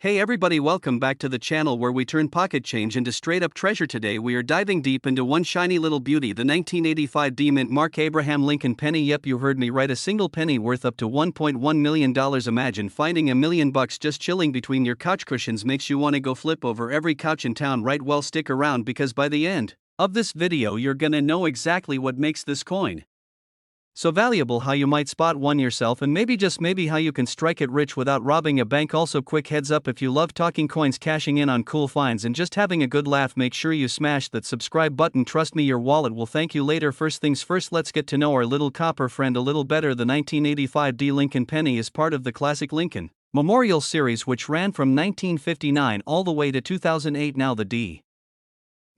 Hey everybody, welcome back to the channel where we turn pocket change into straight up treasure. Today we are diving deep into one shiny little beauty, the 1985 D Mint Mark Abraham Lincoln penny. Yep, you heard me right, a single penny worth up to $1.1 million. Imagine finding $1 million just chilling between your couch cushions. Makes you want to go flip over every couch in town, right? Well, stick around because by the end of this video you're gonna know exactly what makes this coin so valuable, how you might spot one yourself, and maybe just maybe how you can strike it rich without robbing a bank. Also, quick heads up, if you love talking coins, cashing in on cool finds, and just having a good laugh, make sure you smash that subscribe button. Trust me, your wallet will thank you later. First things first, let's get to know our little copper friend a little better. The 1985 D Lincoln penny is part of the classic Lincoln Memorial series, which ran from 1959 all the way to 2008. Now the D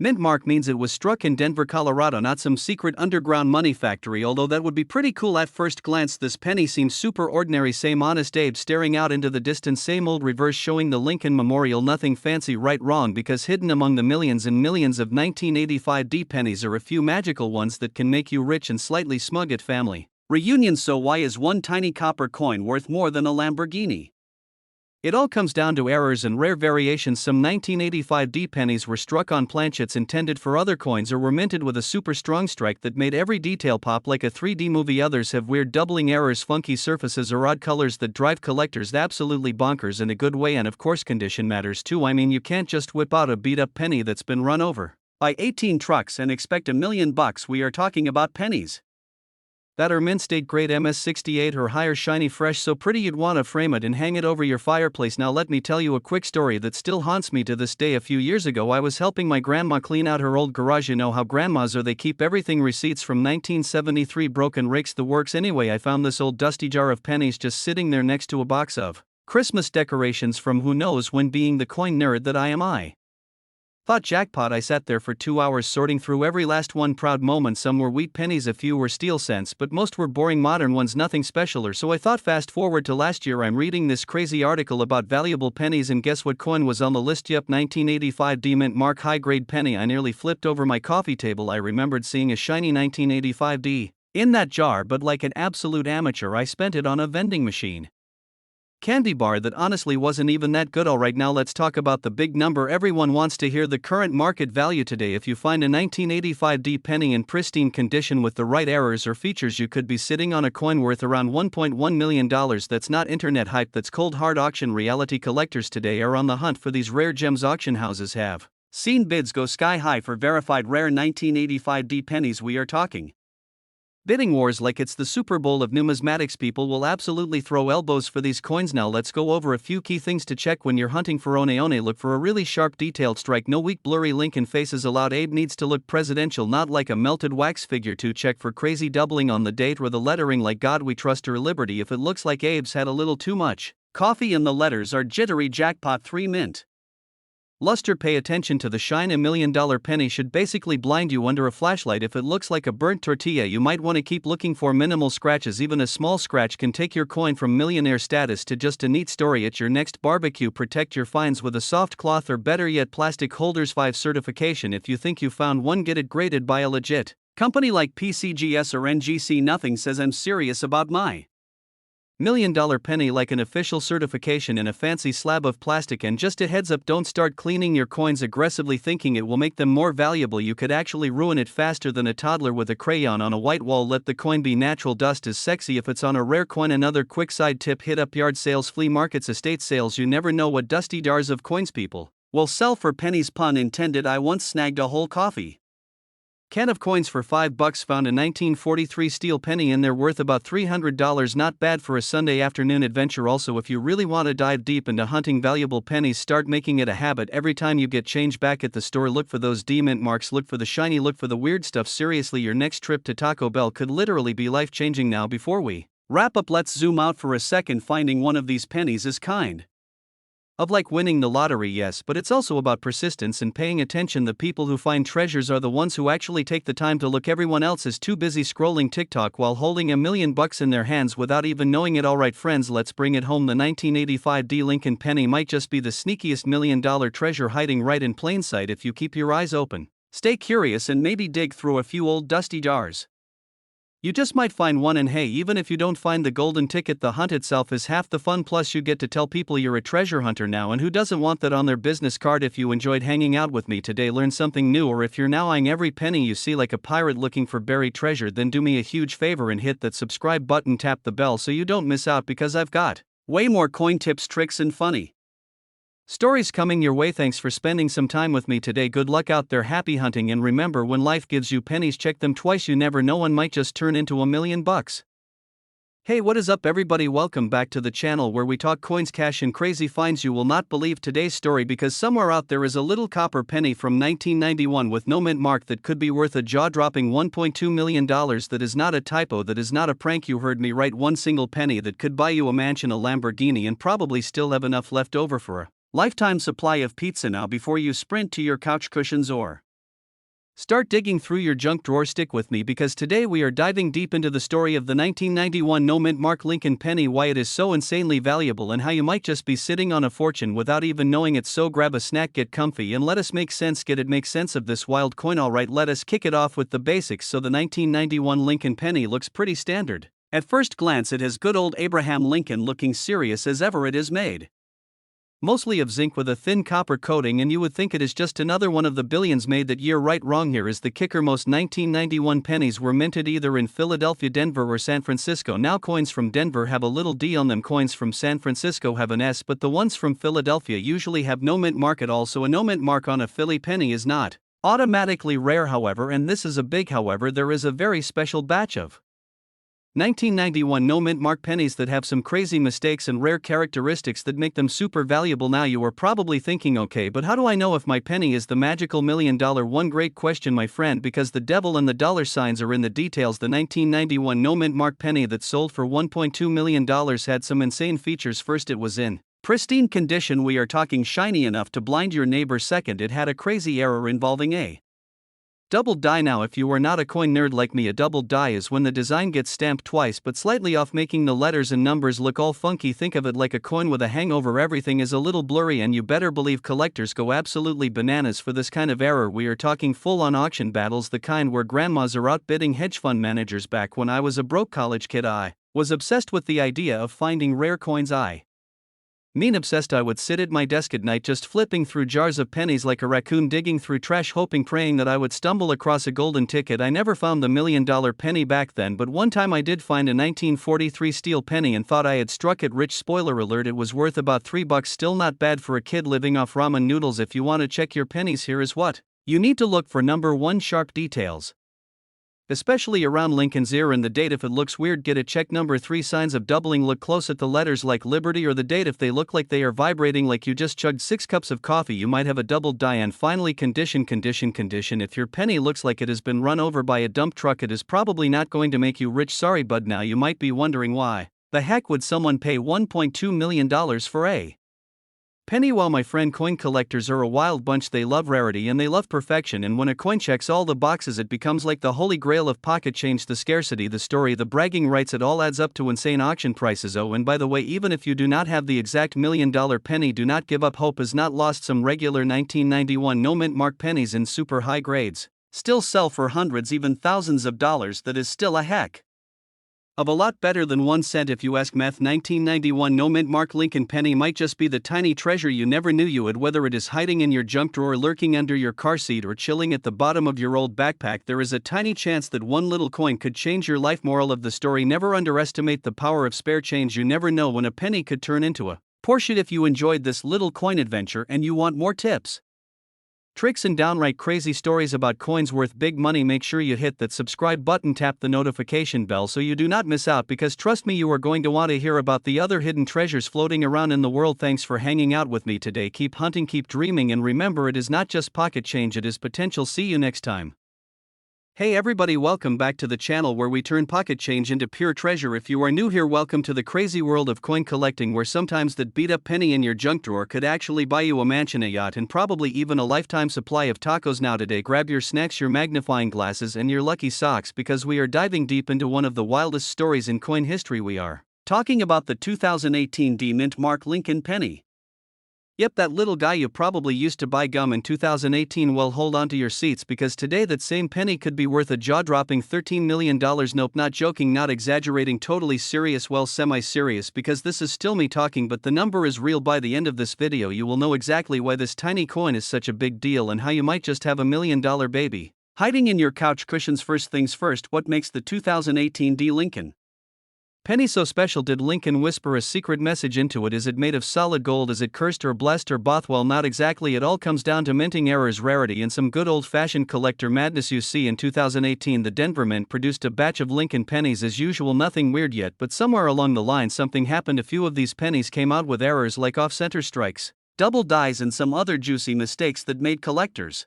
Mint mark means it was struck in Denver, Colorado, not some secret underground money factory, although that would be pretty cool at first glance. This penny seems super ordinary, same honest Abe staring out into the distance, same old reverse showing the Lincoln Memorial, nothing fancy, right? Wrong, because hidden among the millions and millions of 1985 D pennies are a few magical ones that can make you rich and slightly smug at family reunions. So why is one tiny copper coin worth more than a Lamborghini? It all comes down to errors and rare variations. Some 1985 D pennies were struck on planchets intended for other coins or were minted with a super strong strike that made every detail pop like a 3D movie. Others have weird doubling errors, funky surfaces, or odd colors that drive collectors absolutely bonkers in a good way. And of course, condition matters too. I mean, you can't just whip out a beat up penny that's been run over by 18 trucks and expect $1 million. We are talking about pennies that are mint state grade MS68 or higher, shiny, fresh, so pretty you'd want to frame it and hang it over your fireplace. Now let me tell you a quick story that still haunts me to this day. A few years ago I was helping my grandma clean out her old garage. You know how grandmas are, they keep everything, receipts from 1973, broken rakes, the works. Anyway, I found this old dusty jar of pennies just sitting there next to a box of Christmas decorations from who knows when. Being the coin nerd that I am, I thought jackpot. I sat there for 2 hours sorting through every last one. Proud moment. Some were wheat pennies, a few were steel cents, but most were boring modern ones, nothing specialer. So I thought, fast forward to last year, I'm reading this crazy article about valuable pennies, and guess what coin was on the list? Yep, 1985 D Mint Mark high grade penny. I nearly flipped over my coffee table. I remembered seeing a shiny 1985 D in that jar, but like an absolute amateur I spent it on a vending machine candy bar that honestly wasn't even that good. Alright, now let's talk about the big number everyone wants to hear, the current market value today. If you find a 1985 D penny in pristine condition with the right errors or features, you could be sitting on a coin worth around $1.1 million. That's not internet hype, that's cold hard auction reality. Collectors today are on the hunt for these rare gems. Auction houses have seen bids go sky high for verified rare 1985 D pennies. We are talking bidding wars like it's the Super Bowl of numismatics. People will absolutely throw elbows for these coins. Now let's go over a few key things to check when you're hunting for one. Look for a really sharp detailed strike, no weak blurry Lincoln faces allowed. Abe needs to look presidential, not like a melted wax figure. 2, check for crazy doubling on the date or the lettering like God We Trust or Liberty. If it looks like Abe's had a little too much coffee and the letters are jittery. Jackpot. 3, mint luster. Pay attention to the shine. $1 million penny should basically blind you under a flashlight. If it looks like a burnt tortilla, you might want to keep looking for minimal scratches. Even a small scratch can take your coin from millionaire status to just a neat story at your next barbecue. Protect your finds with a soft cloth or better yet plastic holders. 5, certification. If you think you found one, get it graded by a legit company like PCGS or NGC. Nothing says I'm serious about my $1 million penny like an official certification in a fancy slab of plastic. And just a heads up, don't start cleaning your coins aggressively thinking it will make them more valuable. You could actually ruin it faster than a toddler with a crayon on a white wall. Let the coin be natural. Dust is sexy if it's on a rare coin. Another quick side tip, hit up yard sales, flea markets, estate sales. You never know what dusty jars of coins people will sell for pennies, pun intended. I once snagged a whole coffee can of coins for $5. Found a 1943 steel penny in there worth about $300. Not bad for a Sunday afternoon adventure. Also, if you really want to dive deep into hunting valuable pennies, start making it a habit. Every time you get change back at the store, look for those D Mint marks, look for the shiny, look for the weird stuff. Seriously, your next trip to Taco Bell could literally be life-changing. Now before we wrap up, let's zoom out for a second. Finding one of these pennies is kind of like winning the lottery, yes, but it's also about persistence and paying attention. The people who find treasures are the ones who actually take the time to look. Everyone else is too busy scrolling TikTok while holding $1 million in their hands without even knowing it. Alright friends, let's bring it home. The 1985 D Lincoln penny might just be the sneakiest $1 million treasure hiding right in plain sight if you keep your eyes open, stay curious, and maybe dig through a few old dusty jars. You just might find one, and hey, even if you don't find the golden ticket, the hunt itself is half the fun, plus you get to tell people you're a treasure hunter now, and who doesn't want that on their business card? If you enjoyed hanging out with me today, learn something new, or if you're now eyeing every penny you see like a pirate looking for buried treasure, then do me a huge favor and hit that subscribe button, tap the bell so you don't miss out, because I've got way more coin tips, tricks, and funny stories coming your way. Thanks for spending some time with me today. Good luck out there, happy hunting, and remember, when life gives you pennies, check them twice. You never know, one might just turn into $1 million. Hey, what is up everybody, welcome back to the channel where we talk coins, cash, and crazy finds. You will not believe today's story, because somewhere out there is a little copper penny from 1991 with no mint mark that could be worth a jaw-dropping $1.2 million. That is not a typo, that is not a prank, you heard me right. One single penny that could buy you a mansion, a Lamborghini, and probably still have enough left over for a lifetime supply of pizza. Now, before you sprint to your couch cushions or start digging through your junk drawer, stick with me, because today we are diving deep into the story of the 1991 no mint mark Lincoln penny, why it is so insanely valuable, and how you might just be sitting on a fortune without even knowing it. So grab a snack, get comfy, and let us make sense of this wild coin. Alright, let us kick it off with the basics. So the 1991 Lincoln penny looks pretty standard. At first glance it has good old Abraham Lincoln looking serious as ever. It is made mostly of zinc with a thin copper coating, and you would think it is just another one of the billions made that year. Right, wrong. Here is the kicker: most 1991 pennies were minted either in Philadelphia, Denver, or San Francisco. Now, coins from Denver have a little D on them, coins from San Francisco have an S, but the ones from Philadelphia usually have no mint mark at all. So a no mint mark on a Philly penny is not automatically rare. However, and this is a big however, there is a very special batch of 1991 no mint mark pennies that have some crazy mistakes and rare characteristics that make them super valuable. Now you are probably thinking, okay, but how do I know if my penny is the magical $1 million one? Great question, my friend, because the devil and the dollar signs are in the details. The 1991 no mint mark penny that sold for $1.2 million had some insane features. First, it was in pristine condition. We are talking shiny enough to blind your neighbor. Second, it had a crazy error involving a double die. Now, if you are not a coin nerd like me, a double die is when the design gets stamped twice but slightly off, making the letters and numbers look all funky. Think of it like a coin with a hangover. Everything is a little blurry, and you better believe collectors go absolutely bananas for this kind of error. We are talking full-on auction battles, the kind where grandmas are outbidding hedge fund managers. Back when I was a broke college kid, I was obsessed with the idea of finding rare coins. I obsessed. I would sit at my desk at night just flipping through jars of pennies like a raccoon digging through trash, hoping, praying that I would stumble across a golden ticket. I never found the $1 million penny back then, but one time I did find a 1943 steel penny and thought I had struck it rich. Spoiler alert, it was worth about $3. Still not bad for a kid living off ramen noodles. If you want to check your pennies, here is what you need to look for. Number 1, sharp details, especially around Lincoln's ear and the date. If it looks weird, get it checked. Number 3, signs of doubling. Look close at the letters like Liberty or the date. If they look like they are vibrating like you just chugged 6 cups of coffee, you might have a double die. And finally, condition. If your penny looks like it has been run over by a dump truck, it is probably not going to make you rich. Sorry bud. Now you might be wondering, why the heck would someone pay $1.2 million for a penny? Well, my friend, coin collectors are a wild bunch. They love rarity and they love perfection, and when a coin checks all the boxes, it becomes like the holy grail of pocket change. The scarcity, the story, the bragging rights, it all adds up to insane auction prices. Oh, and by the way, even if you do not have the exact $1 million penny, do not give up. Hope is not lost. Some regular 1991 no mint mark pennies in super high grades still sell for hundreds, even thousands of dollars. That is still a heck of a lot better than 1 cent if you ask math. 1991 no mint mark Lincoln penny might just be the tiny treasure you never knew you had. Whether it is hiding in your junk drawer, lurking under your car seat, or chilling at the bottom of your old backpack, there is a tiny chance that one little coin could change your life. Moral of the story: never underestimate the power of spare change. You never know when a penny could turn into a Porsche. If you enjoyed this little coin adventure and you want more tips, tricks, and downright crazy stories about coins worth big money, make sure you hit that subscribe button, tap the notification bell so you do not miss out, because trust me, you are going to want to hear about the other hidden treasures floating around in the world. Thanks for hanging out with me today. Keep hunting, keep dreaming, and remember, it is not just pocket change, it is potential. See you next time. Hey everybody, welcome back to the channel where we turn pocket change into pure treasure. If you are new here, welcome to the crazy world of coin collecting, where sometimes that beat up penny in your junk drawer could actually buy you a mansion, a yacht, and probably even a lifetime supply of tacos. Now today, grab your snacks, your magnifying glasses, and your lucky socks, because we are diving deep into one of the wildest stories in coin history. We are talking about the 2018 D mint mark Lincoln penny. Yep, that little guy you probably used to buy gum in 2018. Well, hold on to your seats because today that same penny could be worth a jaw-dropping $13 million. Nope, not joking, not exaggerating, totally serious, well, semi-serious, because this is still me talking, but the number is real. By the end of this video you will know exactly why this tiny coin is such a big deal and how you might just have $1 million baby hiding in your couch cushions. First things first, what makes the 2018 D Lincoln penny so special? Did Lincoln whisper a secret message into it? Is it made of solid gold? Is it cursed or blessed or both? Well, not exactly. It all comes down to minting errors, rarity, and some good old-fashioned collector madness. You see, in 2018 the Denver Mint produced a batch of Lincoln pennies as usual, nothing weird yet, but somewhere along the line something happened. A few of these pennies came out with errors like off-center strikes, double dies, and some other juicy mistakes that made collectors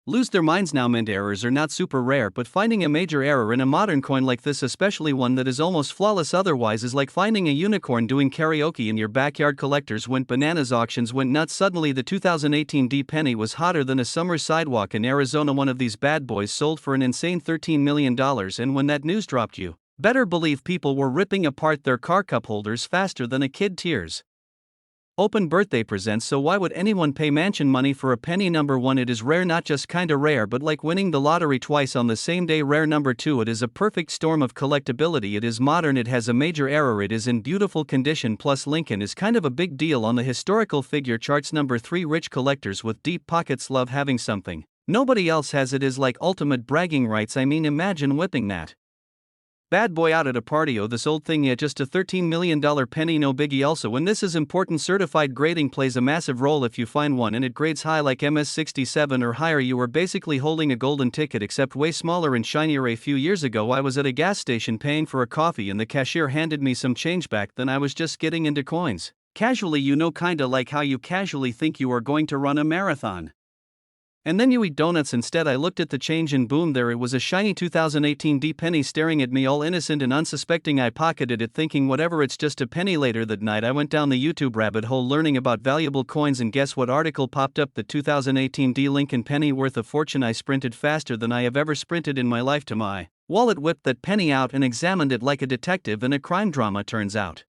lose their minds. Now, mint errors are not super rare, but finding a major error in a modern coin like this, especially one that is almost flawless otherwise, is like finding a unicorn doing karaoke in your backyard. Collectors went bananas, auctions went nuts. Suddenly the 2018 D penny was hotter than a summer sidewalk in Arizona. One of these bad boys sold for an insane $13 million, and when that news dropped, you better believe people were ripping apart their car cup holders faster than a kid tears open birthday presents. So why would anyone pay mansion money for a penny? Number one, it is rare, not just kinda rare, but like winning the lottery twice on the same day rare. Number two, it is a perfect storm of collectability. It is modern, it has a major error, it is in beautiful condition, plus Lincoln is kind of a big deal on the historical figure charts. Number three, rich collectors with deep pockets love having something nobody else has. It is like ultimate bragging rights. I mean, imagine whipping that bad boy out at a party. Oh, this old thing, yeah, just a $13 million penny, no biggie. Also, when this is important, certified grading plays a massive role. If you find one and it grades high like MS67 or higher, you are basically holding a golden ticket, except way smaller and shinier. A few years ago I was at a gas station paying for a coffee and the cashier handed me some change back. Then I was just getting into coins casually, you know, kinda like how you casually think you are going to run a marathon and then you eat donuts instead. I looked at the change and boom, there it was, a shiny 2018 D penny staring at me, all innocent and unsuspecting. I pocketed it thinking whatever, it's just a penny. Later that night I went down the YouTube rabbit hole learning about valuable coins, and guess what article popped up? The 2018 D Lincoln penny worth a fortune. I sprinted faster than I have ever sprinted in my life to my wallet, whipped that penny out and examined it like a detective in a crime drama. Turns out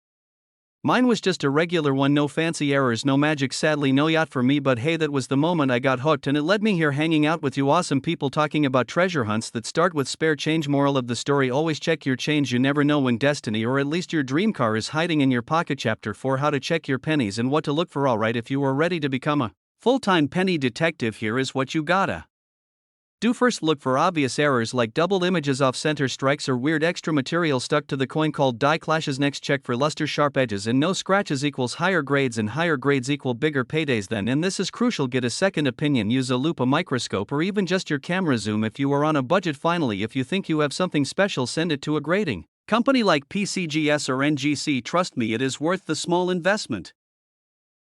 mine was just a regular one, no fancy errors, no magic, sadly no yacht for me, but hey, that was the moment I got hooked and it led me here hanging out with you awesome people talking about treasure hunts that start with spare change. Moral of the story, always check your change, you never know when destiny or at least your dream car is hiding in your pocket. Chapter 4, how to check your pennies and what to look for. Alright, if you are ready to become a full-time penny detective, here is what you gotta do. First, look for obvious errors like double images, off-center strikes, or weird extra material stuck to the coin called die clashes. Next, check for luster, sharp edges, and no scratches equals higher grades, and higher grades equal bigger paydays. Then, and this is crucial, get a second opinion, use a lupe, a microscope, or even just your camera zoom if you are on a budget. Finally, if you think you have something special, send it to a grading company like PCGS or NGC. Trust me, it is worth the small investment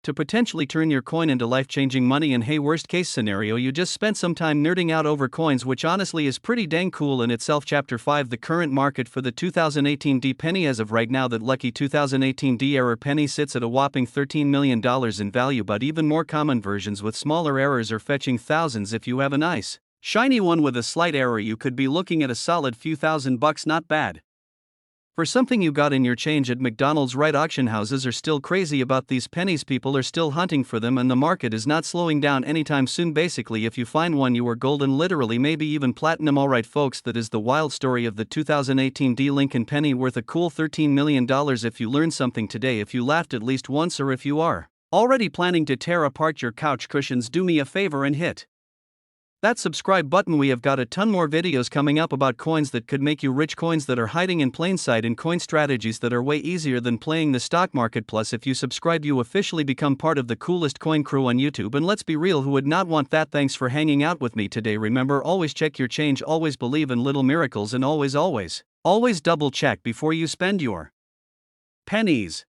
to potentially turn your coin into life-changing money. And hey, worst case scenario, you just spent some time nerding out over coins, which honestly is pretty dang cool in itself. Chapter 5, the current market for the 2018 D penny. As of right now, that lucky 2018 D error penny sits at a whopping $13 million in value, but even more common versions with smaller errors are fetching thousands. If you have a nice, shiny one with a slight error, you could be looking at a solid few $1,000s, not bad for something you got in your change at McDonald's. Right, auction houses are still crazy about these pennies, people are still hunting for them, and the market is not slowing down anytime soon. Basically, if you find one, you are golden, literally, maybe even platinum. Alright folks, that is the wild story of the 2018 D Lincoln penny worth a cool $13 million. If you learned something today, if you laughed at least once, or if you are already planning to tear apart your couch cushions, do me a favor and hit that subscribe button. We have got a ton more videos coming up about coins that could make you rich, coins that are hiding in plain sight, and coin strategies that are way easier than playing the stock market. Plus, if you subscribe, you officially become part of the coolest coin crew on YouTube, and let's be real, who would not want that? Thanks for hanging out with me today. Remember, always check your change, always believe in little miracles, and always double check before you spend your pennies.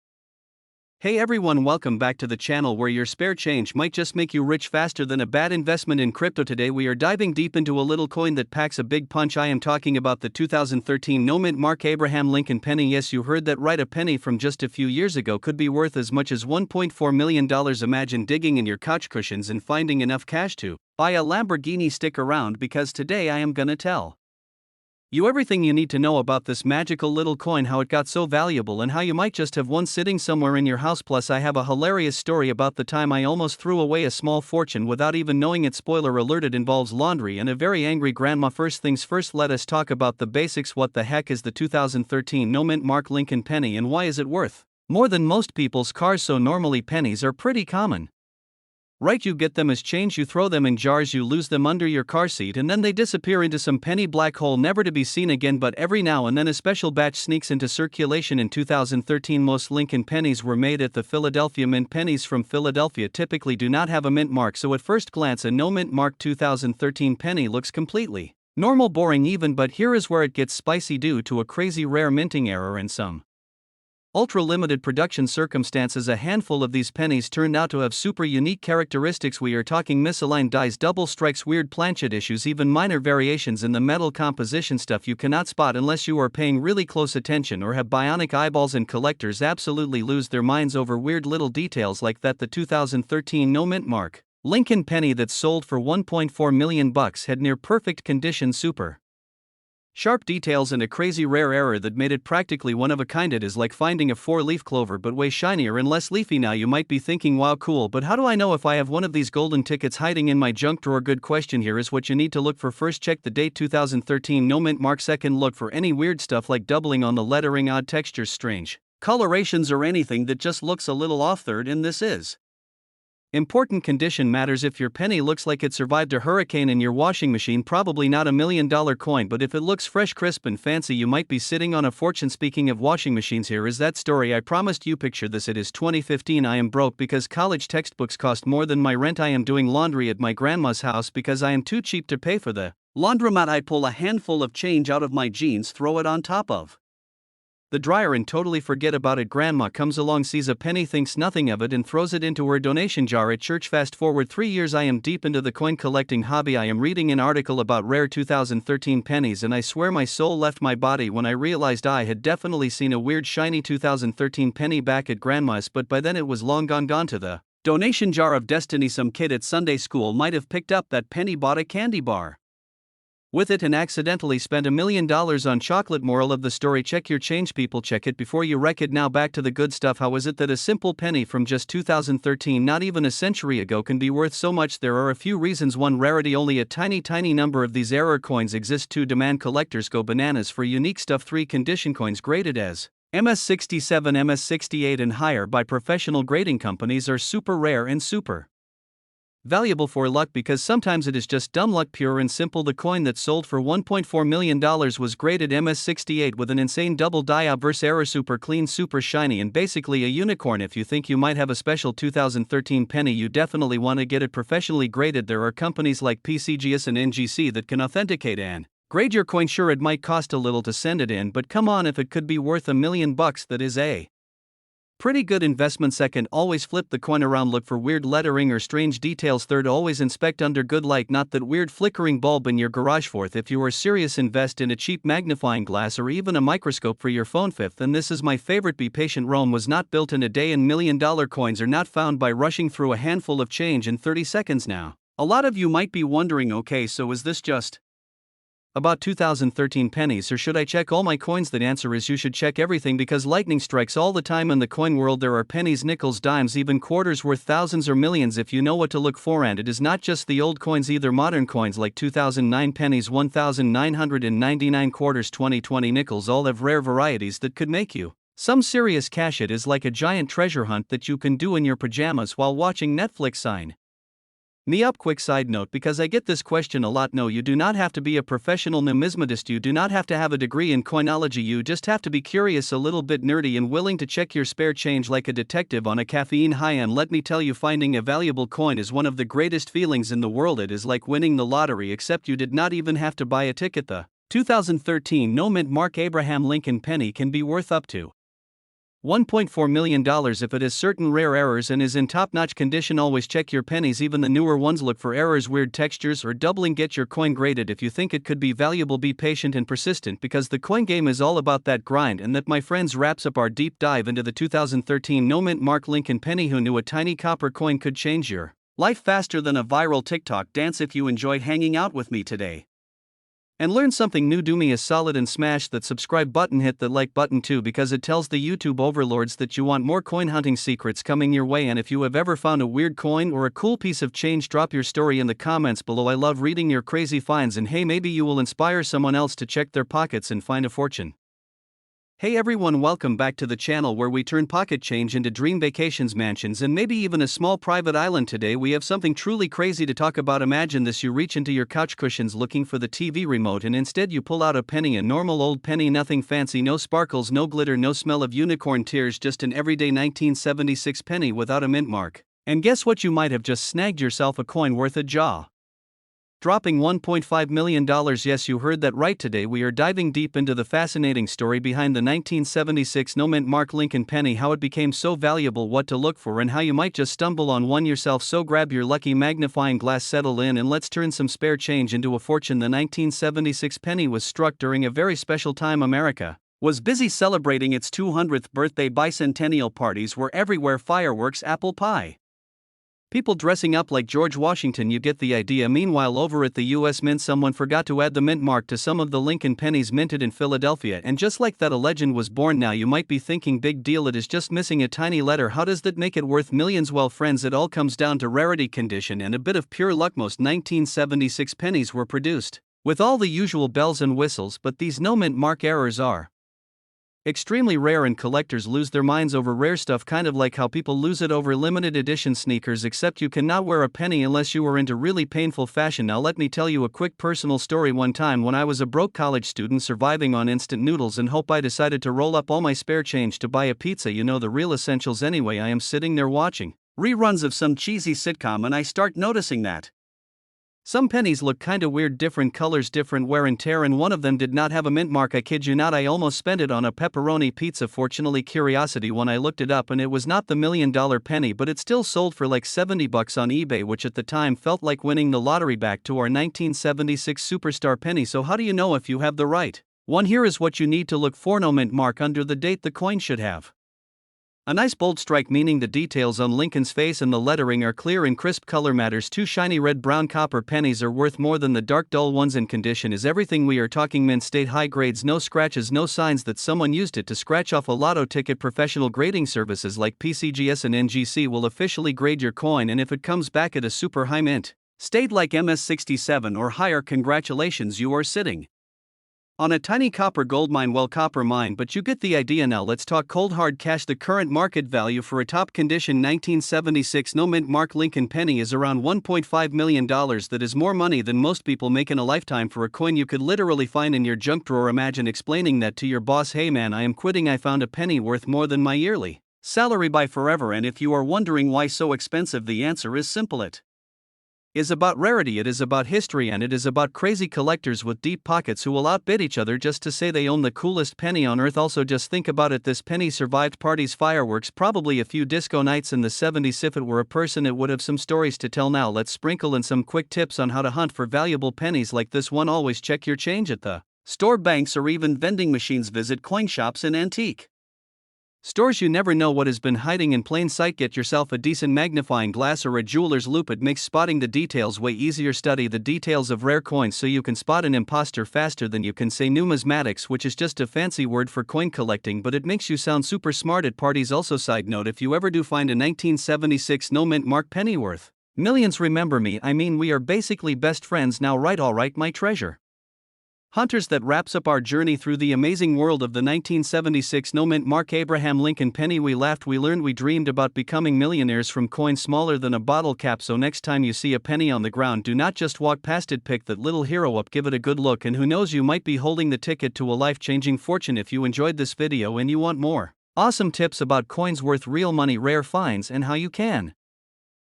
Hey everyone, welcome back to the channel where your spare change might just make you rich faster than a bad investment in crypto. Today we are diving deep into a little coin that packs a big punch. I am talking about the 2013 no-mint Mark Abraham Lincoln penny. Yes, you heard that right, a penny from just a few years ago could be worth as much as $1.4 million. Imagine digging in your couch cushions and finding enough cash to buy a Lamborghini. Stick around because today I am gonna tell you everything you need to know about this magical little coin, how it got so valuable, and how you might just have one sitting somewhere in your house. Plus, I have a hilarious story about the time I almost threw away a small fortune without even knowing it. Spoiler alert, it involves laundry and a very angry grandma. First things first, let us talk about the basics. What the heck is the 2013 no mint mark Lincoln penny, and why is it worth more than most people's cars? So normally pennies are pretty common. Right, you get them as change, you throw them in jars, you lose them under your car seat, and then they disappear into some penny black hole never to be seen again. But every now and then a special batch sneaks into circulation. In 2013, most Lincoln pennies were made at the Philadelphia Mint. Pennies from Philadelphia typically do not have a mint mark, so at first glance a no mint mark 2013 penny looks completely normal, boring even. But here is where it gets spicy due to a crazy rare minting error and some ultra-limited production circumstances. A handful of these pennies turned out to have super unique characteristics. We are talking misaligned dies, double strikes, weird planchet issues, even minor variations in the metal composition, stuff you cannot spot unless you are paying really close attention or have bionic eyeballs, and collectors absolutely lose their minds over weird little details like that. The 2013 no mint mark Lincoln penny that sold for $1.4 million had near perfect condition, super sharp details, and a crazy rare error that made it practically one of a kind. It is like finding a 4-leaf clover but way shinier and less leafy. Now you might be thinking, wow, cool, but how do I know if I have one of these golden tickets hiding in my junk drawer? Good question. Here is what you need to look for. First, check the date, 2013 no mint mark. Second, look for any weird stuff like doubling on the lettering, odd textures, strange colorations, or anything that just looks a little off. Third, and this is important, condition matters. If your penny looks like it survived a hurricane in your washing machine, probably not $1 million coin, but if it looks fresh, crisp, and fancy, you might be sitting on a fortune. Speaking of washing machines, here is that story I promised you. Picture this, it is 2015. I am broke because college textbooks cost more than my rent. I am doing laundry at my grandma's house because I am too cheap to pay for the laundromat. I pull a handful of change out of my jeans, throw it on top of the dryer, and totally forget about it. Grandma comes along, sees a penny, thinks nothing of it, and throws it into her donation jar at church. Fast forward 3 years, I am deep into the coin collecting hobby. I am reading an article about rare 2013 pennies, and I swear my soul left my body when I realized I had definitely seen a weird shiny 2013 penny back at grandma's, but by then it was long gone to the donation jar of destiny. Some kid at Sunday school might have picked up that penny, bought a candy bar with it, and accidentally spent $1 million on chocolate. Moral of the story, check your change, people, check it before you wreck it. Now back to the good stuff. How is it that a simple penny from just 2013, not even a century ago, can be worth so much? There are a few reasons. 1, rarity, only a tiny number of these error coins exist. 2, demand, collectors go bananas for unique stuff. 3, condition, coins graded as MS67, MS68 and higher by professional grading companies are super rare and super valuable for luck, because sometimes it is just dumb luck, pure and simple. The coin that sold for $1.4 million was graded MS68 with an insane double die obverse error, super clean, super shiny, and basically a unicorn. If you think you might have a special 2013 penny, you definitely want to get it professionally graded. There are companies like PCGS and NGC that can authenticate and grade your coin. Sure, it might cost a little to send it in, but come on, if it could be worth $1 million, that is a pretty good investment. Second, always flip the coin around, look for weird lettering or strange details. Third, always inspect under good light, not that weird flickering bulb in your garage. Fourth, if you are serious, invest in a cheap magnifying glass or even a microscope for your phone. Fifth, and this is my favorite, be patient. Rome was not built in a day, and $1 million coins are not found by rushing through a handful of change in 30 seconds. Now, a lot of you might be wondering, okay, so is this just about 2013 pennies, or should I check all my coins? The answer is you should check everything, because lightning strikes all the time in the coin world. There are pennies, nickels, dimes, even quarters worth thousands or millions if you know what to look for. And it is not just the old coins either. Modern coins like 2009 pennies, 1999 quarters, 2020 nickels all have rare varieties that could make you some serious cash. It is like a giant treasure hunt that you can do in your pajamas while watching Netflix. Sign me up. Quick side note, because I get this question a lot. No, you do not have to be a professional numismatist. You do not have to have a degree in coinology. You just have to be curious, a little bit nerdy, and willing to check your spare change like a detective on a caffeine high. And let me tell you, finding a valuable coin is one of the greatest feelings in the world. It is like winning the lottery, except you did not even have to buy a ticket. The 2013 no mint mark Abraham Lincoln penny can be worth up to $1.4 million if it has certain rare errors and is in top-notch condition. Always check your pennies, even the newer ones. Look for errors, weird textures, or doubling. Get your coin graded. If you think it could be valuable, be patient and persistent, because the coin game is all about that grind. And that, my friends, wraps up our deep dive into the 2013 no mint mark Lincoln penny. Who knew a tiny copper coin could change your life faster than a viral TikTok dance? If you enjoyed hanging out with me today and learn something new, do me a solid and smash that subscribe button, hit the like button too, because it tells the YouTube overlords that you want more coin hunting secrets coming your way. And if you have ever found a weird coin or a cool piece of change, drop your story in the comments below. I love reading your crazy finds, and hey, maybe you will inspire someone else to check their pockets and find a fortune. Hey everyone, welcome back to the channel where we turn pocket change into dream vacations, mansions, and maybe even a small private island. Today we have something truly crazy to talk about. Imagine this: you reach into your couch cushions looking for the TV remote, and instead you pull out a penny, a normal old penny, nothing fancy, no sparkles, no glitter, no smell of unicorn tears, just an everyday 1976 penny without a mint mark. And guess what? You might have just snagged yourself a coin worth a jaw dropping $1.5 million. Yes, you heard that right. Today we are diving deep into the fascinating story behind the 1976 no mint mark Lincoln penny, how it became so valuable, what to look for, and how you might just stumble on one yourself. So grab your lucky magnifying glass, settle in, and let's turn some spare change into a fortune. The 1976 penny was struck during a very special time. America was busy celebrating its 200th birthday. Bicentennial parties were everywhere, fireworks, apple pie, people dressing up like George Washington. You get the idea. Meanwhile, over at the US Mint, someone forgot to add the mint mark to some of the Lincoln pennies minted in Philadelphia, and just like that, a legend was born. Now you might be thinking, big deal, it is just missing a tiny letter. How does that make it worth millions? Well, friends, it all comes down to rarity, condition, and a bit of pure luck. Most 1976 pennies were produced with all the usual bells and whistles, but these no mint mark errors are extremely rare, and collectors lose their minds over rare stuff, kind of like how people lose it over limited edition sneakers, except you cannot wear a penny unless you are into really painful fashion. Now let me tell you a quick personal story. One time when I was a broke college student surviving on instant noodles and hope, I decided to roll up all my spare change to buy a pizza. You know, the real essentials. Anyway, I am sitting there watching reruns of some cheesy sitcom, and I start noticing that some pennies look kinda weird, different colors, different wear and tear, and one of them did not have a mint mark. I kid you not, I almost spent it on a pepperoni pizza. Fortunately, curiosity won. I looked it up, and it was not the $1 million penny, but it still sold for like $70 on eBay, which at the time felt like winning the lottery. Back to our 1976 superstar penny. So how do you know if you have the right one? Here is what you need to look for. No mint mark under the date. The coin should have a nice bold strike, meaning the details on Lincoln's face and the lettering are clear and crisp. Color matters too. Shiny red, brown, copper pennies are worth more than the dark, dull ones. And condition is everything. We are talking mint state, high grades, no scratches, no signs that someone used it to scratch off a lotto ticket. Professional grading services like PCGS and NGC will officially grade your coin, and if it comes back at a super high mint state like MS67 or higher, congratulations, you are sitting on a tiny copper gold mine. Well, copper mine, but you get the idea. Now let's talk cold hard cash. The current market value for a top condition 1976 no mint mark Lincoln penny is around $1.5 million. That is more money than most people make in a lifetime for a coin you could literally find in your junk drawer. Imagine explaining that to your boss: hey man, I am quitting, I found a penny worth more than my yearly salary. Buy forever. And if you are wondering why so expensive, the answer is simple. It is about rarity, it is about history, and it is about crazy collectors with deep pockets who will outbid each other just to say they own the coolest penny on earth. Also, just think about it, this penny survived parties, fireworks, probably a few disco nights in the 70s. If it were a person, it would have some stories to tell. Now let's sprinkle in some quick tips on how to hunt for valuable pennies like this one. Always check your change at the store, banks, or even vending machines. Visit coin shops and antique stores. You never know what has been hiding in plain sight. Get yourself a decent magnifying glass or a jeweler's loupe. It makes spotting the details way easier. Study the details of rare coins so you can spot an imposter faster than you can say numismatics, which is just a fancy word for coin collecting, but it makes you sound super smart at parties. Also, side note, if you ever do find a 1976 no mint mark penny worth millions, remember me. I mean, we are basically best friends now, right? Alright, my treasure hunters, that wraps up our journey through the amazing world of the 1976 no mint mark Abraham Lincoln penny. We laughed, we learned, we dreamed about becoming millionaires from coins smaller than a bottle cap. So next time you see a penny on the ground, do not just walk past it, pick that little hero up, give it a good look, and who knows, you might be holding the ticket to a life-changing fortune. If you enjoyed this video and you want more awesome tips about coins worth real money, rare finds, and how you can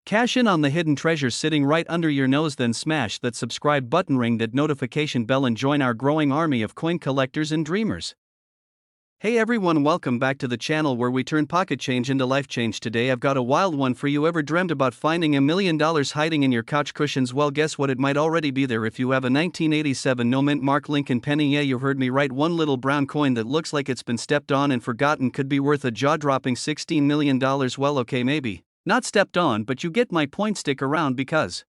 cash in on the hidden treasures sitting right under your nose, then smash that subscribe button, ring that notification bell, and join our growing army of coin collectors and dreamers. Hey everyone, welcome back to the channel where we turn pocket change into life change. Today I've got a wild one for you. Ever dreamt about finding $1 million hiding in your couch cushions? Well, guess what? It might already be there if you have a 1987 no mint mark Lincoln penny. Yeah, you heard me right. One little brown coin that looks like it's been stepped on and forgotten could be worth a jaw-dropping $16 million. Well, okay, maybe not stepped on, but you get my point. Stick around because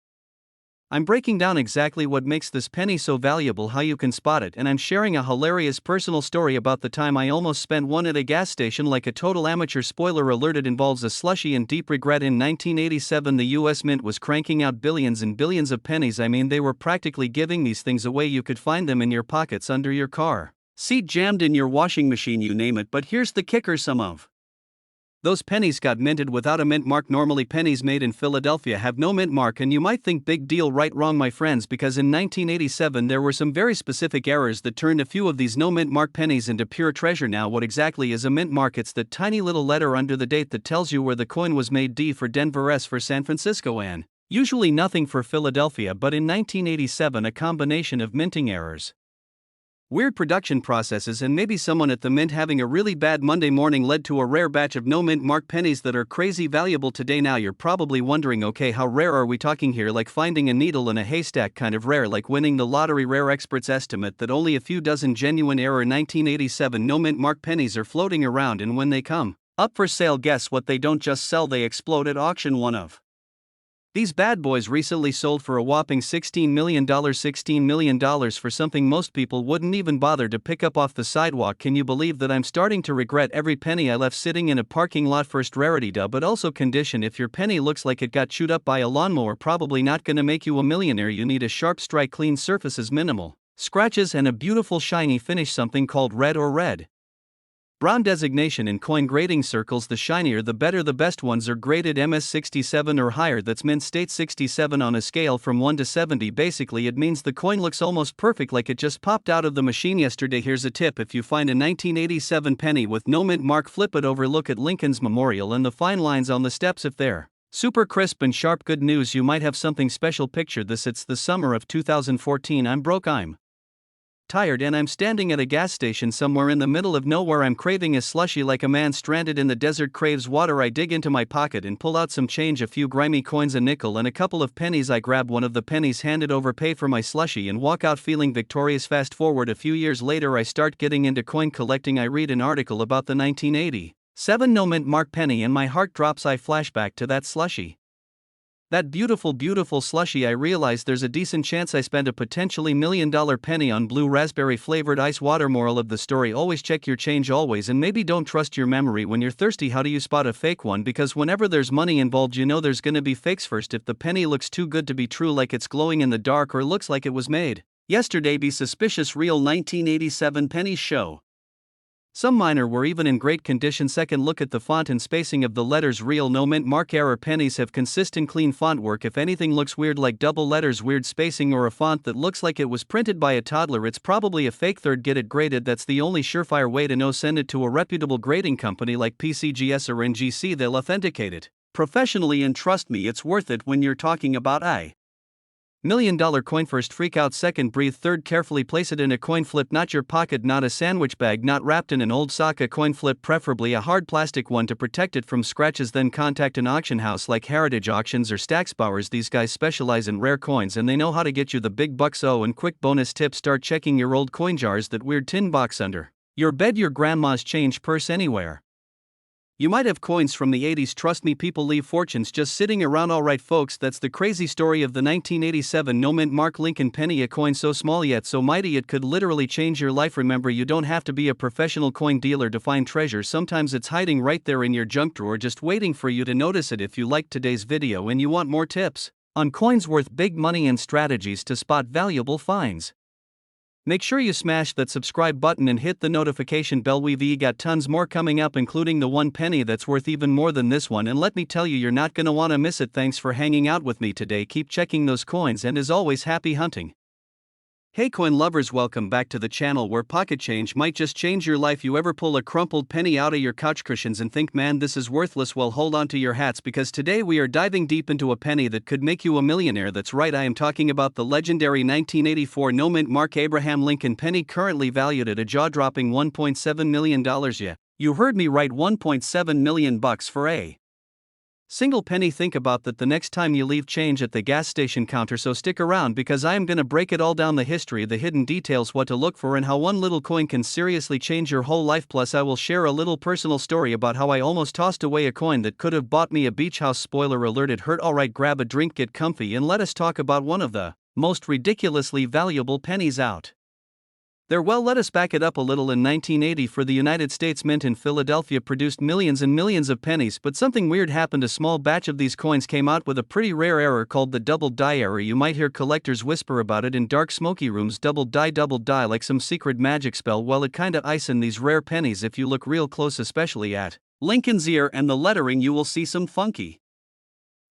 I'm breaking down exactly what makes this penny so valuable, how you can spot it, and I'm sharing a hilarious personal story about the time I almost spent one at a gas station like a total amateur. Spoiler alert, it involves a slushy and deep regret. In 1987 the US Mint was cranking out billions and billions of pennies. I mean, they were practically giving these things away. You could find them in your pockets, under your car seat, jammed in your washing machine, you name it. But here's the kicker, some of those pennies got minted without a mint mark. Normally pennies made in Philadelphia have no mint mark, and you might think big deal. Right? Wrong, my friends, because in 1987 there were some very specific errors that turned a few of these no mint mark pennies into pure treasure. Now, what exactly is a mint mark? It's that tiny little letter under the date that tells you where the coin was made. D for Denver, S for San Francisco, and usually nothing for Philadelphia. But in 1987 a combination of minting errors, weird production processes, and maybe someone at the mint having a really bad Monday morning led to a rare batch of no mint mark pennies that are crazy valuable today. Now you're probably wondering, okay, how rare are we talking here? Like finding a needle in a haystack kind of rare, like winning the lottery rare? Experts estimate that only a few dozen genuine error 1987 no mint mark pennies are floating around, and when they come up for sale, guess what? They don't just sell, they explode at auction. One of these bad boys recently sold for a whopping $16 million. $16 million for something most people wouldn't even bother to pick up off the sidewalk. Can you believe that? I'm starting to regret every penny I left sitting in a parking lot. First, rarity, duh, but also condition. If your penny looks like it got chewed up by a lawnmower, probably not gonna make you a millionaire. You need a sharp strike, clean surfaces, minimal scratches, and a beautiful shiny finish, something called red or red brown designation in coin grading circles. The shinier the better. The best ones are graded MS67 or higher. That's mint state 67 on a scale from 1 to 70. Basically it means the coin looks almost perfect, like it just popped out of the machine yesterday. Here's a tip: if you find a 1987 penny with no mint mark, flip it over, look at Lincoln's Memorial and the fine lines on the steps. If they're super crisp and sharp, good news, you might have something special. Picture this: it's the summer of 2014. I'm broke, I'm tired, and I'm standing at a gas station somewhere in the middle of nowhere. I'm craving a slushie like a man stranded in the desert craves water. I dig into my pocket and pull out some change, a few grimy coins, a nickel, and a couple of pennies. I grab one of the pennies, hand it over, pay for my slushie, and walk out feeling victorious. Fast forward a few years later, I start getting into coin collecting. I read an article about the 1987 no mint mark penny and my heart drops. I flash back to that slushie, that beautiful, beautiful slushie. I realize there's a decent chance I spent a potentially $1 million penny on blue raspberry flavored ice water. Moral of the story: always check your change, always, and maybe don't trust your memory when you're thirsty. How do you spot a fake one? Because whenever there's money involved, you know there's gonna be fakes. First, if the penny looks too good to be true, like it's glowing in the dark or looks like it was made yesterday, be suspicious. Real 1987 pennies show some minor were even in great condition. Second, look at the font and spacing of the letters. Real no mint mark error pennies have consistent, clean font work. If anything looks weird, like double letters, weird spacing, or a font that looks like it was printed by a toddler, it's probably a fake. Third, get it graded. That's the only surefire way to know. Send it to a reputable grading company like PCGS or NGC. They'll authenticate it professionally, and trust me, it's worth it when you're talking about $1 million coin. First, freak out. Second, breathe. Third, carefully place it in a coin flip, not your pocket, not a sandwich bag, not wrapped in an old sock. A coin flip, preferably a hard plastic one to protect it from scratches. Then contact an auction house like Heritage Auctions or Stacksbowers. These guys specialize in rare coins and they know how to get you the big bucks. Oh, and quick bonus tip: start checking your old coin jars, that weird tin box under your bed, your grandma's change purse, anywhere. You might have coins from the 80s. Trust me, people leave fortunes just sitting around. Alright folks, that's the crazy story of the 1987 no mint mark Lincoln penny, a coin so small yet so mighty it could literally change your life. Remember, you don't have to be a professional coin dealer to find treasure. Sometimes it's hiding right there in your junk drawer, just waiting for you to notice it. If you liked today's video and you want more tips on coins worth big money and strategies to spot valuable finds, make sure you smash that subscribe button and hit the notification bell. We've got tons more coming up, including the one penny that's worth even more than this one, and let me tell you, you're not gonna wanna miss it. Thanks for hanging out with me today. Keep checking those coins, and as always, happy hunting. Hey coin lovers, welcome back to the channel where pocket change might just change your life. You ever pull a crumpled penny out of your couch cushions and think, man, this is worthless? Well, hold on to your hats, because today we are diving deep into a penny that could make you a millionaire. That's right, I am talking about the legendary 1984 no mint mark Abraham Lincoln penny, currently valued at a jaw-dropping $1.7 million. Yeah, you heard me right, $1.7 million for a Single penny. Think about that the next time you leave change at the gas station counter, so stick around because I am gonna break it all down, the history, the hidden details, what to look for, and how one little coin can seriously change your whole life. Plus I will share a little personal story about how I almost tossed away a coin that could have bought me a beach house. Spoiler alert, it hurt. Alright, grab a drink, get comfy, and let us talk about one of the most ridiculously valuable pennies out there. Well, let us back it up a little. In 1980, for the United States Mint in Philadelphia produced millions and millions of pennies, but something weird happened. A small batch of these coins came out with a pretty rare error called the double die error. You might hear collectors whisper about it in dark smoky rooms. Double die like some secret magic spell. Well, it kinda ice in these rare pennies. If you look real close, especially at Lincoln's ear and the lettering, you will see some funky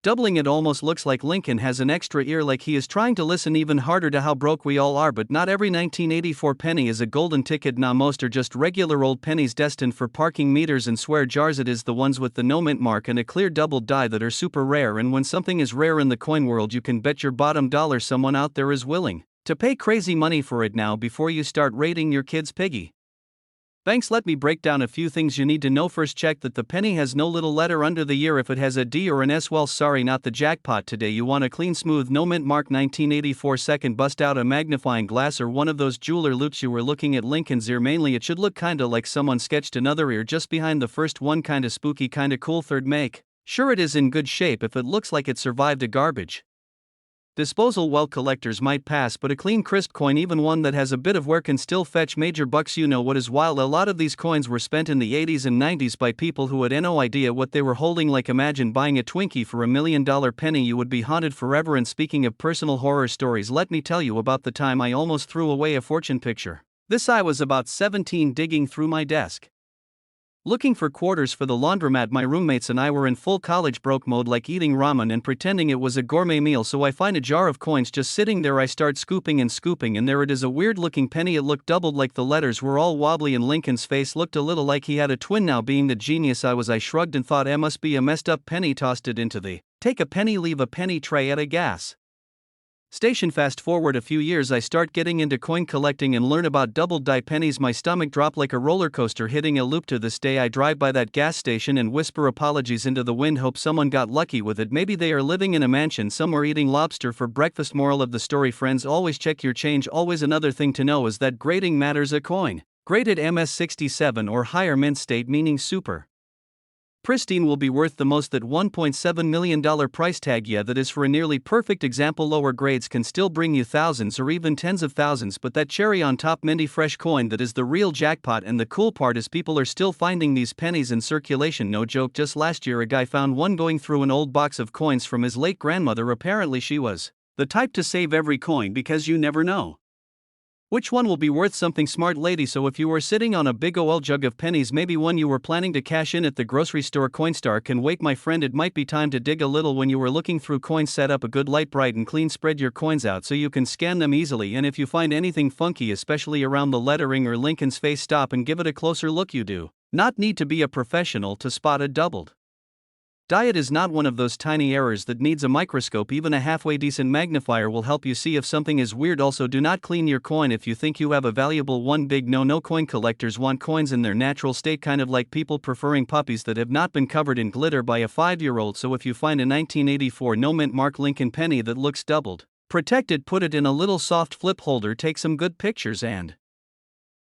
doubling. It almost looks like Lincoln has an extra ear, like he is trying to listen even harder to how broke we all are. But not every 1984 penny is a golden ticket. Nah, most are just regular old pennies destined for parking meters and swear jars. It is the ones with the no mint mark and a clear double die that are super rare. And when something is rare in the coin world, you can bet your bottom dollar someone out there is willing to pay crazy money for it. Now, before you start raiding your kid's piggy banks, let me break down a few things you need to know. First, check that the penny has no little letter under the ear. If it has a D or an S, well, sorry, not the jackpot today. You want a clean, smooth, no mint mark. 1984. Second, bust out a magnifying glass or one of those jeweler loupes. You were looking at Lincoln's ear mainly. It should look kinda like someone sketched another ear just behind the first one. Kinda spooky, kinda cool. Third, make sure it is in good shape. If it looks like it survived a garbage disposal, well, collectors might pass, but a clean, crisp coin, even one that has a bit of wear, can still fetch major bucks. You know what is wild? A lot of these coins were spent in the 80s and 90s by people who had no idea what they were holding. Like, imagine buying a Twinkie for $1 million penny. You would be haunted forever. And speaking of personal horror stories, let me tell you about the time I almost threw away a fortune picture. I was about 17, digging through my desk looking for quarters for the laundromat. My roommates and I were in full college broke mode, like eating ramen and pretending it was a gourmet meal. So I find a jar of coins just sitting there. I start scooping and scooping, and there it is, a weird looking penny. It looked doubled, like the letters were all wobbly, and Lincoln's face looked a little like he had a twin. Now, being the genius I shrugged and thought, it must be a messed up penny. Tossed it into the take a penny, leave a penny tray at a gas station. Fast forward a few years, I start getting into coin collecting and learn about double die pennies. My stomach dropped like a roller coaster hitting a loop. To this day, I drive by that gas station and whisper apologies into the wind, hope someone got lucky with it. Maybe they are living in a mansion somewhere eating lobster for breakfast. Moral of the story, friends, always check your change. Always. Another thing to know is that grading matters. A coin graded MS67 or higher mint state, meaning super pristine, will be worth the most. That $1.7 million price tag, yeah, that is for a nearly perfect example. Lower grades can still bring you thousands or even tens of thousands, but that cherry on top, minty fresh coin, that is the real jackpot. And the cool part is people are still finding these pennies in circulation. No joke, just last year a guy found one going through an old box of coins from his late grandmother. Apparently she was the type to save every coin because you never know which one will be worth something. Smart lady. So if you were sitting on a big ol' jug of pennies, maybe one you were planning to cash in at the grocery store, Coinstar can wait, my friend. It might be time to dig a little. When you were looking through coins, set up a good light, bright and clean. Spread your coins out so you can scan them easily, and if you find anything funky, especially around the lettering or Lincoln's face, stop and give it a closer look. You do not need to be a professional to spot a doubled die. It is not one of those tiny errors that needs a microscope. Even a halfway decent magnifier will help you see if something is weird. Also, do not clean your coin if you think you have a valuable one. Big no. Coin collectors want coins in their natural state, kind of like people preferring puppies that have not been covered in glitter by a 5-year-old. So if you find a 1984 no mint mark Lincoln penny that looks doubled, protect it, put it in a little soft flip holder, take some good pictures, and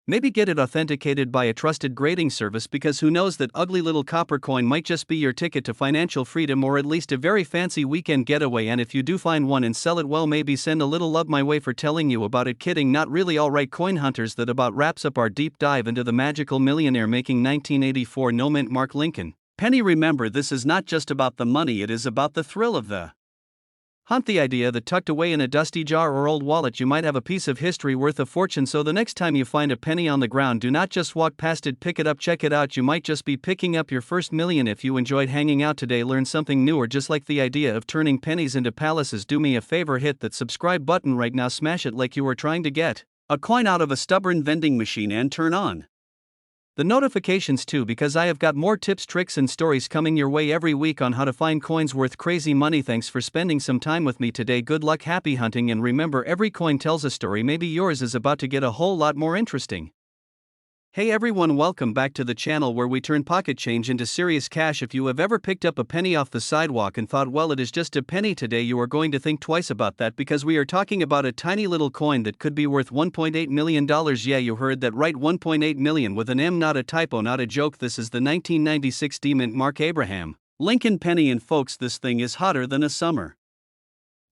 maybe get it authenticated by a trusted grading service, because who knows, that ugly little copper coin might just be your ticket to financial freedom, or at least a very fancy weekend getaway. And if you do find one and sell it, well, maybe send a little love my way for telling you about it. Kidding, not really. Alright, coin hunters, that about wraps up our deep dive into the magical millionaire making 1984 no mint mark Lincoln penny. Remember, this is not just about the money, it is about the thrill of the hunt, the idea that tucked away in a dusty jar or old wallet you might have a piece of history worth a fortune. So the next time you find a penny on the ground, do not just walk past it, pick it up, check it out. You might just be picking up your first million. If you enjoyed hanging out today, learn something new, or just like the idea of turning pennies into palaces, do me a favor, hit that subscribe button right now, smash it like you were trying to get a coin out of a stubborn vending machine, and turn on the notifications too, because I have got more tips, tricks and stories coming your way every week on how to find coins worth crazy money. Thanks for spending some time with me today. Good luck, happy hunting, and remember, every coin tells a story. Maybe yours is about to get a whole lot more interesting. Hey everyone, welcome back to the channel where we turn pocket change into serious cash. If you have ever picked up a penny off the sidewalk and thought, well, it is just a penny today, you are going to think twice about that, because we are talking about a tiny little coin that could be worth $1.8 million. Yeah, you heard that right, 1.8 million with an M, not a typo, not a joke. This is the 1996 D-mint Mark Abraham Lincoln penny, and folks, this thing is hotter than a summer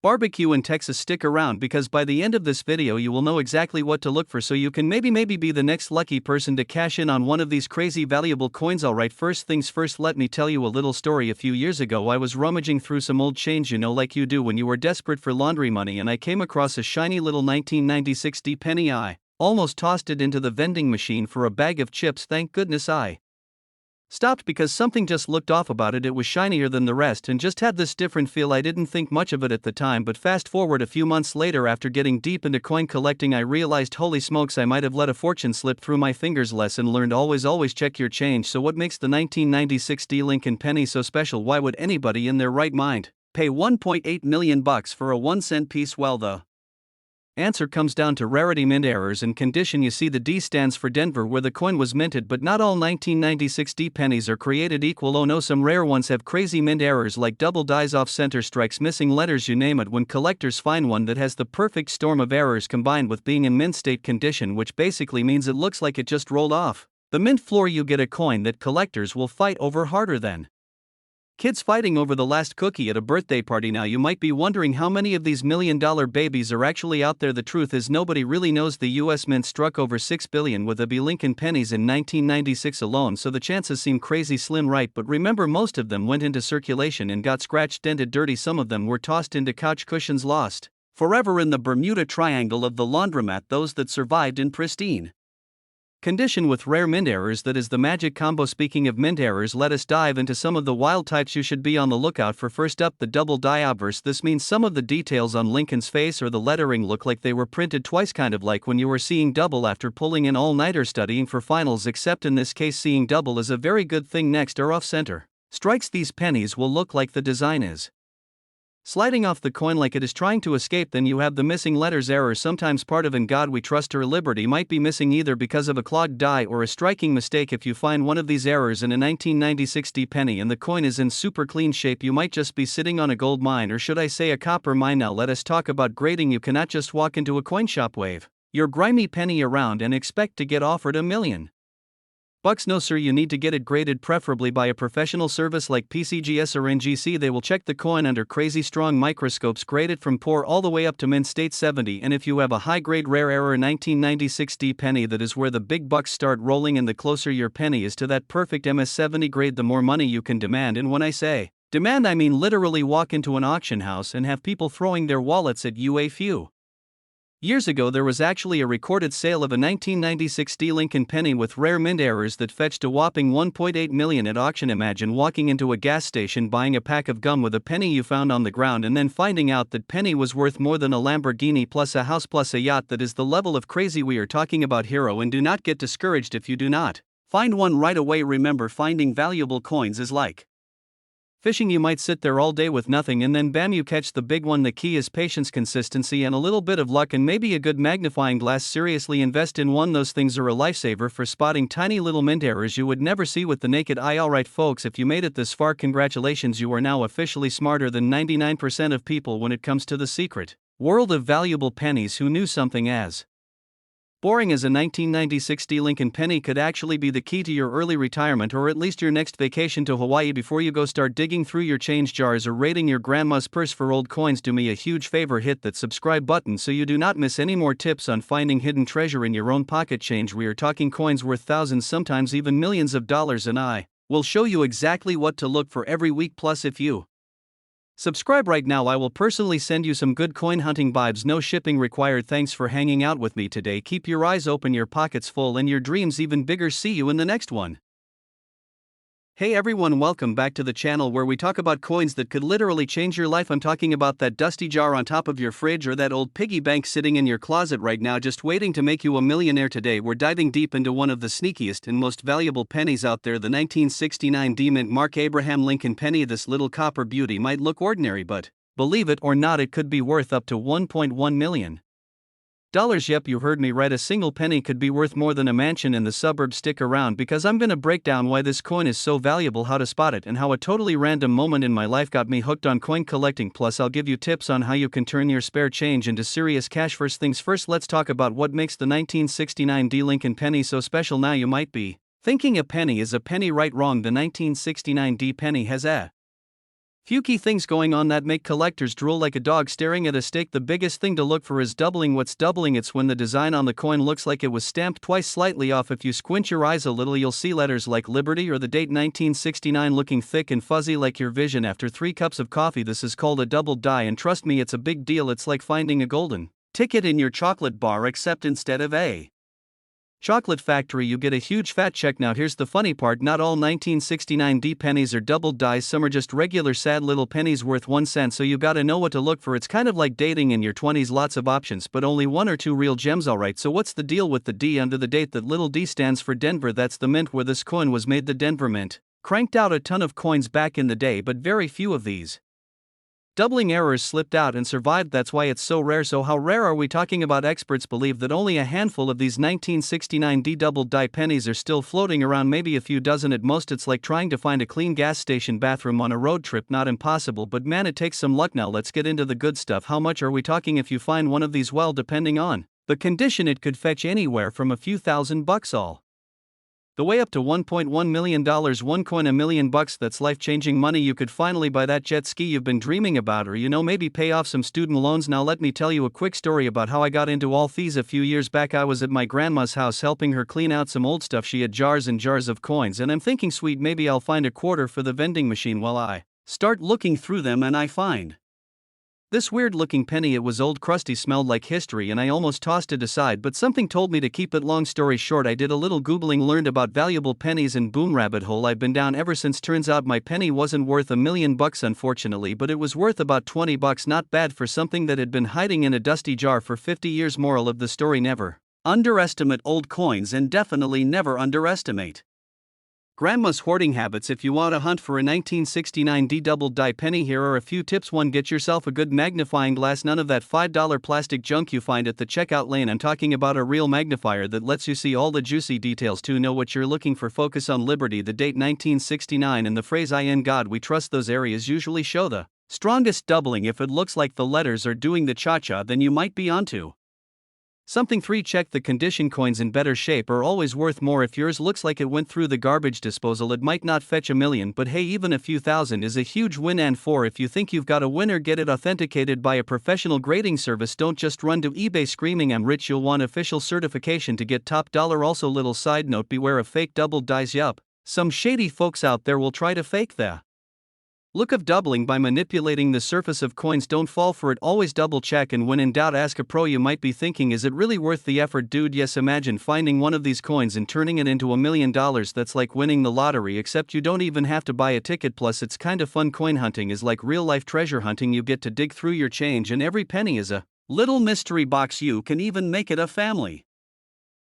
barbecue in Texas. Stick around, because by the end of this video you will know exactly what to look for, so you can maybe be the next lucky person to cash in on one of these crazy valuable coins. Alright, first things first, let me tell you a little story. A few years ago I was rummaging through some old change, like you do when you were desperate for laundry money, and I came across a shiny little 1996 D penny. I almost tossed it into the vending machine for a bag of chips. Thank goodness I stopped, because something just looked off about it. It was shinier than the rest and just had this different feel. I didn't think much of it at the time, but fast forward a few months later, after getting deep into coin collecting, I realized, holy smokes, I might have let a fortune slip through my fingers. Lesson learned: always check your change. So what makes the 1996 D Lincoln penny so special? Why would anybody in their right mind pay $1.8 million for a 1-cent piece? Well, the answer comes down to rarity, mint errors, and condition. You see, the D stands for Denver, where the coin was minted, but not all 1996 D pennies are created equal. Oh no, some rare ones have crazy mint errors like double dies, off center strikes, missing letters, you name it. When collectors find one that has the perfect storm of errors combined with being in mint state condition, which basically means it looks like it just rolled off the mint floor, you get a coin that collectors will fight over harder than kids fighting over the last cookie at a birthday party. Now you might be wondering how many of these million-dollar babies are actually out there. The truth is, nobody really knows. The US Mint struck over 6 billion with a B Lincoln pennies in 1996 alone, so the chances seem crazy slim, right? But remember, most of them went into circulation and got scratched, dented, dirty. Some of them were tossed into couch cushions, lost forever in the Bermuda Triangle of the laundromat. Those that survived in pristine condition with rare mint errors, that is the magic combo. Speaking of mint errors, let us dive into some of the wild types you should be on the lookout for. First up, the double die obverse. This means some of the details on Lincoln's face or the lettering look like they were printed twice, kind of like when you were seeing double after pulling an all-nighter studying for finals, except in this case seeing double is a very good thing. Next are off-center strikes. These pennies will look like the design is sliding off the coin like it is trying to escape. Then you have the missing letters error, sometimes part of "In God We Trust" or "Liberty" might be missing, either because of a clogged die or a striking mistake. If you find one of these errors in a 1996 D penny and the coin is in super clean shape, you might just be sitting on a gold mine, or should I say a copper mine. Now let us talk about grading. You cannot just walk into a coin shop, wave your grimy penny around and expect to get offered $1 million. No sir, you need to get it graded, preferably by a professional service like PCGS or NGC. They will check the coin under crazy strong microscopes, grade it from poor all the way up to mint state 70, and if you have a high-grade rare error 1996 D penny, that is where the big bucks start rolling, and the closer your penny is to that perfect MS70 grade, the more money you can demand. And when I say demand, I mean literally walk into an auction house and have people throwing their wallets at you. A few years ago, there was actually a recorded sale of a 1996 D Lincoln penny with rare mint errors that fetched a whopping $1.8 million at auction. Imagine walking into a gas station, buying a pack of gum with a penny you found on the ground, and then finding out that penny was worth more than a Lamborghini plus a house plus a yacht. That is the level of crazy we are talking about, hero. And do not get discouraged if you do not find one right away. Remember, finding valuable coins is like fishing. You might sit there all day with nothing, and then bam, you catch the big one. The key is patience, consistency, and a little bit of luck, and maybe a good magnifying glass. Seriously, invest in one. Those things are a lifesaver for spotting tiny little mint errors you would never see with the naked eye. Alright folks, if you made it this far, congratulations, you are now officially smarter than 99% of people when it comes to the secret world of valuable pennies. Who knew something as boring as a 1996 D Lincoln penny could actually be the key to your early retirement, or at least your next vacation to Hawaii? Before you go start digging through your change jars or raiding your grandma's purse for old coins, do me a huge favor, hit that subscribe button so you do not miss any more tips on finding hidden treasure in your own pocket change. We are talking coins worth thousands, sometimes even millions of dollars, and I will show you exactly what to look for every week. Plus, if you subscribe right now, I will personally send you some good coin hunting vibes. No shipping required. Thanks for hanging out with me today. Keep your eyes open, your pockets full, and your dreams even bigger. See you in the next one. Hey everyone, welcome back to the channel where we talk about coins that could literally change your life. I'm talking about that dusty jar on top of your fridge, or that old piggy bank sitting in your closet right now just waiting to make you a millionaire. Today we're diving deep into one of the sneakiest and most valuable pennies out there, the 1969 D-mint Mark Abraham Lincoln penny. This little copper beauty might look ordinary, but believe it or not, it could be worth up to $1.1 million. Yep, you heard me right. A single penny could be worth more than a mansion in the suburbs. Stick around because I'm gonna break down why this coin is so valuable, how to spot it, and how a totally random moment in my life got me hooked on coin collecting. Plus, I'll give you tips on how you can turn your spare change into serious cash. First things first, let's talk about what makes the 1969 D Lincoln penny so special. Now you might be thinking a penny is a penny. Right? Wrong. The 1969 D penny has a few key things going on that make collectors drool like a dog staring at a steak. The biggest thing to look for is doubling. What's doubling? It's when the design on the coin looks like it was stamped twice, slightly off. If you squint your eyes a little, you'll see letters like Liberty or the date 1969 looking thick and fuzzy like your vision after 3 cups of coffee. This is called a double die, and trust me, it's a big deal. It's like finding a golden ticket in your chocolate bar, except instead of a chocolate factory, you get a huge fat check. Now here's the funny part, not all 1969 D pennies are doubled dies. Some are just regular sad little pennies worth 1 cent, so you gotta know what to look for. It's kind of like dating in your 20s, lots of options but only 1 or 2 real gems. Alright, so what's the deal with the D under the date? That little D stands for Denver. That's the mint where this coin was made. The Denver Mint cranked out a ton of coins back in the day, but very few of these doubling errors slipped out and survived. That's why it's so rare. So how rare are we talking about? Experts believe that only a handful of these 1969 D double die pennies are still floating around, maybe a few dozen at most. It's like trying to find a clean gas station bathroom on a road trip. Not impossible, but man, it takes some luck. Now let's get into the good stuff. How much are we talking if you find one of these? Well, depending on the condition, it could fetch anywhere from a few $1,000s all the way up to $1.1 million. One coin, $1 million. That's life-changing money. You could finally buy that jet ski you've been dreaming about, or maybe pay off some student loans. Now let me tell you a quick story about how I got into all these. A few years back, I was at my grandma's house helping her clean out some old stuff. She had jars and jars of coins, and I'm thinking, sweet, maybe I'll find a quarter for the vending machine. Well, I start looking through them and I find this weird-looking penny. It was old, crusty, smelled like history, and I almost tossed it aside, but something told me to keep it. Long story short, I did a little Googling, learned about valuable pennies, and boom, rabbit hole I've been down ever since. Turns out my penny wasn't worth $1 million unfortunately, but it was worth about $20. Not bad for something that had been hiding in a dusty jar for 50 years. Moral of the story: never underestimate old coins, and definitely never underestimate Grandma's hoarding habits. If you want to hunt for a 1969 D double die penny, here are a few tips. 1. Get yourself a good magnifying glass. None of that $5 plastic junk you find at the checkout lane. I'm talking about a real magnifier that lets you see all the juicy details. 2. Know what you're looking for. Focus on Liberty, the date 1969, and the phrase "In God we trust." Those areas usually show the strongest doubling. If it looks like the letters are doing the cha-cha, then you might be onto something. 3. Check the condition. Coins in better shape are always worth more. If yours looks like it went through the garbage disposal, it might not fetch $1 million, but hey, even a few thousand is a huge win. And 4. If you think you've got a winner, get it authenticated by a professional grading service. Don't just run to eBay screaming "I'm rich." You'll want official certification to get top dollar. Also, little side note, beware of fake double dies. Yup, some shady folks out there will try to fake the look of doubling by manipulating the surface of coins. Don't fall for it. Always double check, and when in doubt, ask a pro. You might be thinking, is it really worth the effort, dude? Yes, imagine finding one of these coins and turning it into $1 million. That's like winning the lottery, except you don't even have to buy a ticket. Plus, it's kind of fun. Coin hunting is like real life treasure hunting. You get to dig through your change, and every penny is a little mystery box. You can even make it a family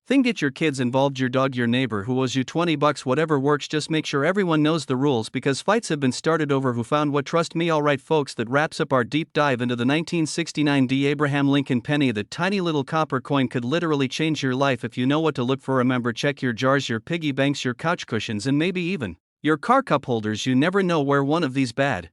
thing. Get your kids involved, your dog, your neighbor who owes you $20, whatever works. Just make sure everyone knows the rules, because fights have been started over who found what. Trust me. Alright folks, that wraps up our deep dive into the 1969 D Abraham Lincoln penny. The tiny little copper coin could literally change your life if you know what to look for. Remember, check your jars, your piggy banks, your couch cushions, and maybe even your car cup holders. You never know where one of these bad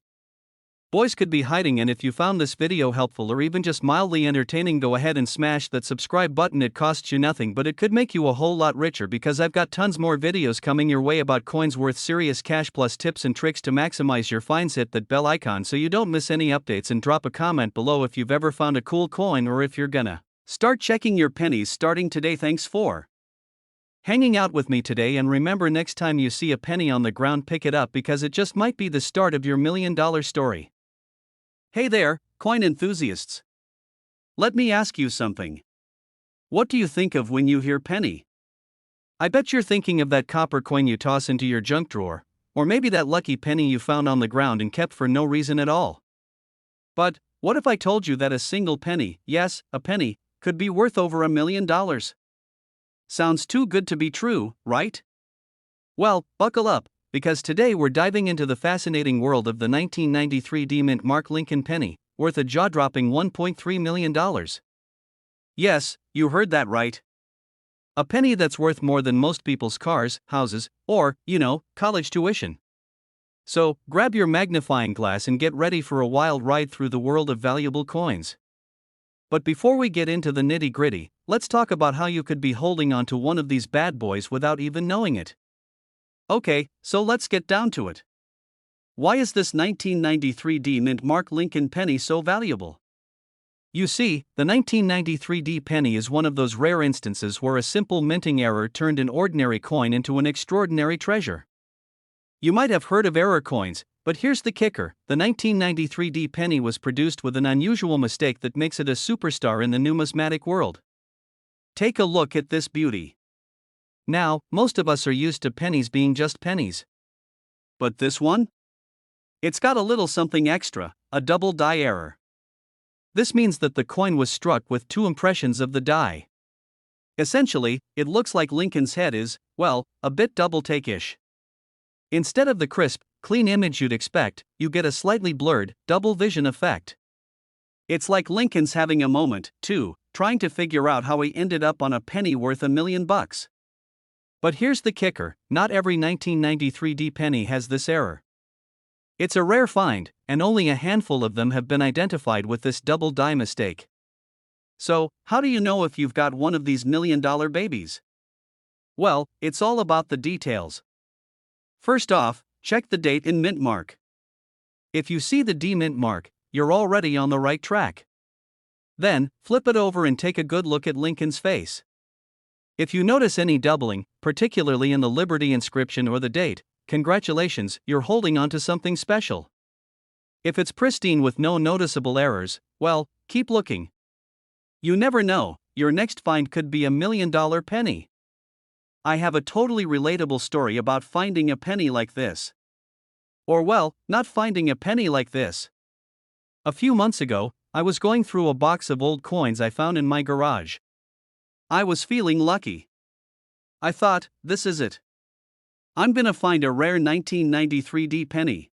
boys could be hiding. And if you found this video helpful or even just mildly entertaining, go ahead and smash that subscribe button. It costs you nothing, but it could make you a whole lot richer, because I've got tons more videos coming your way about coins worth serious cash, plus tips and tricks to maximize your finds. Hit that bell icon so you don't miss any updates, and drop a comment below if you've ever found a cool coin, or if you're gonna start checking your pennies starting today. Thanks for hanging out with me today, and remember, next time you see a penny on the ground, pick it up, because it just might be the start of your $1 million story. Hey there, coin enthusiasts. Let me ask you something. What do you think of when you hear penny? I bet you're thinking of that copper coin you toss into your junk drawer, or maybe that lucky penny you found on the ground and kept for no reason at all. But what if I told you that a single penny, yes, a penny, could be worth over $1 million? Sounds too good to be true, right? Well, buckle up, because today we're diving into the fascinating world of the 1993 D Mint Mark Lincoln penny, worth a jaw-dropping $1.3 million. Yes, you heard that right. A penny that's worth more than most people's cars, houses, or, college tuition. So, grab your magnifying glass and get ready for a wild ride through the world of valuable coins. But before we get into the nitty-gritty, let's talk about how you could be holding on to one of these bad boys without even knowing it. Okay, so let's get down to it. Why is this 1993 D Mint Mark Lincoln penny so valuable? You see, the 1993 D penny is one of those rare instances where a simple minting error turned an ordinary coin into an extraordinary treasure. You might have heard of error coins, but here's the kicker: the 1993 D penny was produced with an unusual mistake that makes it a superstar in the numismatic world. Take a look at this beauty. Now, most of us are used to pennies being just pennies. But this one? It's got a little something extra, a double die error. This means that the coin was struck with two impressions of the die. Essentially, it looks like Lincoln's head is, well, a bit double-take-ish. Instead of the crisp, clean image you'd expect, you get a slightly blurred, double vision effect. It's like Lincoln's having a moment, too, trying to figure out how he ended up on a penny worth $1 million. But here's the kicker: not every 1993 D penny has this error. It's a rare find, and only a handful of them have been identified with this double die mistake. So, how do you know if you've got one of these $1 million babies? Well, it's all about the details. First off, check the date and mint mark. If you see the D mint mark, you're already on the right track. Then, flip it over and take a good look at Lincoln's face. If you notice any doubling, particularly in the Liberty inscription or the date, congratulations, you're holding on to something special. If it's pristine with no noticeable errors, well, keep looking. You never know, your next find could be $1 million penny. I have a totally relatable story about finding a penny like this. Or well, not finding a penny like this. A few months ago, I was going through a box of old coins I found in my garage. I was feeling lucky. I thought, this is it. I'm gonna find a rare 1993 D penny.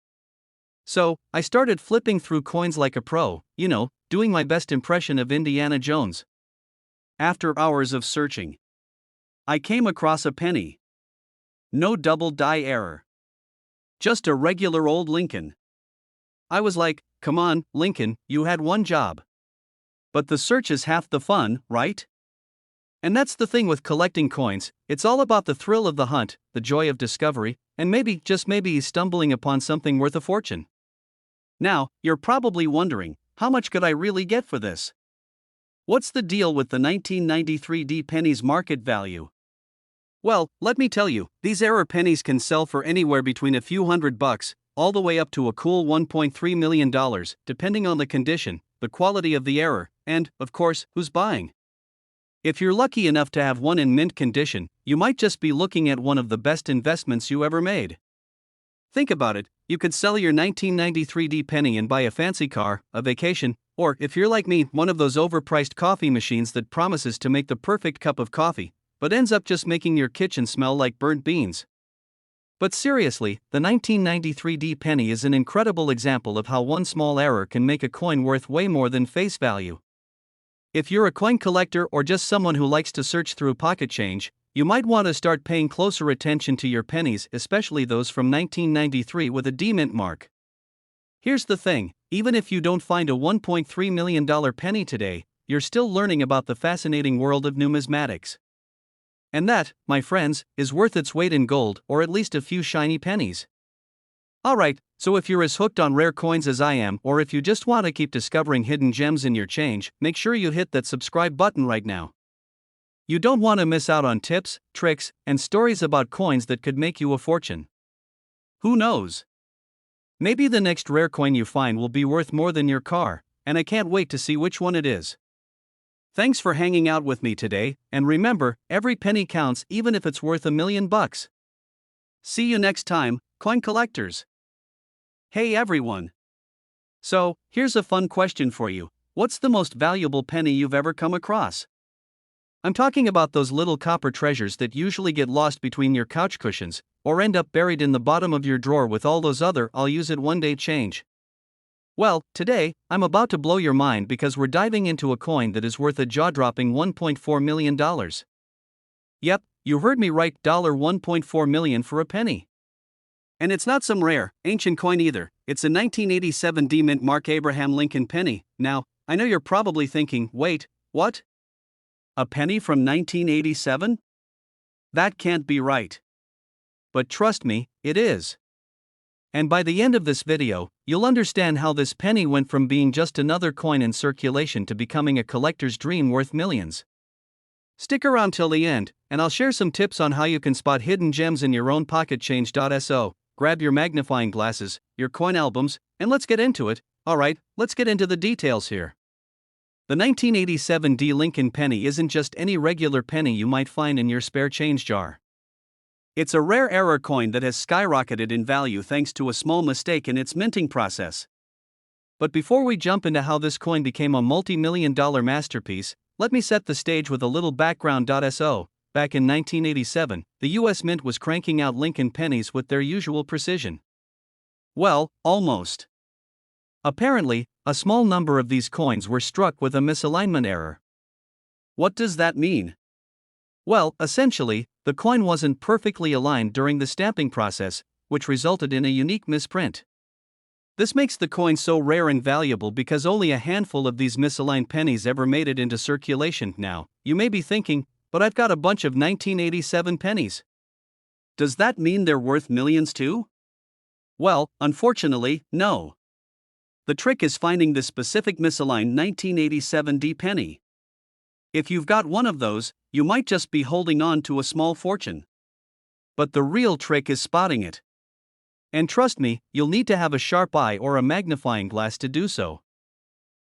So, I started flipping through coins like a pro, doing my best impression of Indiana Jones. After hours of searching, I came across a penny. No double die error. Just a regular old Lincoln. I was like, come on, Lincoln, you had one job. But the search is half the fun, right? And that's the thing with collecting coins, it's all about the thrill of the hunt, the joy of discovery, and maybe, just maybe, stumbling upon something worth a fortune. Now, you're probably wondering, how much could I really get for this? What's the deal with the 1993 D penny's market value? Well, let me tell you, these error pennies can sell for anywhere between a few $100, all the way up to a cool $1.3 million, depending on the condition, the quality of the error, and, of course, who's buying. If you're lucky enough to have one in mint condition, you might just be looking at one of the best investments you ever made. Think about it: you could sell your 1993 D penny and buy a fancy car, a vacation, or, if you're like me, one of those overpriced coffee machines that promises to make the perfect cup of coffee, but ends up just making your kitchen smell like burnt beans. But seriously, the 1993 D penny is an incredible example of how one small error can make a coin worth way more than face value. If you're a coin collector or just someone who likes to search through pocket change, you might want to start paying closer attention to your pennies, especially those from 1993 with a D mint mark. Here's the thing: even if you don't find a $1.3 million penny today, you're still learning about the fascinating world of numismatics. And that, my friends, is worth its weight in gold, or at least a few shiny pennies. Alright, so if you're as hooked on rare coins as I am, or if you just want to keep discovering hidden gems in your change, make sure you hit that subscribe button right now. You don't want to miss out on tips, tricks, and stories about coins that could make you a fortune. Who knows? Maybe the next rare coin you find will be worth more than your car, and I can't wait to see which one it is. Thanks for hanging out with me today, and remember, every penny counts even if it's worth $1 million. See you next time, coin collectors. Hey everyone. So, here's a fun question for you: what's the most valuable penny you've ever come across? I'm talking about those little copper treasures that usually get lost between your couch cushions, or end up buried in the bottom of your drawer with all those other I'll use it one day change. Well, today, I'm about to blow your mind because we're diving into a coin that is worth a jaw-dropping $1.4 million. Yep, you heard me right, $1.4 million for a penny. And it's not some rare, ancient coin either, it's a 1987 D-Mint Mark Abraham Lincoln penny. Now, I know you're probably thinking, wait, what? A penny from 1987? That can't be right. But trust me, it is. And by the end of this video, you'll understand how this penny went from being just another coin in circulation to becoming a collector's dream worth millions. Stick around till the end, and I'll share some tips on how you can spot hidden gems in your own pocket change. So, grab your magnifying glasses, your coin albums, and let's get into it. Alright, let's get into the details here. The 1987 D Lincoln penny isn't just any regular penny you might find in your spare change jar. It's a rare error coin that has skyrocketed in value thanks to a small mistake in its minting process. But before we jump into how this coin became a multi-million-dollar masterpiece, let me set the stage with a little background. Back in 1987, the US Mint was cranking out Lincoln pennies with their usual precision. Well, almost. Apparently, a small number of these coins were struck with a misalignment error. What does that mean? Well, essentially, the coin wasn't perfectly aligned during the stamping process, which resulted in a unique misprint. This makes the coin so rare and valuable because only a handful of these misaligned pennies ever made it into circulation. Now, you may be thinking, but I've got a bunch of 1987 pennies. Does that mean they're worth millions too? Well, unfortunately, no. The trick is finding the specific misaligned 1987 D penny. If you've got one of those, you might just be holding on to a small fortune. But the real trick is spotting it. And trust me, you'll need to have a sharp eye or a magnifying glass to do so.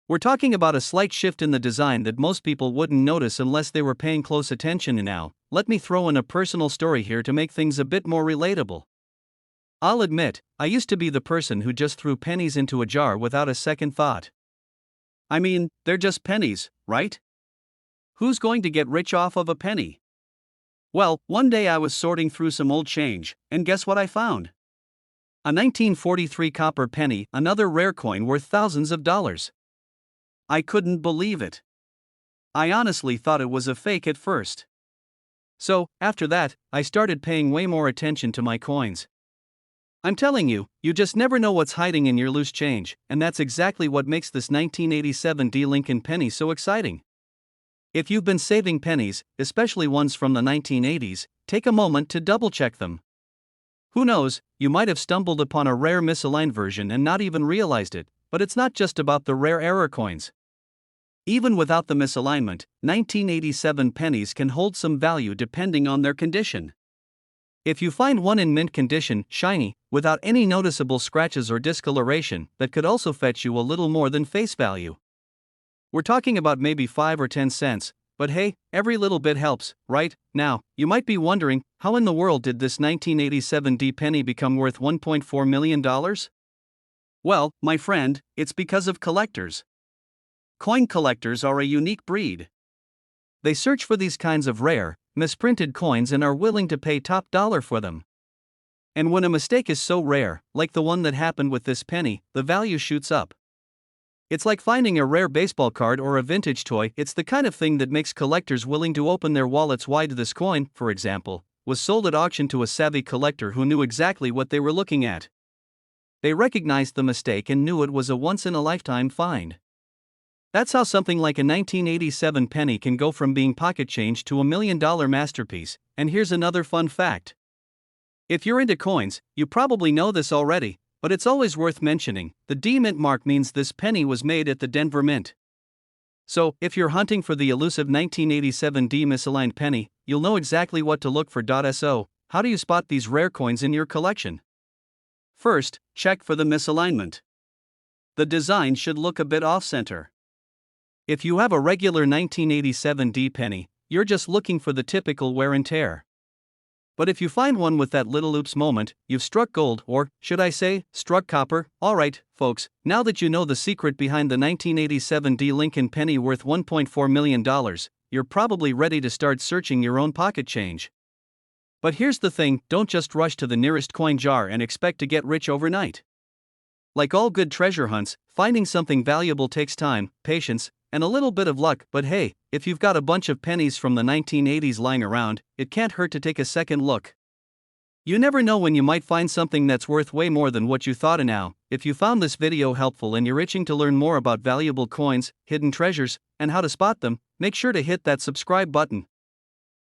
We're talking about a slight shift in the design that most people wouldn't notice unless they were paying close attention. And now, let me throw in a personal story here to make things a bit more relatable. I'll admit, I used to be the person who just threw pennies into a jar without a second thought. I mean, they're just pennies, right? Who's going to get rich off of a penny? Well, one day I was sorting through some old change, and guess what I found? A 1943 copper penny, another rare coin worth thousands of dollars. I couldn't believe it. I honestly thought it was a fake at first. So, after that, I started paying way more attention to my coins. I'm telling you, you just never know what's hiding in your loose change, and that's exactly what makes this 1987 D Lincoln penny so exciting. If you've been saving pennies, especially ones from the 1980s, take a moment to double-check them. Who knows, you might have stumbled upon a rare misaligned version and not even realized it, but it's not just about the rare error coins. Even without the misalignment, 1987 pennies can hold some value depending on their condition. If you find one in mint condition, shiny, without any noticeable scratches or discoloration, that could also fetch you a little more than face value. We're talking about maybe 5 or 10 cents, but hey, every little bit helps, right? Now, you might be wondering, how in the world did this 1987 D penny become worth $1.4 million? Well, my friend, it's because of collectors. Coin collectors are a unique breed. They search for these kinds of rare, misprinted coins and are willing to pay top dollar for them. And when a mistake is so rare, like the one that happened with this penny, the value shoots up. It's like finding a rare baseball card or a vintage toy. It's the kind of thing that makes collectors willing to open their wallets wide. This coin, for example, was sold at auction to a savvy collector who knew exactly what they were looking at. They recognized the mistake and knew it was a once-in-a-lifetime find. That's how something like a 1987 penny can go from being pocket change to $1 million masterpiece. And here's another fun fact. If you're into coins, you probably know this already, but it's always worth mentioning. The D Mint mark means this penny was made at the Denver Mint. So, if you're hunting for the elusive 1987 D misaligned penny, you'll know exactly what to look for. So, how do you spot these rare coins in your collection? First, check for the misalignment. The design should look a bit off-center. If you have a regular 1987 D penny, you're just looking for the typical wear and tear. But if you find one with that little oops moment, you've struck gold, or, should I say, struck copper. Alright, folks, now that you know the secret behind the 1987 D Lincoln penny worth $1.4 million, you're probably ready to start searching your own pocket change. But here's the thing, don't just rush to the nearest coin jar and expect to get rich overnight. Like all good treasure hunts, finding something valuable takes time, patience, and a little bit of luck, but hey, if you've got a bunch of pennies from the 1980s lying around, it can't hurt to take a second look. You never know when you might find something that's worth way more than what you thought. And now, if you found this video helpful and you're itching to learn more about valuable coins, hidden treasures, and how to spot them, make sure to hit that subscribe button.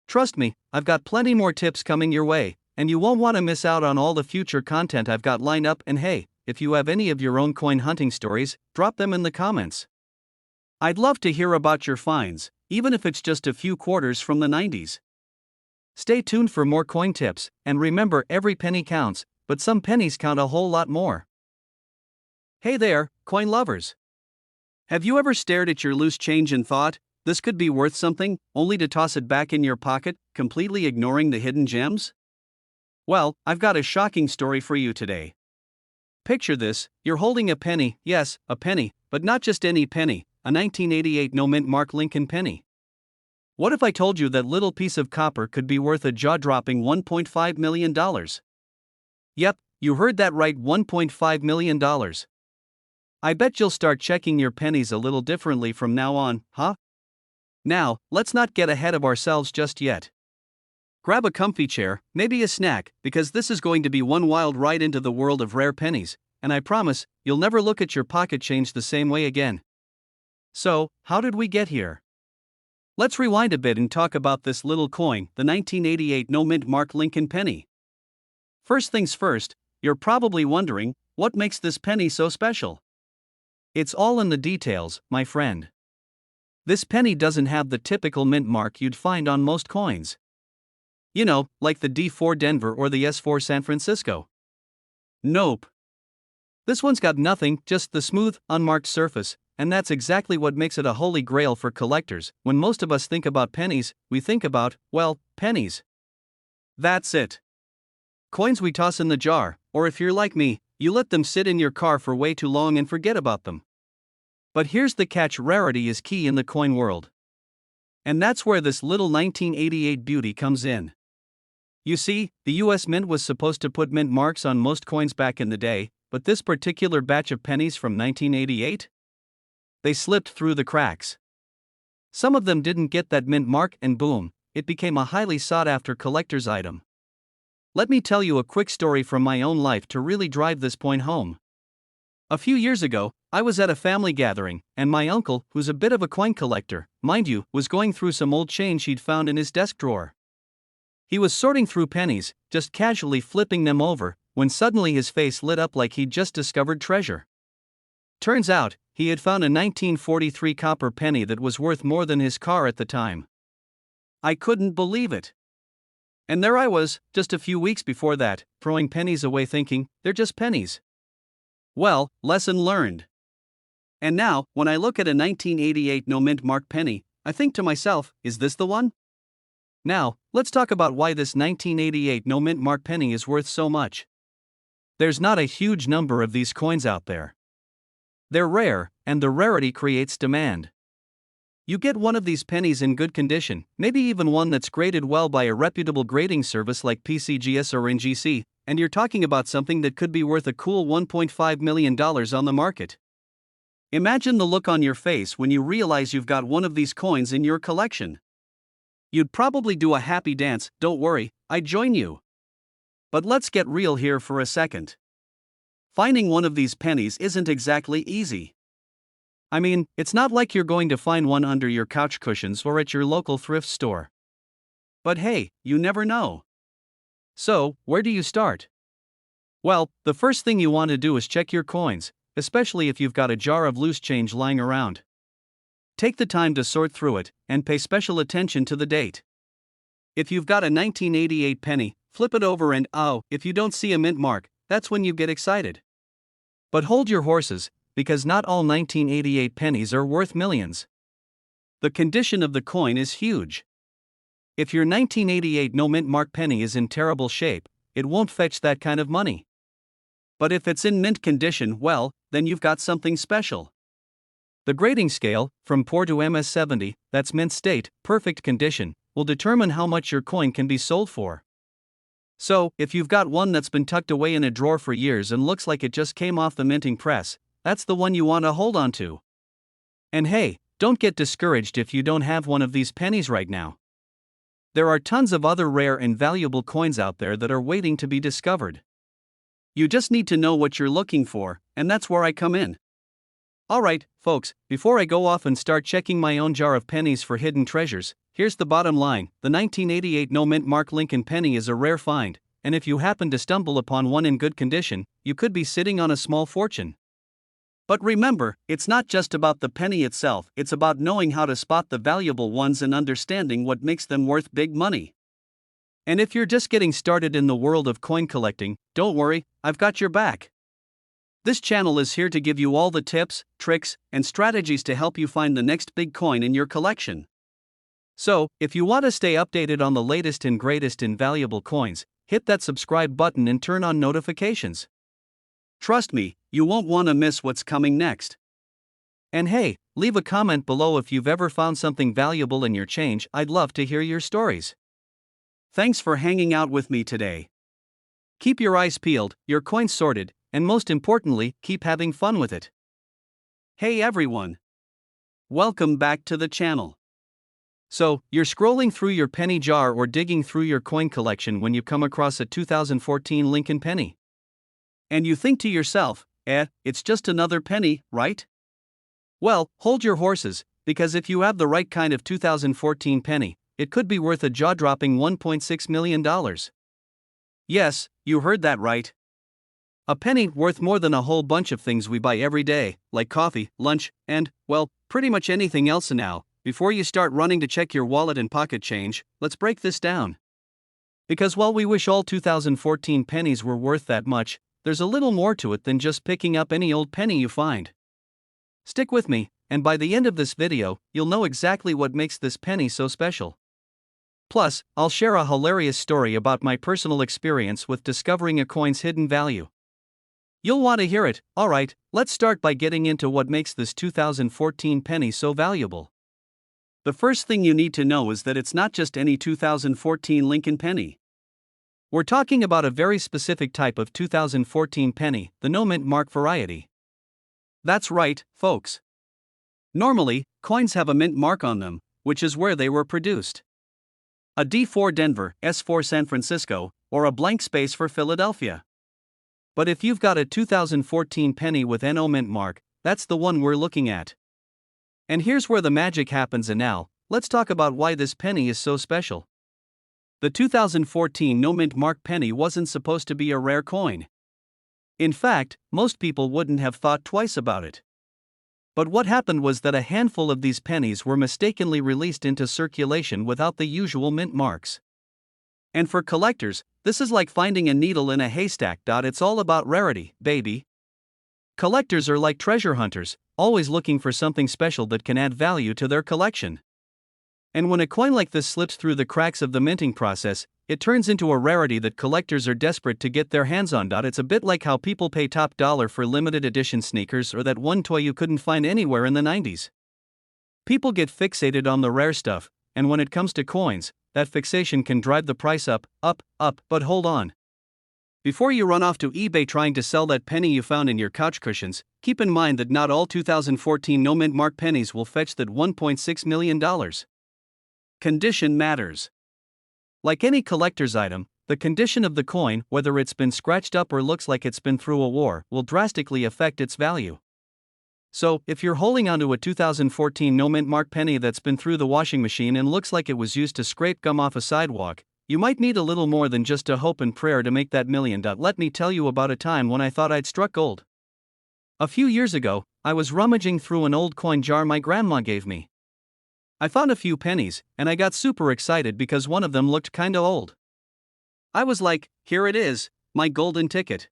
Trust me, I've got plenty more tips coming your way, and you won't want to miss out on all the future content I've got lined up. And hey, if you have any of your own coin hunting stories, drop them in the comments. I'd love to hear about your finds, even if it's just a few quarters from the 90s. Stay tuned for more coin tips, and remember, every penny counts, but some pennies count a whole lot more. Hey there, coin lovers! Have you ever stared at your loose change and thought, this could be worth something, only to toss it back in your pocket, completely ignoring the hidden gems? Well, I've got a shocking story for you today. Picture this: you're holding a penny, yes, a penny, but not just any penny, a 1988 no-mint mark Lincoln penny. What if I told you that little piece of copper could be worth a jaw-dropping $1.5 million? Yep, you heard that right, $1.5 million. I bet you'll start checking your pennies a little differently from now on, huh? Now, let's not get ahead of ourselves just yet. Grab a comfy chair, maybe a snack, because this is going to be one wild ride into the world of rare pennies, and I promise, you'll never look at your pocket change the same way again. So, how did we get here? Let's rewind a bit and talk about this little coin, the 1988 no-mint mark Lincoln penny. First things first, you're probably wondering, what makes this penny so special? It's all in the details, my friend. This penny doesn't have the typical mint mark you'd find on most coins. You know, like the D4 Denver or the S4 San Francisco. Nope. This one's got nothing, just the smooth, unmarked surface, and that's exactly what makes it a holy grail for collectors. When most of us think about pennies, we think about, well, pennies. That's it. Coins we toss in the jar, or if you're like me, you let them sit in your car for way too long and forget about them. But here's the catch: rarity is key in the coin world. And that's where this little 1988 beauty comes in. You see, the US Mint was supposed to put mint marks on most coins back in the day, but this particular batch of pennies from 1988? They slipped through the cracks. Some of them didn't get that mint mark, and boom, it became a highly sought-after collector's item. Let me tell you a quick story from my own life to really drive this point home. A few years ago, I was at a family gathering, and my uncle, who's a bit of a coin collector, mind you, was going through some old change he'd found in his desk drawer. He was sorting through pennies, just casually flipping them over, when suddenly his face lit up like he'd just discovered treasure. Turns out, he had found a 1943 copper penny that was worth more than his car at the time. I couldn't believe it. And there I was, just a few weeks before that, throwing pennies away thinking, they're just pennies. Well, lesson learned. And now, when I look at a 1988 no-mint mark penny, I think to myself, is this the one? Now, let's talk about why this 1988 no-mint mark penny is worth so much. There's not a huge number of these coins out there. They're rare, and the rarity creates demand. You get one of these pennies in good condition, maybe even one that's graded well by a reputable grading service like PCGS or NGC, and you're talking about something that could be worth a cool $1.5 million on the market. Imagine the look on your face when you realize you've got one of these coins in your collection. You'd probably do a happy dance. Don't worry, I'd join you. But let's get real here for a second. Finding one of these pennies isn't exactly easy. I mean, it's not like you're going to find one under your couch cushions or at your local thrift store. But hey, you never know. So, where do you start? Well, the first thing you want to do is check your coins, especially if you've got a jar of loose change lying around. Take the time to sort through it, and pay special attention to the date. If you've got a 1988 penny, flip it over and if you don't see a mint mark, that's when you get excited. But hold your horses, because not all 1988 pennies are worth millions. The condition of the coin is huge. If your 1988 no-mint mark penny is in terrible shape, it won't fetch that kind of money. But if it's in mint condition, well, then you've got something special. The grading scale, from poor to MS70, that's mint state, perfect condition, will determine how much your coin can be sold for. So, if you've got one that's been tucked away in a drawer for years and looks like it just came off the minting press, that's the one you want to hold on to. And hey, don't get discouraged if you don't have one of these pennies right now. There are tons of other rare and valuable coins out there that are waiting to be discovered. You just need to know what you're looking for, and that's where I come in. Alright, folks, before I go off and start checking my own jar of pennies for hidden treasures, here's the bottom line: the 1988 no mint mark Lincoln penny is a rare find, and if you happen to stumble upon one in good condition, you could be sitting on a small fortune. But remember, it's not just about the penny itself, it's about knowing how to spot the valuable ones and understanding what makes them worth big money. And if you're just getting started in the world of coin collecting, don't worry, I've got your back. This channel is here to give you all the tips, tricks, and strategies to help you find the next big coin in your collection. So, if you want to stay updated on the latest and greatest in valuable coins, hit that subscribe button and turn on notifications. Trust me, you won't want to miss what's coming next. And hey, leave a comment below if you've ever found something valuable in your change. I'd love to hear your stories. Thanks for hanging out with me today. Keep your eyes peeled, your coins sorted, and most importantly, keep having fun with it. Hey everyone! Welcome back to the channel. So, you're scrolling through your penny jar or digging through your coin collection when you come across a 2014 Lincoln penny. And you think to yourself, it's just another penny, right? Well, hold your horses, because if you have the right kind of 2014 penny, it could be worth a jaw-dropping $1.6 million. Yes, you heard that right. A penny worth more than a whole bunch of things we buy every day, like coffee, lunch, and, well, pretty much anything else. And now, before you start running to check your wallet and pocket change, let's break this down. Because while we wish all 2014 pennies were worth that much, there's a little more to it than just picking up any old penny you find. Stick with me, and by the end of this video, you'll know exactly what makes this penny so special. Plus, I'll share a hilarious story about my personal experience with discovering a coin's hidden value. You'll want to hear it. Alright, let's start by getting into what makes this 2014 penny so valuable. The first thing you need to know is that it's not just any 2014 Lincoln penny. We're talking about a very specific type of 2014 penny, the no mint mark variety. That's right, folks. Normally, coins have a mint mark on them, which is where they were produced. A D4 Denver, S4 San Francisco, or a blank space for Philadelphia. But if you've got a 2014 penny with no mint mark, that's the one we're looking at. And here's where the magic happens. And now, let's talk about why this penny is so special. The 2014 no mint mark penny wasn't supposed to be a rare coin. In fact, most people wouldn't have thought twice about it. But what happened was that a handful of these pennies were mistakenly released into circulation without the usual mint marks. And for collectors, this is like finding a needle in a haystack. It's all about rarity, baby. Collectors are like treasure hunters, always looking for something special that can add value to their collection. And when a coin like this slips through the cracks of the minting process, it turns into a rarity that collectors are desperate to get their hands on. It's a bit like how people pay top dollar for limited edition sneakers or that one toy you couldn't find anywhere in the 90s. People get fixated on the rare stuff, and when it comes to coins, that fixation can drive the price up, but hold on. Before you run off to eBay trying to sell that penny you found in your couch cushions, keep in mind that not all 2014 no mint mark pennies will fetch that $1.6 million. Condition matters. Like any collector's item, the condition of the coin, whether it's been scratched up or looks like it's been through a war, will drastically affect its value. So, if you're holding onto a 2014 no mint mark penny that's been through the washing machine and looks like it was used to scrape gum off a sidewalk, you might need a little more than just a hope and prayer to make that million. Let me tell you about a time when I thought I'd struck gold. A few years ago, I was rummaging through an old coin jar my grandma gave me. I found a few pennies, and I got super excited because one of them looked kinda old. I was like, here it is, my golden ticket.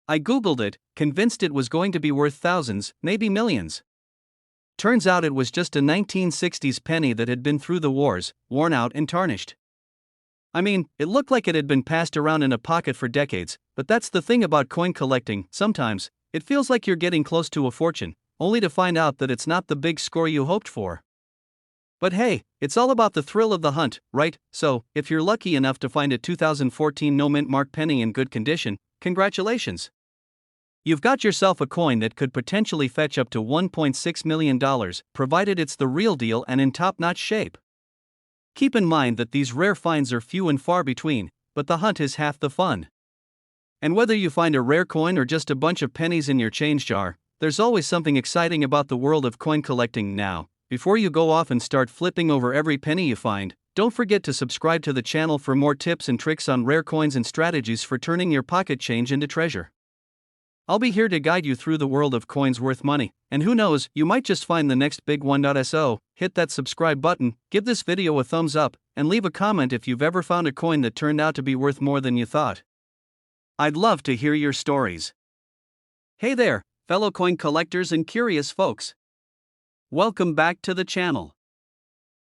I googled it, convinced it was going to be worth thousands, maybe millions. Turns out it was just a 1960s penny that had been through the wars, worn out and tarnished. I mean, it looked like it had been passed around in a pocket for decades, but that's the thing about coin collecting, sometimes, it feels like you're getting close to a fortune, only to find out that it's not the big score you hoped for. But hey, it's all about the thrill of the hunt, right? So, if you're lucky enough to find a 2014 no mint mark penny in good condition, congratulations. You've got yourself a coin that could potentially fetch up to $1.6 million, provided it's the real deal and in top-notch shape. Keep in mind that these rare finds are few and far between, but the hunt is half the fun. And whether you find a rare coin or just a bunch of pennies in your change jar, there's always something exciting about the world of coin collecting now. Before you go off and start flipping over every penny you find, don't forget to subscribe to the channel for more tips and tricks on rare coins and strategies for turning your pocket change into treasure. I'll be here to guide you through the world of coins worth money, and who knows, you might just find the next big one. So, hit that subscribe button, give this video a thumbs up, and leave a comment if you've ever found a coin that turned out to be worth more than you thought. I'd love to hear your stories. Hey there, fellow coin collectors and curious folks. Welcome back to the channel.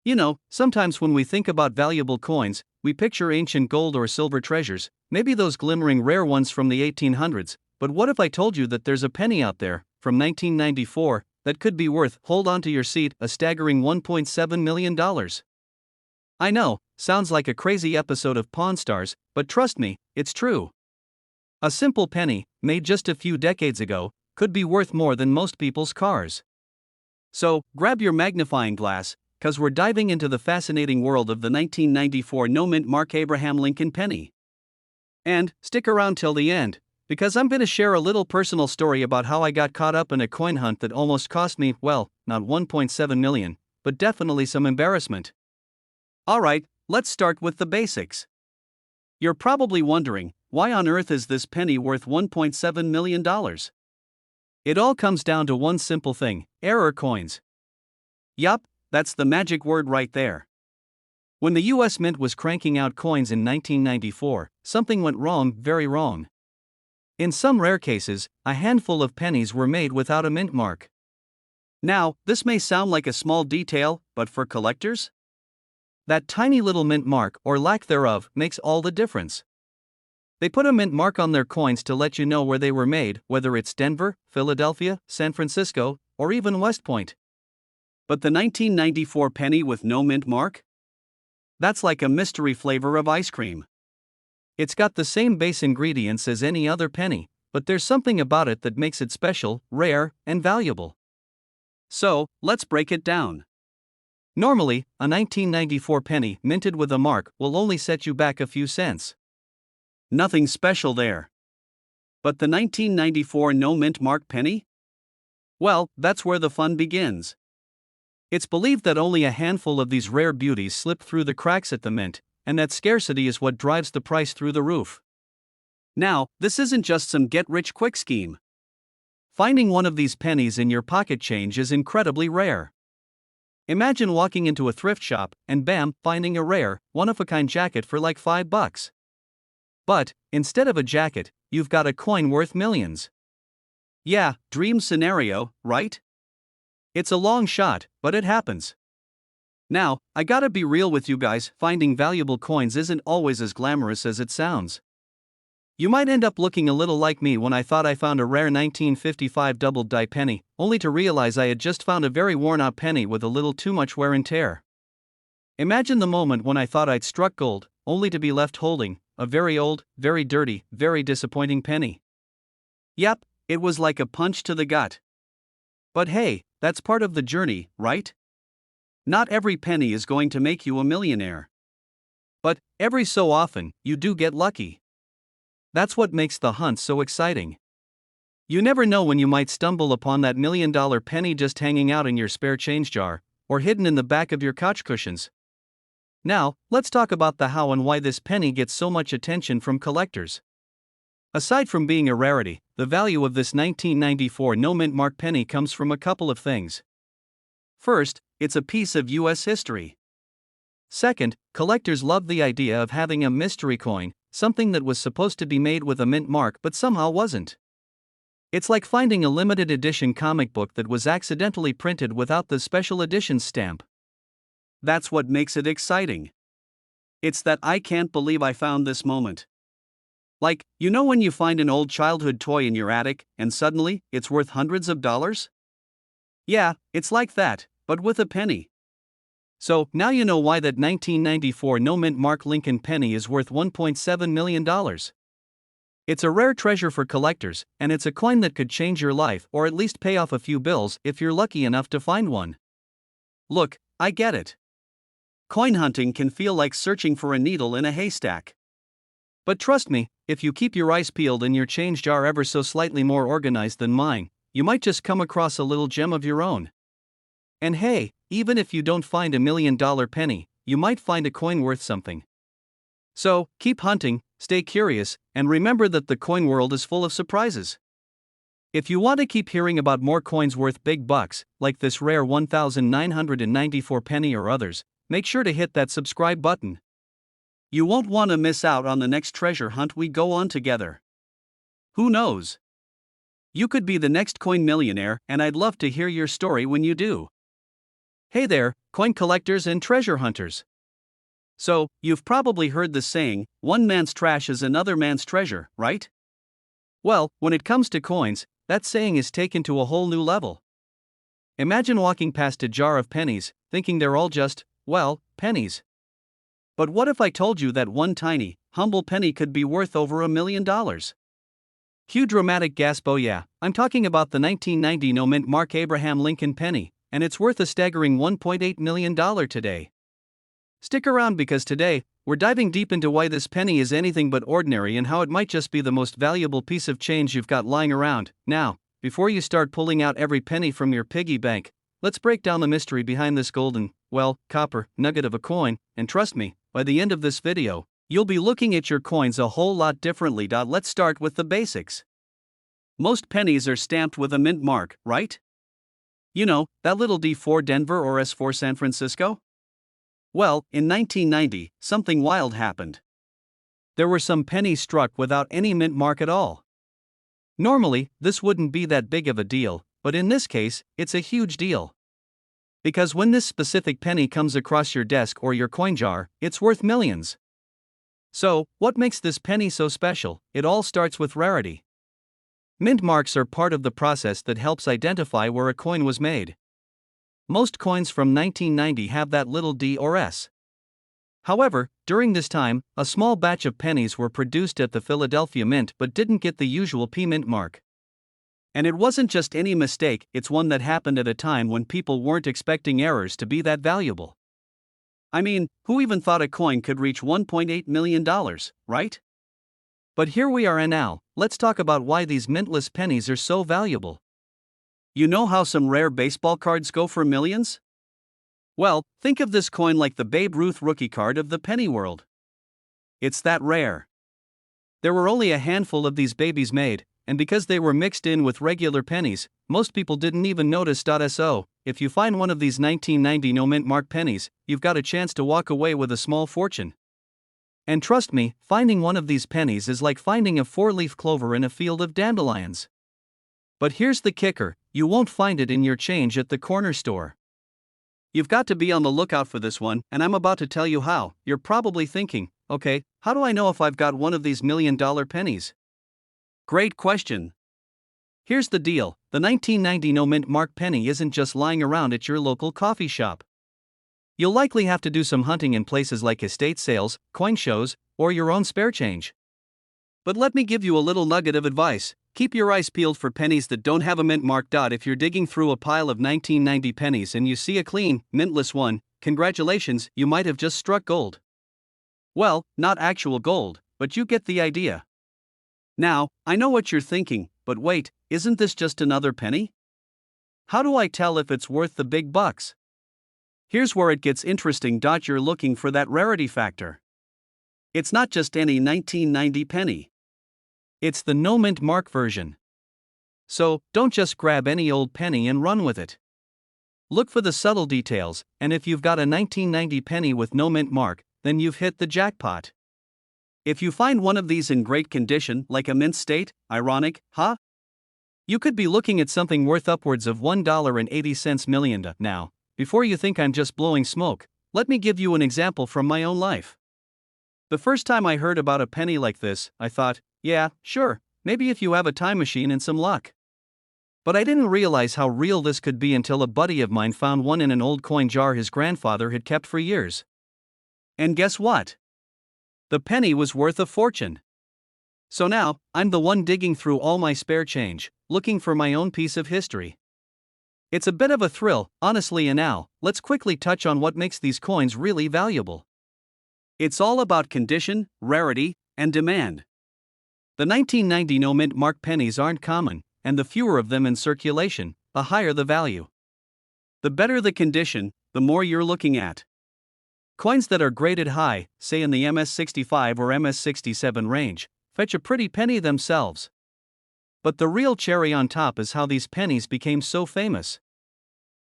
You know, sometimes when we think about valuable coins, we picture ancient gold or silver treasures, maybe those glimmering rare ones from the 1800s. But what if I told you that there's a penny out there, from 1994, that could be worth, hold on to your seat, a staggering $1.7 million? I know, sounds like a crazy episode of Pawn Stars, but trust me, it's true. A simple penny, made just a few decades ago, could be worth more than most people's cars. So, grab your magnifying glass, cause we're diving into the fascinating world of the 1994 no-mint mark Abraham Lincoln penny. And, stick around till the end, because I'm going to share a little personal story about how I got caught up in a coin hunt that almost cost me, well, not $1.7 million, but definitely some embarrassment. Alright, let's start with the basics. You're probably wondering, why on earth is this penny worth $1.7 million? It all comes down to one simple thing: error coins. Yup, that's the magic word right there. When the US Mint was cranking out coins in 1994, something went wrong, very wrong. In some rare cases, a handful of pennies were made without a mint mark. Now, this may sound like a small detail, but for collectors, that tiny little mint mark, or lack thereof, makes all the difference. They put a mint mark on their coins to let you know where they were made, whether it's Denver, Philadelphia, San Francisco, or even West Point. But the 1994 penny with no mint mark? That's like a mystery flavor of ice cream. It's got the same base ingredients as any other penny, but there's something about it that makes it special, rare, and valuable. So, let's break it down. Normally, a 1994 penny minted with a mark will only set you back a few cents. Nothing special there. But the 1994 no mint mark penny? Well, that's where the fun begins. It's believed that only a handful of these rare beauties slip through the cracks at the mint, and that scarcity is what drives the price through the roof. Now, this isn't just some get-rich-quick scheme. Finding one of these pennies in your pocket change is incredibly rare. Imagine walking into a thrift shop and bam, finding a rare, one-of-a-kind jacket for like $5. But, instead of a jacket, you've got a coin worth millions. Yeah, dream scenario, right? It's a long shot, but it happens. Now, I gotta be real with you guys, finding valuable coins isn't always as glamorous as it sounds. You might end up looking a little like me when I thought I found a rare 1955 double-die penny, only to realize I had just found a very worn-out penny with a little too much wear and tear. Imagine the moment when I thought I'd struck gold, only to be left holding a very old, very dirty, very disappointing penny. Yep, it was like a punch to the gut. But hey, that's part of the journey, right? Not every penny is going to make you a millionaire. But, every so often, you do get lucky. That's what makes the hunt so exciting. You never know when you might stumble upon that $1 million penny just hanging out in your spare change jar, or hidden in the back of your couch cushions. Now, let's talk about the how and why this penny gets so much attention from collectors. Aside from being a rarity, the value of this 1994 no mint mark penny comes from a couple of things. First, it's a piece of US history. Second, collectors love the idea of having a mystery coin, something that was supposed to be made with a mint mark but somehow wasn't. It's like finding a limited edition comic book that was accidentally printed without the special edition stamp. That's what makes it exciting. It's that I can't believe I found this moment. Like, you know when you find an old childhood toy in your attic, and suddenly, it's worth hundreds of dollars? Yeah, it's like that, but with a penny. So, now you know why that 1994 no-mint mark Lincoln penny is worth $1.7 million. It's a rare treasure for collectors, and it's a coin that could change your life or at least pay off a few bills if you're lucky enough to find one. Look, I get it. Coin hunting can feel like searching for a needle in a haystack. But trust me, if you keep your eyes peeled and your change jar ever so slightly more organized than mine, you might just come across a little gem of your own. And hey, even if you don't find $1 million penny, you might find a coin worth something. So, keep hunting, stay curious, and remember that the coin world is full of surprises. If you want to keep hearing about more coins worth big bucks, like this rare 1994 penny or others, make sure to hit that subscribe button. You won't want to miss out on the next treasure hunt we go on together. Who knows? You could be the next coin millionaire, and I'd love to hear your story when you do. Hey there, coin collectors and treasure hunters. So, you've probably heard the saying, one man's trash is another man's treasure, right? Well, when it comes to coins, that saying is taken to a whole new level. Imagine walking past a jar of pennies, thinking they're all just, well, pennies. But what if I told you that one tiny, humble penny could be worth over $1 million? Cue dramatic gasp. Oh yeah, I'm talking about the 1990 no-mint mark Abraham Lincoln penny, and it's worth a staggering $1.8 million today. Stick around because today, we're diving deep into why this penny is anything but ordinary and how it might just be the most valuable piece of change you've got lying around. Now, before you start pulling out every penny from your piggy bank, let's break down the mystery behind this golden, well, copper nugget of a coin, and trust me, by the end of this video, you'll be looking at your coins a whole lot differently. Let's start with the basics. Most pennies are stamped with a mint mark, right? You know, that little D for Denver or S for San Francisco? Well, in 1990, something wild happened. There were some pennies struck without any mint mark at all. Normally, this wouldn't be that big of a deal, but in this case, it's a huge deal. Because when this specific penny comes across your desk or your coin jar, it's worth millions. So, what makes this penny so special? It all starts with rarity. Mint marks are part of the process that helps identify where a coin was made. Most coins from 1990 have that little D or S. However, during this time, a small batch of pennies were produced at the Philadelphia Mint but didn't get the usual P mint mark. And it wasn't just any mistake, it's one that happened at a time when people weren't expecting errors to be that valuable. I mean, who even thought a coin could reach $1.8 million, right? But here we are, and now, let's talk about why these mintless pennies are so valuable. You know how some rare baseball cards go for millions? Well, think of this coin like the Babe Ruth rookie card of the penny world. It's that rare. There were only a handful of these babies made, and because they were mixed in with regular pennies, most people didn't even notice. So, if you find one of these 1990 no-mint mark pennies, you've got a chance to walk away with a small fortune. And trust me, finding one of these pennies is like finding a four-leaf clover in a field of dandelions. But here's the kicker, you won't find it in your change at the corner store. You've got to be on the lookout for this one, and I'm about to tell you how. You're probably thinking, okay, how do I know if I've got one of these $1 million pennies? Great question. Here's the deal, the 1990 no-mint mark penny isn't just lying around at your local coffee shop. You'll likely have to do some hunting in places like estate sales, coin shows, or your own spare change. But let me give you a little nugget of advice. Keep your eyes peeled for pennies that don't have a mint mark. If you're digging through a pile of 1990 pennies and you see a clean, mintless one, congratulations, you might have just struck gold. Well, not actual gold, but you get the idea. Now, I know what you're thinking, but wait, isn't this just another penny? How do I tell if it's worth the big bucks? Here's where it gets interesting. You're looking for that rarity factor. It's not just any 1990 penny. It's the no mint mark version. So, don't just grab any old penny and run with it. Look for the subtle details, and if you've got a 1990 penny with no mint mark, then you've hit the jackpot. If you find one of these in great condition, like a mint state, ironic, huh? You could be looking at something worth upwards of $1.80 million. Now, before you think I'm just blowing smoke, let me give you an example from my own life. The first time I heard about a penny like this, I thought, yeah, sure, maybe if you have a time machine and some luck. But I didn't realize how real this could be until a buddy of mine found one in an old coin jar his grandfather had kept for years. And guess what? The penny was worth a fortune. So now, I'm the one digging through all my spare change, looking for my own piece of history. It's a bit of a thrill, honestly, and now, let's quickly touch on what makes these coins really valuable. It's all about condition, rarity, and demand. The 1990 no-mint mark pennies aren't common, and the fewer of them in circulation, the higher the value. The better the condition, the more you're looking at. Coins that are graded high, say in the MS65 or MS67 range, fetch a pretty penny themselves. But the real cherry on top is how these pennies became so famous.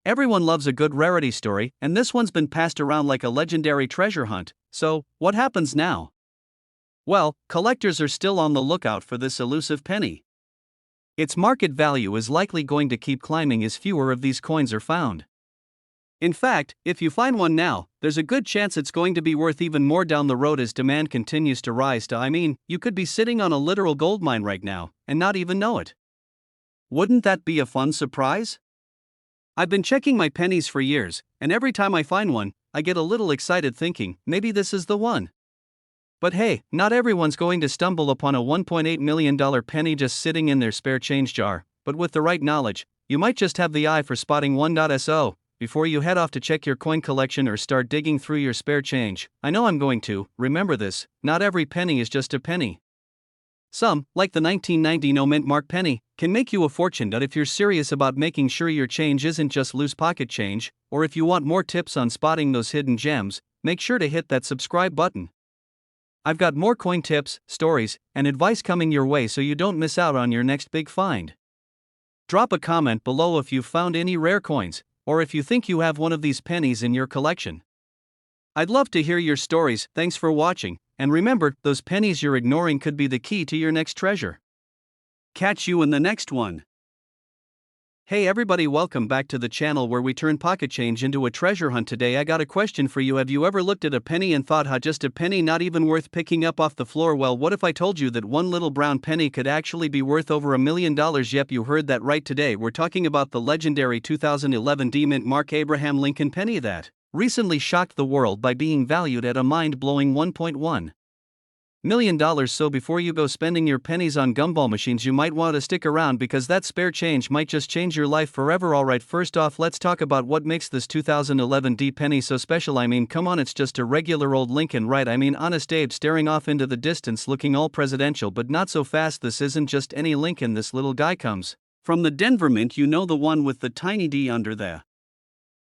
Everyone loves a good rarity story, and this one's been passed around like a legendary treasure hunt. So, what happens now? Well, collectors are still on the lookout for this elusive penny. Its market value is likely going to keep climbing as fewer of these coins are found. In fact, if you find one now, there's a good chance it's going to be worth even more down the road as demand continues to rise. You could be sitting on a literal gold mine right now, and not even know it. Wouldn't that be a fun surprise? I've been checking my pennies for years, and every time I find one, I get a little excited thinking, maybe this is the one. But hey, not everyone's going to stumble upon a $1.8 million penny just sitting in their spare change jar, but with the right knowledge, you might just have the eye for spotting one. So, before you head off to check your coin collection or start digging through your spare change, I know I'm going to, remember this, not every penny is just a penny. Some, like the 1990 no-mint mark penny, can make you a fortune. But if you're serious about making sure your change isn't just loose pocket change, or if you want more tips on spotting those hidden gems, make sure to hit that subscribe button. I've got more coin tips, stories, and advice coming your way so you don't miss out on your next big find. Drop a comment below if you've found any rare coins, or if you think you have one of these pennies in your collection. I'd love to hear your stories. Thanks for watching, and remember, those pennies you're ignoring could be the key to your next treasure. Catch you in the next one. Hey everybody, welcome back to the channel where we turn pocket change into a treasure hunt. Today I got a question for you. Have you ever looked at a penny and thought, how just a penny, not even worth picking up off the floor? Well, what if I told you that one little brown penny could actually be worth over $1 million? Yep, you heard that right. Today we're talking about the legendary 2011 D-mint mark Abraham Lincoln penny that recently shocked the world by being valued at a mind-blowing $1.1 million. So before you go spending your pennies on gumball machines, you might want to stick around because that spare change might just change your life forever. Alright, first off, let's talk about what makes this 2011 D penny so special. Come on, it's just a regular old Lincoln, right? Honest Abe staring off into the distance looking all presidential, but not so fast. This isn't just any Lincoln. This little guy comes from the Denver Mint, the one with the tiny D under the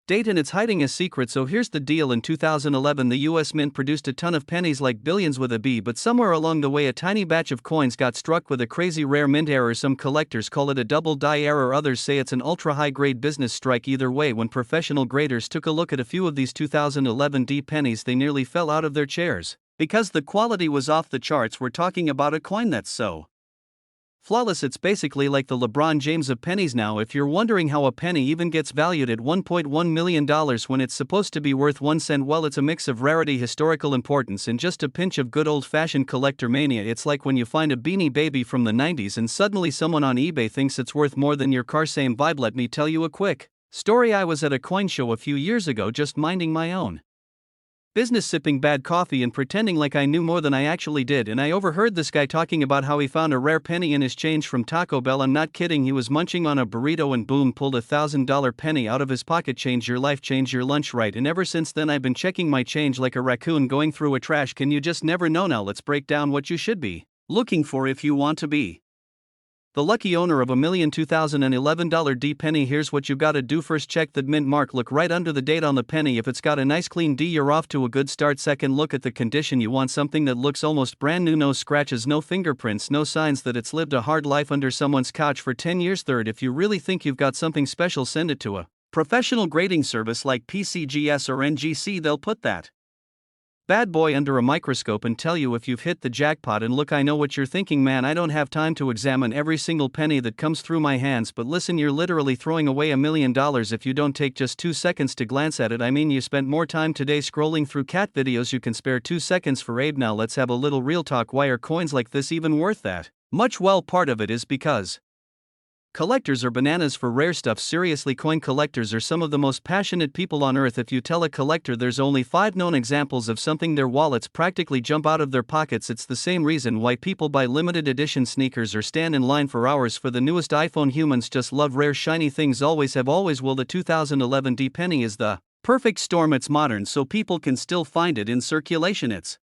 date, and it's hiding a secret. So here's the deal. In 2011 the US Mint produced a ton of pennies, like billions with a B, but somewhere along the way a tiny batch of coins got struck with a crazy rare mint error. Some collectors call it a double die error, others say it's an ultra high grade business strike. Either way, when professional graders took a look at a few of these 2011 D pennies, they nearly fell out of their chairs because the quality was off the charts. We're talking about a coin that's so flawless it's basically like the LeBron James of pennies. Now, if you're wondering how a penny even gets valued at $1.1 million when it's supposed to be worth 1 cent, well, it's a mix of rarity, historical importance, and just a pinch of good old-fashioned collector mania. It's like when you find a Beanie Baby from the 90s and suddenly someone on eBay thinks it's worth more than your car. Same vibe. Let me tell you a quick story. I was at a coin show a few years ago, just minding my own business, sipping bad coffee and pretending like I knew more than I actually did, and I overheard this guy talking about how he found a rare penny in his change from Taco Bell. I'm not kidding, he was munching on a burrito and boom, pulled a $1,000 penny out of his pocket. Change your life, change your lunch, right? And ever since then I've been checking my change like a raccoon going through a trash can. You just never know. Now let's break down what you should be looking for if you want to be the lucky owner of $1 2011 D penny. Here's what you gotta do. First, check that mint mark. Look right under the date on the penny. If it's got a nice clean D, you're off to a good start. Second, look at the condition. You want something that looks almost brand new, no scratches, no fingerprints, no signs that it's lived a hard life under someone's couch for 10 years. Third, if you really think you've got something special, send it to a professional grading service like PCGS or NGC. They'll put that bad boy under a microscope and tell you if you've hit the jackpot. And look, I know what you're thinking, man, I don't have time to examine every single penny that comes through my hands. But listen, you're literally throwing away $1 million if you don't take just 2 seconds to glance at it. You spent more time today scrolling through cat videos. You can spare 2 seconds for Abe. Now let's have a little real talk. Why are coins like this even worth that much? Well, part of it is because Collectors are bananas for rare stuff. Seriously, coin collectors are some of the most passionate people on earth. If you tell a collector there's only 5 known examples of something, their wallets practically jump out of their pockets. It's the same reason why people buy limited edition sneakers or stand in line for hours for the newest iPhone. Humans just love rare shiny things, always have, always will. The 2011 D penny is the perfect storm. It's modern so people can still find it in circulation. It's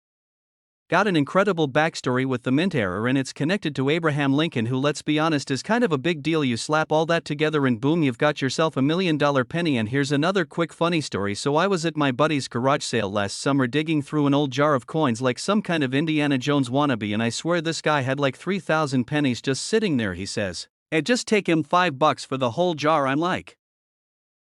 got an incredible backstory with the mint era, and it's connected to Abraham Lincoln, who, let's be honest, is kind of a big deal. You slap all that together and boom, you've got yourself $1 million penny. And here's another quick funny story. So I was at my buddy's garage sale last summer digging through an old jar of coins like some kind of Indiana Jones wannabe, and I swear this guy had like 3,000 pennies just sitting there. He says, "It'd just take him $5 for the whole jar." I'm like,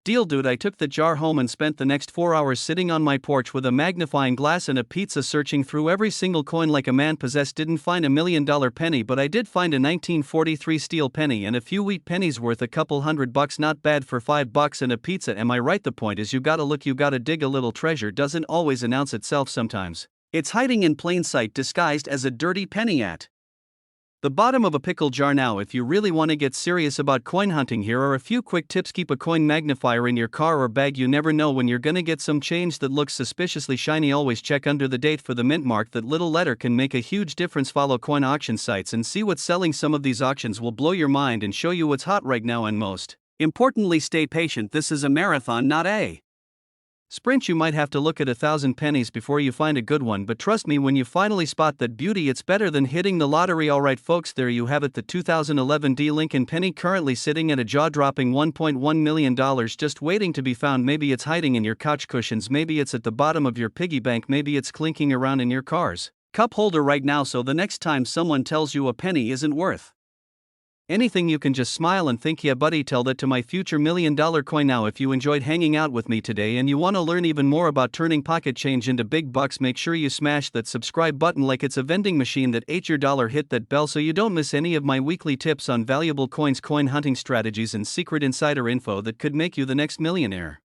"Deal, dude." I took the jar home and spent the next 4 hours sitting on my porch with a magnifying glass and a pizza, searching through every single coin like a man possessed. Didn't find $1 million penny, but I did find a 1943 steel penny and a few wheat pennies worth a couple $100. Not bad for $5 and a pizza. Am I right? The point is, you gotta look, you gotta dig. A little treasure doesn't always announce itself. Sometimes it's hiding in plain sight, disguised as a dirty penny at the bottom of a pickle jar. Now, if you really want to get serious about coin hunting, here are a few quick tips. Keep a coin magnifier in your car or bag. You never know when you're gonna get some change that looks suspiciously shiny. Always check under the date for the mint mark. That little letter can make a huge difference. Follow coin auction sites and see what's selling. Some of these auctions will blow your mind and show you what's hot right now, and most importantly, stay patient. This is a marathon, not a sprint. You might have to look at 1,000 pennies before you find a good one, but trust me, when you finally spot that beauty, it's better than hitting the lottery. Alright folks, there you have it, the 2011 D Lincoln penny, currently sitting at a jaw-dropping $1.1 million, just waiting to be found. Maybe it's hiding in your couch cushions, maybe it's at the bottom of your piggy bank, maybe it's clinking around in your car's cup holder right now. So the next time someone tells you a penny isn't worth anything, you can just smile and think, "Yeah buddy, tell that to my future $1 million coin." Now, if you enjoyed hanging out with me today and you want to learn even more about turning pocket change into big bucks, make sure you smash that subscribe button like it's a vending machine that ate your dollar. Hit that bell so you don't miss any of my weekly tips on valuable coins, coin hunting strategies, and secret insider info that could make you the next millionaire.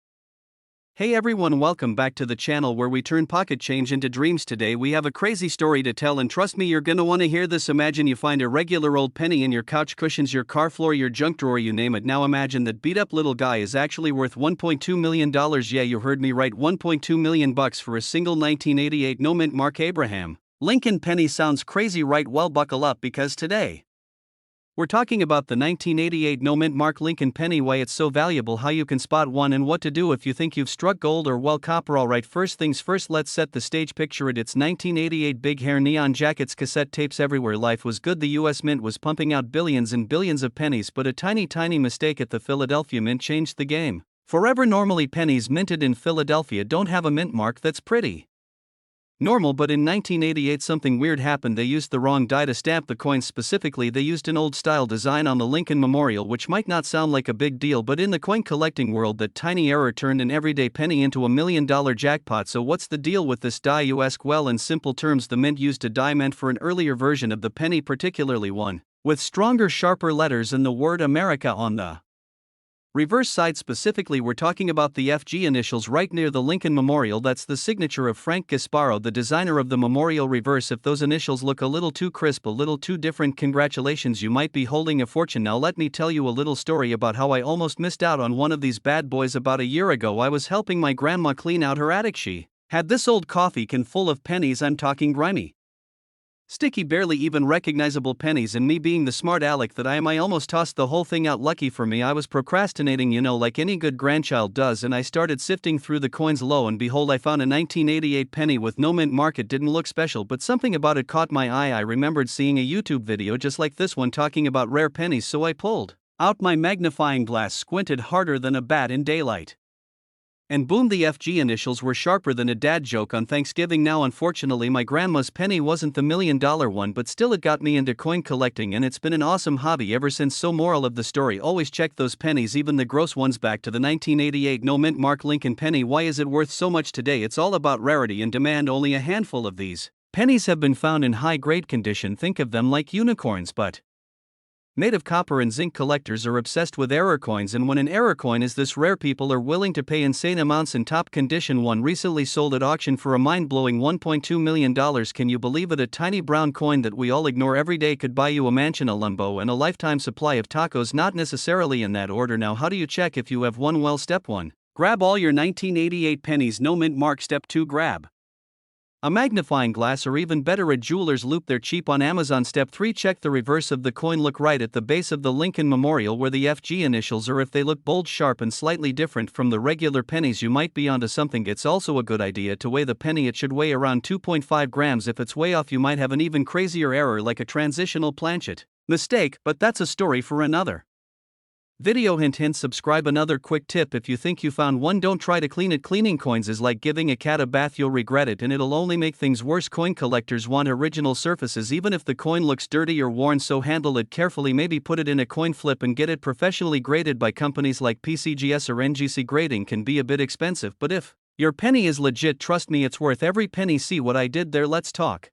Hey everyone, welcome back to the channel where we turn pocket change into dreams. Today we have a crazy story to tell, and trust me, you're gonna want to hear this. Imagine you find a regular old penny in your couch cushions, your car floor, your junk drawer, you name it. Now imagine that beat up little guy is actually worth $1.2 million. Yeah, you heard me right, $1.2 million for a single 1988 no mint mark Abraham Lincoln penny. Sounds crazy, right? Well, buckle up, because today we're talking about the 1988 no mint mark Lincoln penny, why it's so valuable, how you can spot one, and what to do if you think you've struck gold or, well, copper. Alright, first things first, let's set the stage. Picture it, it's 1988, big hair, neon jackets, cassette tapes everywhere. Life was good. The US Mint was pumping out billions and billions of pennies, but a tiny mistake at the Philadelphia Mint changed the game forever. Normally, pennies minted in Philadelphia don't have a mint mark. That's pretty normal, but in 1988 something weird happened. They used the wrong die to stamp the coins. Specifically, they used an old style design on the Lincoln Memorial, which might not sound like a big deal, but in the coin collecting world, that tiny error turned an everyday penny into $1 million jackpot. So what's the deal with this die, you ask? Well, in simple terms, the mint used a die meant for an earlier version of the penny, particularly one with stronger, sharper letters and the word America on the reverse side. Specifically, we're talking about the FG initials right near the Lincoln Memorial. That's the signature of Frank Gasparo, the designer of the memorial reverse. If those initials look a little too crisp, a little too different, congratulations, you might be holding a fortune. Now let me tell you a little story about how I almost missed out on one of these bad boys. About a year ago, I was helping my grandma clean out her attic. She had this old coffee can full of pennies. I'm talking grimy, sticky, barely even recognizable pennies, and me being the smart aleck that I am, I almost tossed the whole thing out. Lucky for me, I was procrastinating, like any good grandchild does, and I started sifting through the coins. Lo and behold, I found a 1988 penny with no mint mark. It didn't look special, but something about it caught my eye. I remembered seeing a YouTube video just like this one talking about rare pennies, so I pulled out my magnifying glass, squinted harder than a bat in daylight, and boom, the FG initials were sharper than a dad joke on Thanksgiving. Now, unfortunately, my grandma's penny wasn't the $1 million one, but still it got me into coin collecting, and it's been an awesome hobby ever since. So moral of the story, always check those pennies, even the gross ones. Back to the 1988 no mint mark Lincoln penny. Why is it worth so much today? It's all about rarity and demand. Only a handful of these pennies have been found in high grade condition. Think of them like unicorns, but Made of copper and zinc, collectors are obsessed with error coins, and when an error coin is this rare, people are willing to pay insane amounts in top condition. One recently sold at auction for a mind-blowing $1.2 million. Can you believe it? A tiny brown coin that we all ignore every day could buy you a mansion, a Lambo, and a lifetime supply of tacos. Not necessarily in that order. Now, how do you check if you have one? Well, step 1. Grab all your 1988 pennies, no mint mark. Step 2. Grab a magnifying glass, or even better, a jeweler's loupe. They're cheap on Amazon. Step 3. Check the reverse of the coin. Look right at the base of the Lincoln Memorial where the FG initials are. If they look bold, sharp, and slightly different from the regular pennies, you might be onto something. It's also a good idea to weigh the penny. It should weigh around 2.5 grams. If it's way off, you might have an even crazier error like a transitional planchet mistake, but that's a story for another video. Hint, hint. Subscribe. Another quick tip: if you think you found one, don't try to clean it. Cleaning coins is like giving a cat a bath. You'll regret it, and it'll only make things worse. Coin collectors want original surfaces even if the coin looks dirty or worn, so handle it carefully. Maybe put it in a coin flip and get it professionally graded by companies like PCGS or NGC. Grading can be a bit expensive, but if your penny is legit, trust me, it's worth every penny. See what I did there? Let's talk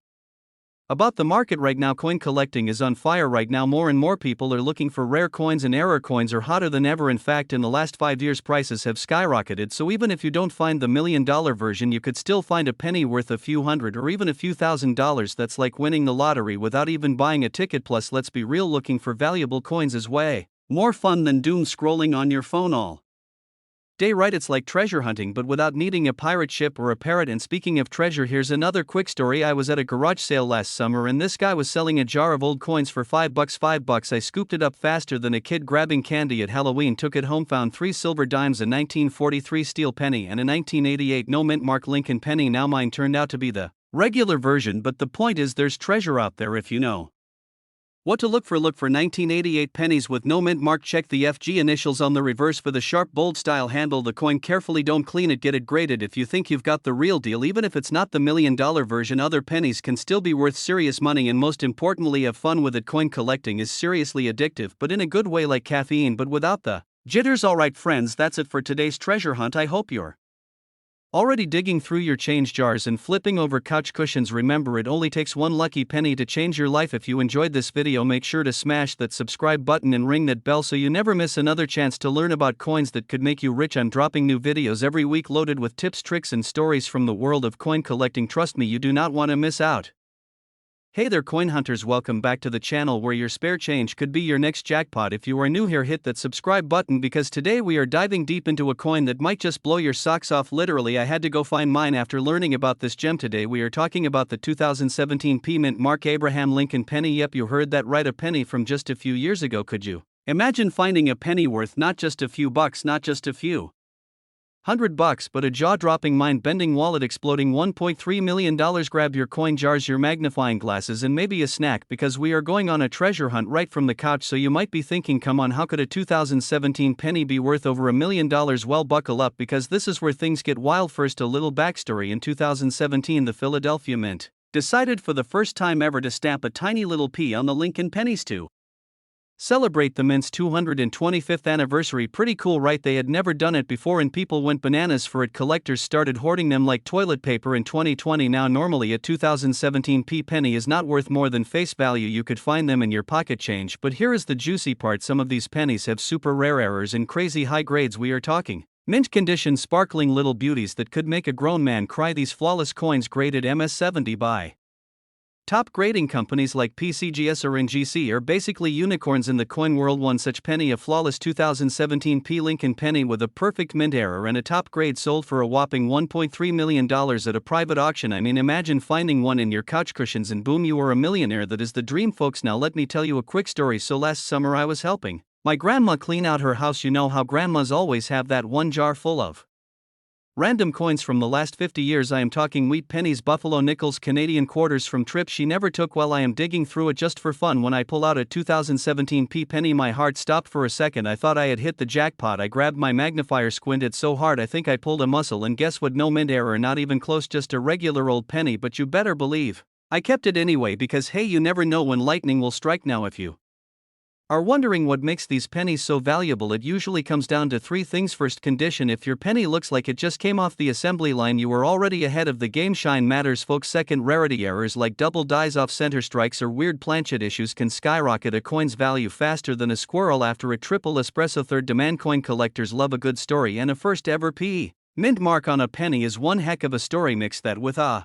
about the market right now. Coin collecting is on fire right now. More and more people are looking for rare coins, and error coins are hotter than ever. In fact, in the last 5 years, prices have skyrocketed, so even if you don't find the $1 million version, you could still find a penny worth a few hundred or even a few $1,000s. That's like winning the lottery without even buying a ticket. Plus, let's be real, looking for valuable coins is way more fun than doom scrolling on your phone all day, right? It's like treasure hunting, but without needing a pirate ship or a parrot. And speaking of treasure, here's another quick story. I was at a garage sale last summer, and this guy was selling a jar of old coins for $5. $5. I scooped it up faster than a kid grabbing candy at Halloween. Took it home, found 3 silver dimes, a 1943 steel penny, and a 1988 no mint mark Lincoln penny. Now, mine turned out to be the regular version, but the point is, there's treasure out there if you know what to look for. Look for 1988 pennies with no mint mark. Check the FG initials on the reverse for the sharp, bold style. Handle the coin carefully, don't clean it, get it graded. If you think you've got the real deal, even if it's not the $1 million version, other pennies can still be worth serious money. And most importantly, have fun with it. Coin collecting is seriously addictive, but in a good way, like caffeine, but without the jitters. Alright friends, that's it for today's treasure hunt. I hope you're already digging through your change jars and flipping over couch cushions. Remember, it only takes one lucky penny to change your life. If you enjoyed this video, make sure to smash that subscribe button and ring that bell so you never miss another chance to learn about coins that could make you rich. I'm dropping new videos every week loaded with tips, tricks, and stories from the world of coin collecting. Trust me, you do not want to miss out. Hey there, coin hunters, welcome back to the channel where your spare change could be your next jackpot. If you are new here, hit that subscribe button, because today we are diving deep into a coin that might just blow your socks off. Literally, I had to go find mine after learning about this gem. Today we are talking about the 2017 P Mint Mark Abraham Lincoln penny. Yep, you heard that right, a penny from just a few years ago. Could you imagine finding a penny worth not just a few bucks, not just a few $100, but a jaw-dropping, mind-bending, wallet-exploding $1.3 million? Grab your coin jars, your magnifying glasses, and maybe a snack, because we are going on a treasure hunt right from the couch. So you might be thinking, come on, how could a 2017 penny be worth over $1 million? Well, buckle up, because this is where things get wild. First, a little backstory. In 2017, the Philadelphia Mint decided for the first time ever to stamp a tiny little P on the Lincoln pennies to celebrate the Mint's 225th anniversary. Pretty cool, right? They had never done it before, and people went bananas for it. Collectors started hoarding them like toilet paper. In 2020 now, normally a 2017 P penny is not worth more than face value. You could find them in your pocket change, but here is the juicy part. Some of these pennies have super rare errors in crazy high grades. We are talking mint condition, sparkling little beauties that could make a grown man cry. These flawless coins, graded MS70 by top grading companies like PCGS or NGC, are basically unicorns in the coin world. One such penny, a flawless 2017 P Lincoln penny with a perfect mint error and a top grade, sold for a whopping $1.3 million at a private auction. I mean, imagine finding one in your couch cushions and boom, you are a millionaire. That is the dream, folks. Now let me tell you a quick story. So last summer I was helping my grandma clean out her house. You know how grandmas always have that one jar full of random coins from the last 50 years. I am talking wheat pennies, buffalo nickels, Canadian quarters from trips she never took. While I am digging through it just for fun, when I pull out a 2017 P penny, my heart stopped for a second. I thought I had hit the jackpot. I grabbed my magnifier, squinted so hard I think I pulled a muscle, and guess what? No mint error, not even close, just a regular old penny. But you better believe I kept it anyway, because hey, you never know when lightning will strike. Now if you Are wondering what makes these pennies so valuable? It usually comes down to three things. First, condition. If your penny looks like it just came off the assembly line, you are already ahead of the game. Shine matters, folks. Second, rarity. Errors like double dies, off center strikes, or weird planchet issues can skyrocket a coin's value faster than a squirrel after a triple espresso. Third, demand. Coin collectors love a good story, and a first ever P. mint mark on a penny is one heck of a story. Mix that with a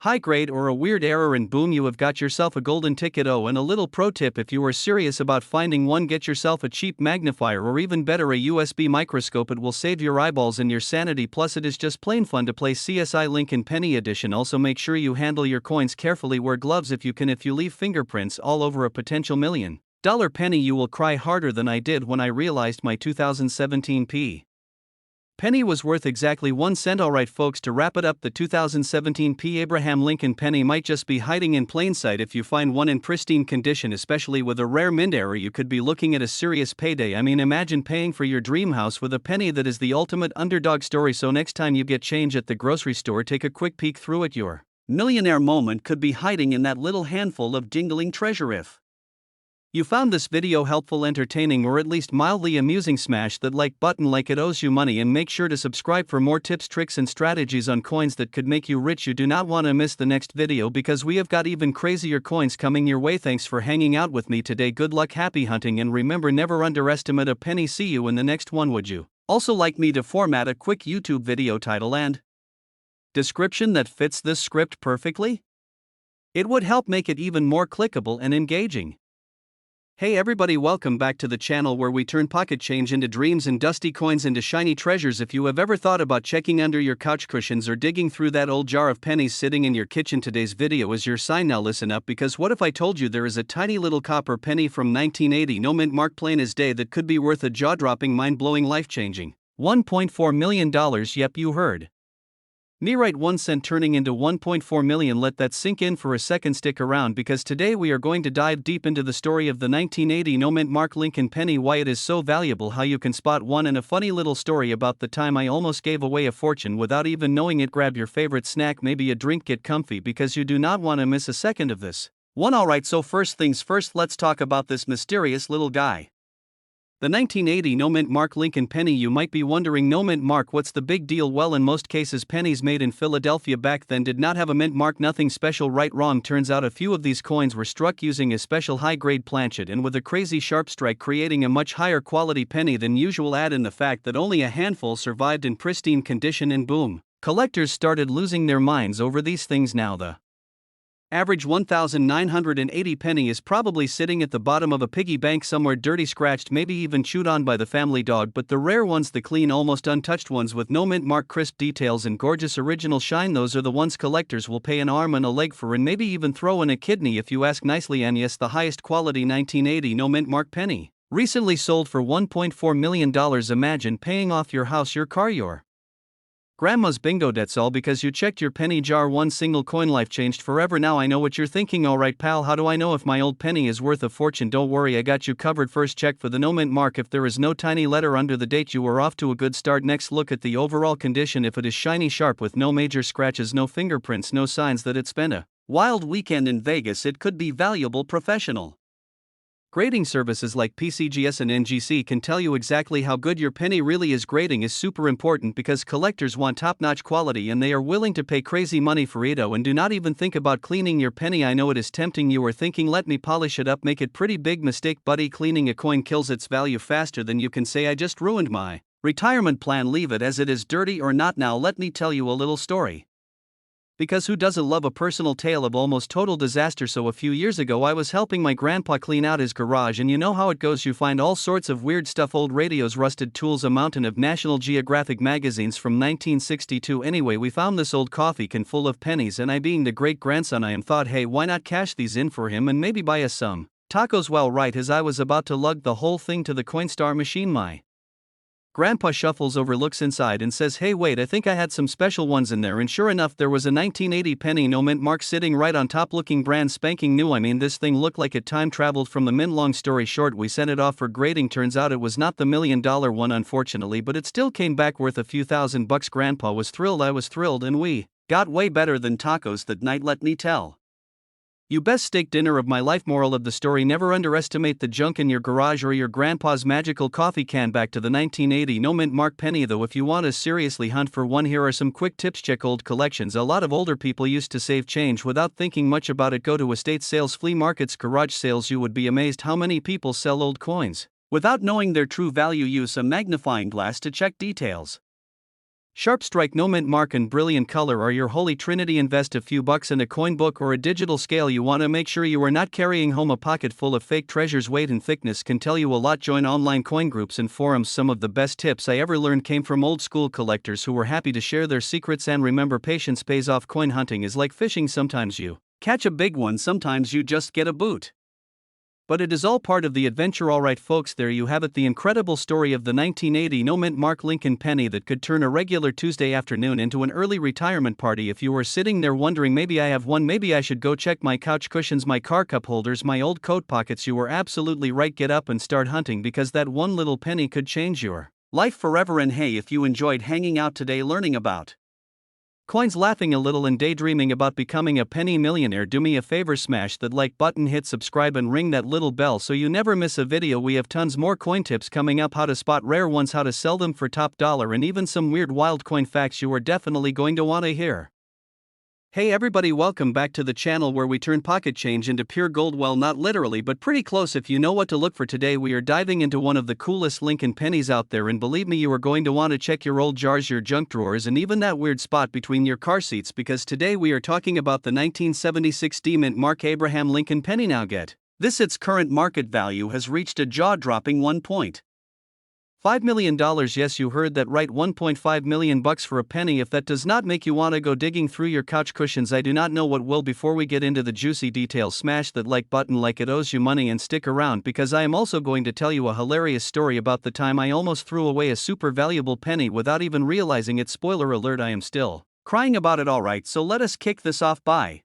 high grade or a weird error and boom, you have got yourself a golden ticket. Oh, and a little pro tip: if you are serious about finding one, get yourself a cheap magnifier, or even better, a USB microscope. It will save your eyeballs and your sanity, plus it is just plain fun to play CSI Lincoln Penny Edition. Also, make sure you handle your coins carefully, wear gloves if you can. If you leave fingerprints all over a potential $1 million penny, you will cry harder than I did when I realized my 2017 penny was worth exactly 1 cent. Alright folks, to wrap it up, the 2017 Abraham Lincoln penny might just be hiding in plain sight. If you find one in pristine condition, especially with a rare mint error, you could be looking at a serious payday. I mean, imagine paying for your dream house with a penny. That is the ultimate underdog story. So next time you get change at the grocery store, take a quick peek through it. Your millionaire moment could be hiding in that little handful of jingling treasure. If you found this video helpful, entertaining, or at least mildly amusing, smash that like button like it owes you money, and make sure to subscribe for more tips, tricks, and strategies on coins that could make you rich. You do not want to miss the next video, because we have got even crazier coins coming your way. Thanks for hanging out with me today. Good luck, happy hunting, and remember, never underestimate a penny. See you in the next one. Would you also like me to format a quick YouTube video title and description that fits this script perfectly? It would help make it even more clickable and engaging. Hey everybody, welcome back to the channel where we turn pocket change into dreams and dusty coins into shiny treasures. If you have ever thought about checking under your couch cushions or digging through that old jar of pennies sitting in your kitchen, today's video is your sign. Now listen up, because what if I told you there is a tiny little copper penny from 1980, no mint mark, plain as day, that could be worth a jaw-dropping, mind-blowing, life-changing $1.4 million? Yep, you heard me right, 1 cent turning into 1.4 million. Let that sink in for a second. Stick around, because today we are going to dive deep into the story of the 1980 no mint mark Lincoln penny, why it is so valuable, how you can spot one, and a funny little story about the time I almost gave away a fortune without even knowing it. Grab your favorite snack, maybe a drink, get comfy, because you do not want to miss a second of this one. Alright, so first things first, let's talk about this mysterious little guy. The 1980 no mint mark Lincoln penny. You might be wondering, no mint mark, what's the big deal? Well, in most cases, pennies made in Philadelphia back then did not have a mint mark. Nothing special, right? Wrong. Turns out a few of these coins were struck using a special high-grade planchet and with a crazy sharp strike, creating a much higher quality penny than usual. Add in the fact that only a handful survived in pristine condition, and boom, collectors started losing their minds over these things. Now the average 1,980 penny is probably sitting at the bottom of a piggy bank somewhere, dirty, scratched, maybe even chewed on by the family dog. But the rare ones, the clean, almost untouched ones with no mint mark, crisp details, and gorgeous original shine, those are the ones collectors will pay an arm and a leg for, and maybe even throw in a kidney if you ask nicely. And yes, the highest quality 1980 no mint mark penny recently sold for $1.4 million. Imagine paying off your house, your car, your grandma's bingo. That's all because you checked your penny jar. One single coin, life changed forever. Now I know what you're thinking. Alright pal, how do I know if my old penny is worth a fortune? Don't worry, I got you covered. First, check for the no mint mark. If there is no tiny letter under the date, you are off to a good start. Next, look at the overall condition. If it is shiny, sharp, with no major scratches, no fingerprints, no signs that it spent a wild weekend in Vegas, it could be valuable. Professional grading services like PCGS and NGC can tell you exactly how good your penny really is. Grading is super important because collectors want top-notch quality, and they are willing to pay crazy money for it. And do not even think about cleaning your penny. I know it is tempting. You are thinking, let me polish it up, make it pretty. Big mistake, buddy. Cleaning a coin kills its value faster than you can say, I just ruined my retirement plan. Leave it as it is, dirty or not. Now let me tell you a little story, because who doesn't love a personal tale of almost total disaster? So a few years ago, I was helping my grandpa clean out his garage, and you know how it goes. You find all sorts of weird stuff: old radios, rusted tools, a mountain of National Geographic magazines from 1962. Anyway, we found this old coffee can full of pennies, and I, being the great grandson I am, thought, hey, why not cash these in for him and maybe buy us some tacos? Well, right as I was about to lug the whole thing to the Coinstar machine, my grandpa shuffles over, looks inside, and says, hey wait, I think I had some special ones in there. And sure enough, there was a 1980 penny no mint mark sitting right on top, looking brand spanking new. I mean, this thing looked like it time traveled from the mint. Long story short, we sent it off for grading. Turns out it was not the $1 million one, unfortunately, but it still came back worth a few $1,000. Grandpa was thrilled, I was thrilled, and we got way better than tacos that night, let me tell You best steak dinner of my life. Moral of the story: never underestimate the junk in your garage or your grandpa's magical coffee can. Back to the 1980 no mint mark penny though. If you want to seriously hunt for one, here are some quick tips. Check old collections. A lot of older people used to save change without thinking much about it. Go to estate sales, flea markets, garage sales. You would be amazed how many people sell old coins without knowing their true value. Use a magnifying glass to check details. Sharp strike, no mint mark and brilliant color are your holy trinity. Invest a few bucks in a coin book or a digital scale. You want to make sure you are not carrying home a pocket full of fake treasures. Weight and thickness can tell you a lot. Join online coin groups and forums. Some of the best tips I ever learned came from old school collectors who were happy to share their secrets. And remember, patience pays off. Coin hunting is like fishing. Sometimes you catch a big one, sometimes you just get a boot. But it is all part of the adventure. Alright folks, there you have it, the incredible story of the 1980 no mint mark Lincoln penny that could turn a regular Tuesday afternoon into an early retirement party. If you were sitting there wondering, maybe I have one, maybe I should go check my couch cushions, my car cup holders, my old coat pockets, you were absolutely right. Get up and start hunting, because that one little penny could change your life forever. And hey, if you enjoyed hanging out today learning about coins, laughing a little and daydreaming about becoming a penny millionaire, do me a favor, smash that like button, hit subscribe and ring that little bell so you never miss a video. We have tons more coin tips coming up: how to spot rare ones, how to sell them for top dollar, and even some weird wild coin facts you are definitely going to want to hear. Hey everybody, welcome back to the channel where we turn pocket change into pure gold. Well, not literally, but pretty close if you know what to look for. Today we are diving into one of the coolest Lincoln pennies out there, and believe me, you are going to want to check your old jars, your junk drawers, and even that weird spot between your car seats, because today we are talking about the 1976 mint mark Abraham Lincoln penny. Now get this, its current market value has reached a jaw-dropping $1.5 million. Yes, you heard that right, $1.5 million for a penny. If that does not make you want to go digging through your couch cushions, I do not know what will. Before we get into the juicy details, smash that like button like it owes you money, and stick around because I am also going to tell you a hilarious story about the time I almost threw away a super valuable penny without even realizing it. Spoiler alert, I am still crying about it. Alright, so let us kick this off by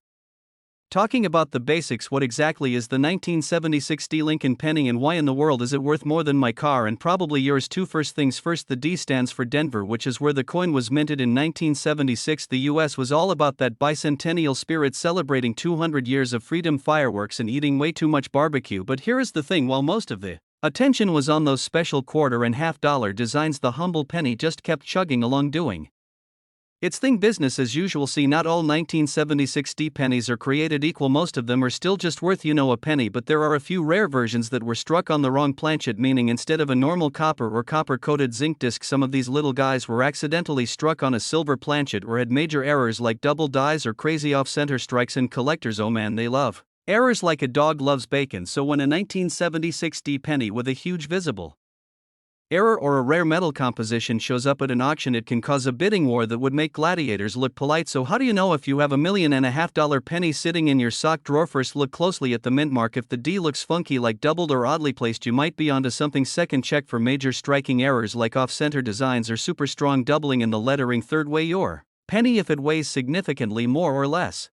talking about the basics. What exactly is the 1976 Lincoln penny, and why in the world is it worth more than my car and probably yours too? First things first, the D stands for Denver, which is where the coin was minted in 1976. The US was all about that bicentennial spirit, celebrating 200 years of freedom, fireworks, and eating way too much barbecue. But here is the thing: while most of the attention was on those special quarter and half dollar designs, the humble penny just kept chugging along, doing its thing, business as usual. See, not all 1976 pennies are created equal. Most of them are still just worth a penny, but there are a few rare versions that were struck on the wrong planchet, meaning instead of a normal copper or copper-coated zinc disc, some of these little guys were accidentally struck on a silver planchet or had major errors like double dies or crazy off-center strikes. And collectors, oh man, they love errors like a dog loves bacon. So when a 1976 penny with a huge visible error or a rare metal composition shows up at an auction, it can cause a bidding war that would make gladiators look polite. So how do you know if you have $1.5 million penny sitting in your sock drawer? First, look closely at the mint mark. If the D looks funky, like doubled or oddly placed, you might be onto something. Second, check for major striking errors like off-center designs or super strong doubling in the lettering. Third, weigh your penny. If it weighs significantly more or less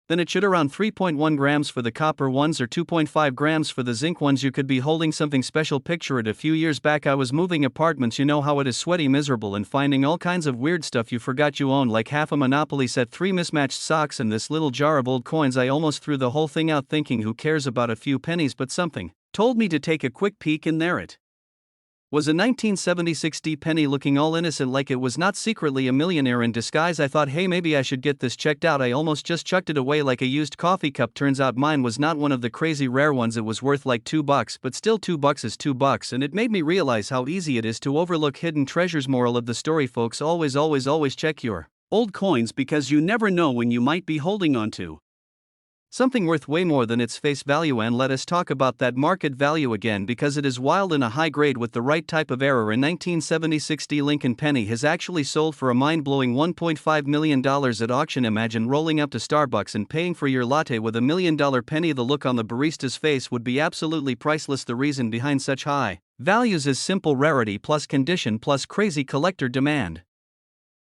then it should, around 3.1 grams for the copper ones or 2.5 grams for the zinc ones, you could be holding something special. Picture it: a few years back I was moving apartments. You know how it is, sweaty, miserable, and finding all kinds of weird stuff you forgot you owned, like half a Monopoly set, 3 mismatched socks, and this little jar of old coins. I almost threw the whole thing out, thinking who cares about a few pennies, but something told me to take a quick peek, and there it was, a 1976 penny looking all innocent, like it was not secretly a millionaire in disguise. I thought, hey, maybe I should get this checked out. I almost just chucked it away like a used coffee cup. Turns out mine was not one of the crazy rare ones. It was worth like $2, but still $2 is $2, and it made me realize how easy it is to overlook hidden treasures. Moral of the story, folks, always check your old coins, because you never know when you might be holding on to something worth way more than its face value. And let us talk about that market value again, because it is wild and a high grade with the right type of error. A 1976 Lincoln penny has actually sold for a mind-blowing $1.5 million at auction. Imagine rolling up to Starbucks and paying for your latte with $1 million penny. The look on the barista's face would be absolutely priceless. The reason behind such high values is simple: rarity plus condition plus crazy collector demand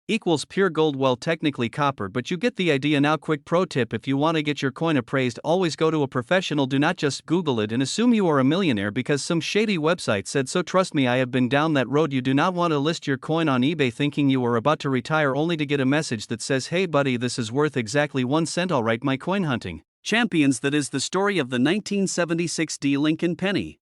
equals pure gold. Well, technically copper, but you get the idea. Now, quick pro tip: if you want to get your coin appraised, always go to a professional. Do not just Google it and assume you are a millionaire because some shady website said so. Trust me, I have been down that road. You do not want to list your coin on eBay thinking you are about to retire, only to get a message that says, hey buddy, this is worth exactly 1 cent. Alright, my coin hunting Champions, that is the story of the 1976 D Lincoln penny.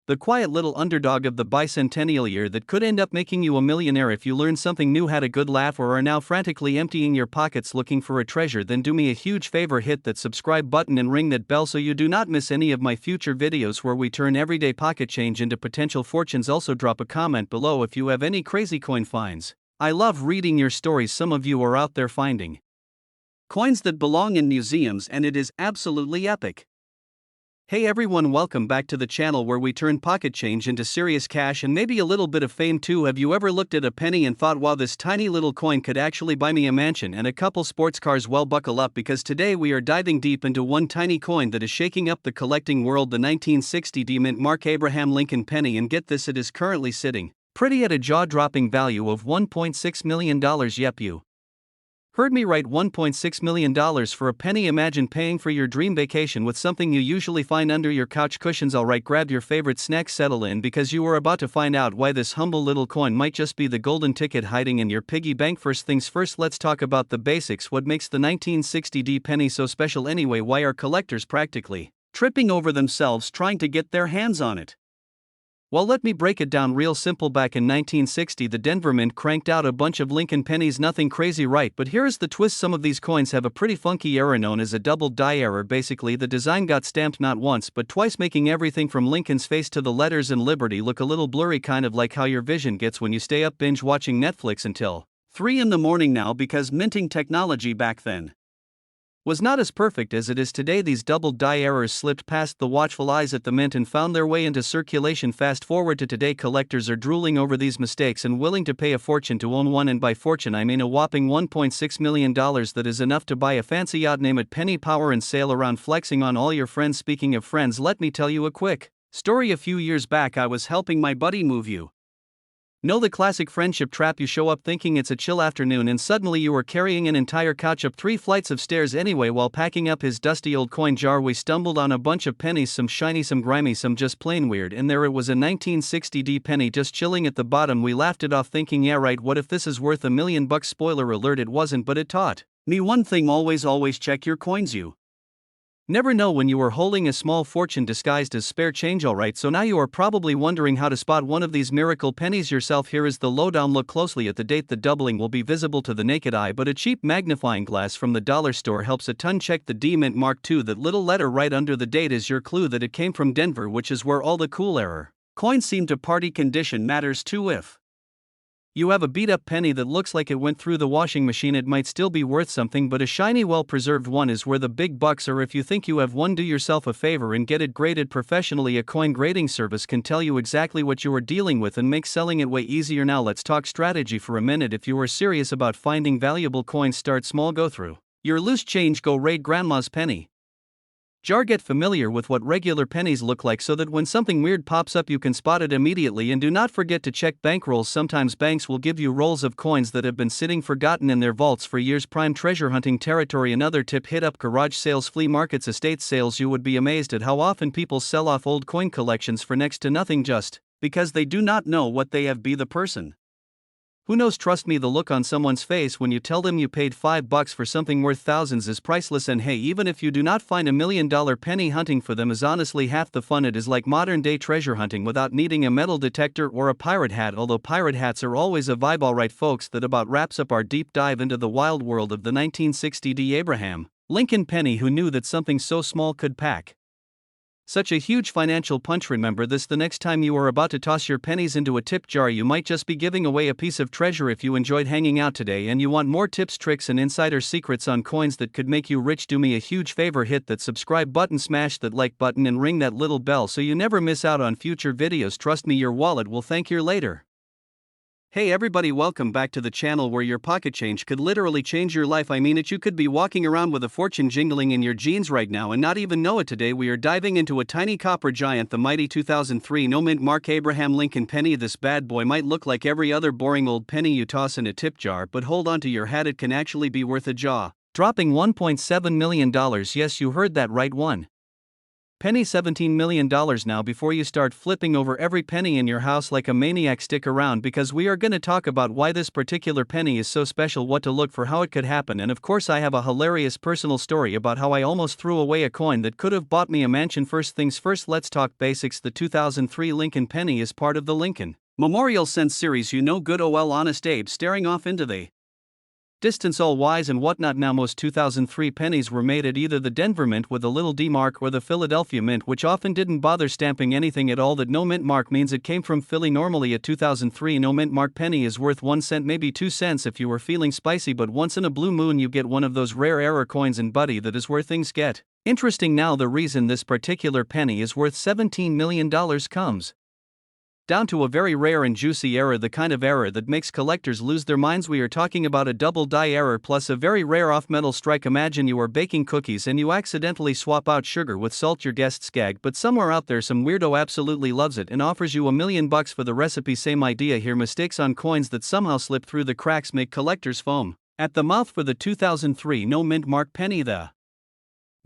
The quiet little underdog of the bicentennial year that could end up making you a millionaire if you learned something new, had a good laugh, or are now frantically emptying your pockets looking for a treasure. Then do me a huge favor, hit that subscribe button and ring that bell so you do not miss any of my future videos where we turn everyday pocket change into potential fortunes. Also drop a comment below if you have any crazy coin finds. I love reading your stories. Some of you are out there finding coins that belong in museums, and it is absolutely epic. Hey everyone, welcome back to the channel where we turn pocket change into serious cash and maybe a little bit of fame too. Have you ever looked at a penny and thought, wow, this tiny little coin could actually buy me a mansion and a couple sports cars? Well, buckle up, because today we are diving deep into one tiny coin that is shaking up the collecting world, the 1960 D mint Mark Abraham Lincoln penny. And get this, it is currently sitting pretty at a jaw-dropping value of $1.6 million. Yep, you heard me right, $1.6 million for a penny. Imagine paying for your dream vacation with something you usually find under your couch cushions. Alright, grab your favorite snack, settle in, because you are about to find out why this humble little coin might just be the golden ticket hiding in your piggy bank. First things first, let's talk about the basics. What makes the 1960 D penny so special anyway? Why are collectors practically tripping over themselves trying to get their hands on it? Well, let me break it down real simple. Back in 1960, the Denver Mint cranked out a bunch of Lincoln pennies. Nothing crazy, right? But here's the twist: some of these coins have a pretty funky error known as a double die error. Basically, the design got stamped not once but twice, making everything from Lincoln's face to the letters and Liberty look a little blurry, kind of like how your vision gets when you stay up binge watching Netflix until 3 in the morning now, because minting technology back then was not as perfect as it is today. These double die errors slipped past the watchful eyes at the mint and found their way into circulation. Fast forward to today, collectors are drooling over these mistakes and willing to pay a fortune to own one, and by fortune I mean a whopping $1.6 million. That is enough to buy a fancy yacht. Name it penny power and sail around flexing on all your friends. Speaking of friends, let me tell you a quick story. A few years back, I was helping my buddy move. You know the classic friendship trap. You show up thinking it's a chill afternoon and suddenly you are carrying an entire couch up 3 flights of stairs. Anyway, while packing up his dusty old coin jar, we stumbled on a bunch of pennies, some shiny, some grimy, some just plain weird, and there it was, a 1960 D penny just chilling at the bottom. We laughed it off thinking, yeah right, what if this is worth $1 million? Spoiler alert, it wasn't, but it taught me one thing: always check your coins. You never know when you are holding a small fortune disguised as spare change. Alright, so now you are probably wondering how to spot one of these miracle pennies yourself. Here is the lowdown. Look closely at the date. The doubling will be visible to the naked eye, but a cheap magnifying glass from the dollar store helps a ton. Check the D mint Mark II. That little letter right under the date is your clue that it came from Denver, which is where all the cool error coins seem to party. Condition matters too. If you have a beat-up penny that looks like it went through the washing machine, it might still be worth something, but a shiny, well-preserved one is where the big bucks are. If you think you have one, do yourself a favor and get it graded professionally. A coin grading service can tell you exactly what you are dealing with and make selling it way easier. Now let's talk strategy for a minute. If you are serious about finding valuable coins, start small. Go through your loose change. Go raid grandma's penny jar. Get familiar with what regular pennies look like so that when something weird pops up you can spot it immediately. And do not forget to check bankrolls. Sometimes banks will give you rolls of coins that have been sitting forgotten in their vaults for years. Prime treasure hunting territory. Another tip: hit up garage sales, flea markets, estate sales. You would be amazed at how often people sell off old coin collections for next to nothing just because they do not know what they have. Be the person who knows. Trust me, the look on someone's face when you tell them you paid $5 for something worth thousands is priceless. And hey, even if you do not find $1 million penny, hunting for them is honestly half the fun. It is like modern day treasure hunting without needing a metal detector or a pirate hat, although pirate hats are always a vibe. Alright folks, that about wraps up our deep dive into the wild world of the 1960 D Abraham Lincoln penny. Who knew that something so small could pack such a huge financial punch? Remember this: the next time you are about to toss your pennies into a tip jar, you might just be giving away a piece of treasure. If you enjoyed hanging out today and you want more tips, tricks, and insider secrets on coins that could make you rich, do me a huge favor: hit that subscribe button, smash that like button, and ring that little bell so you never miss out on future videos. Trust me, your wallet will thank you later. Hey everybody, welcome back to the channel where your pocket change could literally change your life. I mean it, you could be walking around with a fortune jingling in your jeans right now and not even know it. Today we are diving into a tiny copper giant, the mighty 2003 no mint Mark Abraham Lincoln penny. This bad boy might look like every other boring old penny you toss in a tip jar, but hold on to your hat, it can actually be worth a jaw dropping $1.7 million. Yes, you heard that right, one Penny $17 million now. Before you start flipping over every penny in your house like a maniac, stick around because we are going to talk about why this particular penny is so special, what to look for, how it could happen, and of course I have a hilarious personal story about how I almost threw away a coin that could have bought me a mansion. First things first, let's talk basics. The 2003 Lincoln penny is part of the Lincoln Memorial Cents series. You know, good ol' honest Abe staring off into the distance, all wise and whatnot. Now, most 2003 pennies were made at either the Denver Mint with a little D mark or the Philadelphia Mint, which often didn't bother stamping anything at all. That no mint mark means it came from Philly. Normally a 2003 no mint mark penny is worth 1 cent, maybe 2 cents if you were feeling spicy, but once in a blue moon you get one of those rare error coins, and buddy, that is where things get interesting. Now, the reason this particular penny is worth $17 million comes down to a very rare and juicy error, the kind of error that makes collectors lose their minds. We are talking about a double die error plus a very rare off-metal strike. Imagine you are baking cookies and you accidentally swap out sugar with salt. Your guests gag, but somewhere out there some weirdo absolutely loves it and offers you $1 million for the recipe. Same idea here. Mistakes on coins that somehow slip through the cracks make collectors foam at the mouth. For the 2003 no mint mark penny, the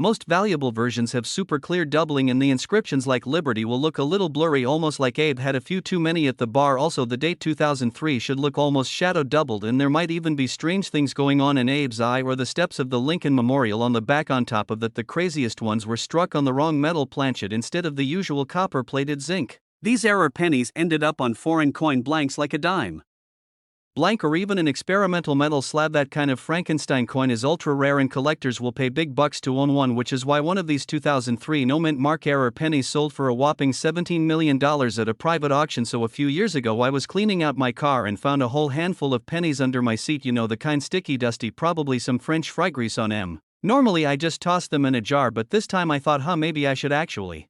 most valuable versions have super clear doubling, and the inscriptions like Liberty will look a little blurry, almost like Abe had a few too many at the bar. Also, the date 2003 should look almost shadow doubled, and there might even be strange things going on in Abe's eye or the steps of the Lincoln Memorial on the back. On top of that, the craziest ones were struck on the wrong metal planchet instead of the usual copper-plated zinc. These error pennies ended up on foreign coin blanks like a dime blank or even an experimental metal slab. That kind of Frankenstein coin is ultra rare and collectors will pay big bucks to own one, which is why one of these 2003 no mint mark error pennies sold for a whopping $17 million at a private auction. So a few years ago I was cleaning out my car and found a whole handful of pennies under my seat. You know, the kind sticky dusty, probably some French fry grease on them. Normally I just toss them in a jar, but this time I thought, maybe I should actually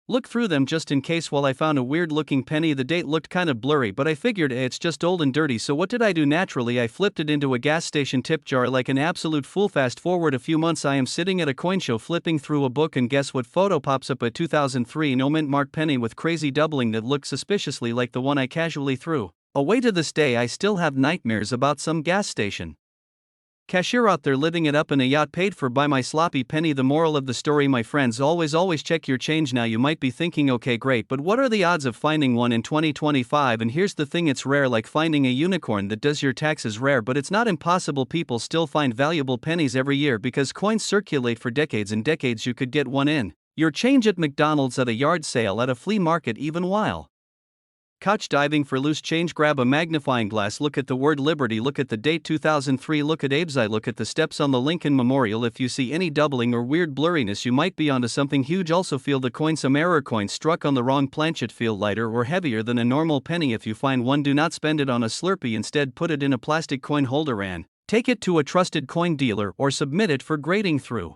look through them just in case. Well, I found a weird looking penny. The date looked kind of blurry, but I figured it's just old and dirty, so what did I do? Naturally I flipped it into a gas station tip jar like an absolute fool. Fast forward a few months, I am sitting at a coin show flipping through a book, and guess what photo pops up? A 2003 no mint mark penny with crazy doubling that looked suspiciously like the one I casually threw away. To this day I still have nightmares about some gas station cashier out there living it up in a yacht paid for by my sloppy penny. The moral of the story, my friends, always check your change. Now you might be thinking, okay great, but what are the odds of finding one in 2025? And here's the thing, it's rare, like finding a unicorn that does your taxes. Rare, but it's not impossible. People still find valuable pennies every year because coins circulate for decades and decades. You could get one in your change at McDonald's, at a yard sale, at a flea market, even while couch diving for loose change. Grab a magnifying glass, look at the word Liberty, look at the date 2003, look at Abe's eye, look at the steps on the Lincoln Memorial. If you see any doubling or weird blurriness, you might be onto something huge. Also feel the coin. Some error coins struck on the wrong planchet feel lighter or heavier than a normal penny. If you find one, do not spend it on a Slurpee, instead put it in a plastic coin holder and take it to a trusted coin dealer or submit it for grading through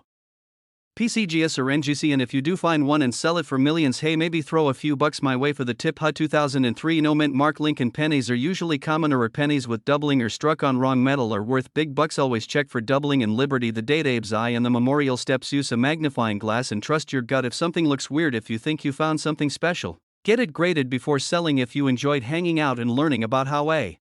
PCGS or NGC. And if you do find one and sell it for millions, hey, maybe throw a few bucks my way for the tip. 2003 no mint mark Lincoln pennies are usually commoner, or pennies with doubling or struck on wrong metal are worth big bucks. Always check for doubling and Liberty. The date, Abe's eye, and the memorial steps. Use a magnifying glass and trust your gut if something looks weird. If you think you found something special, get it graded before selling. If you enjoyed hanging out and learning about how a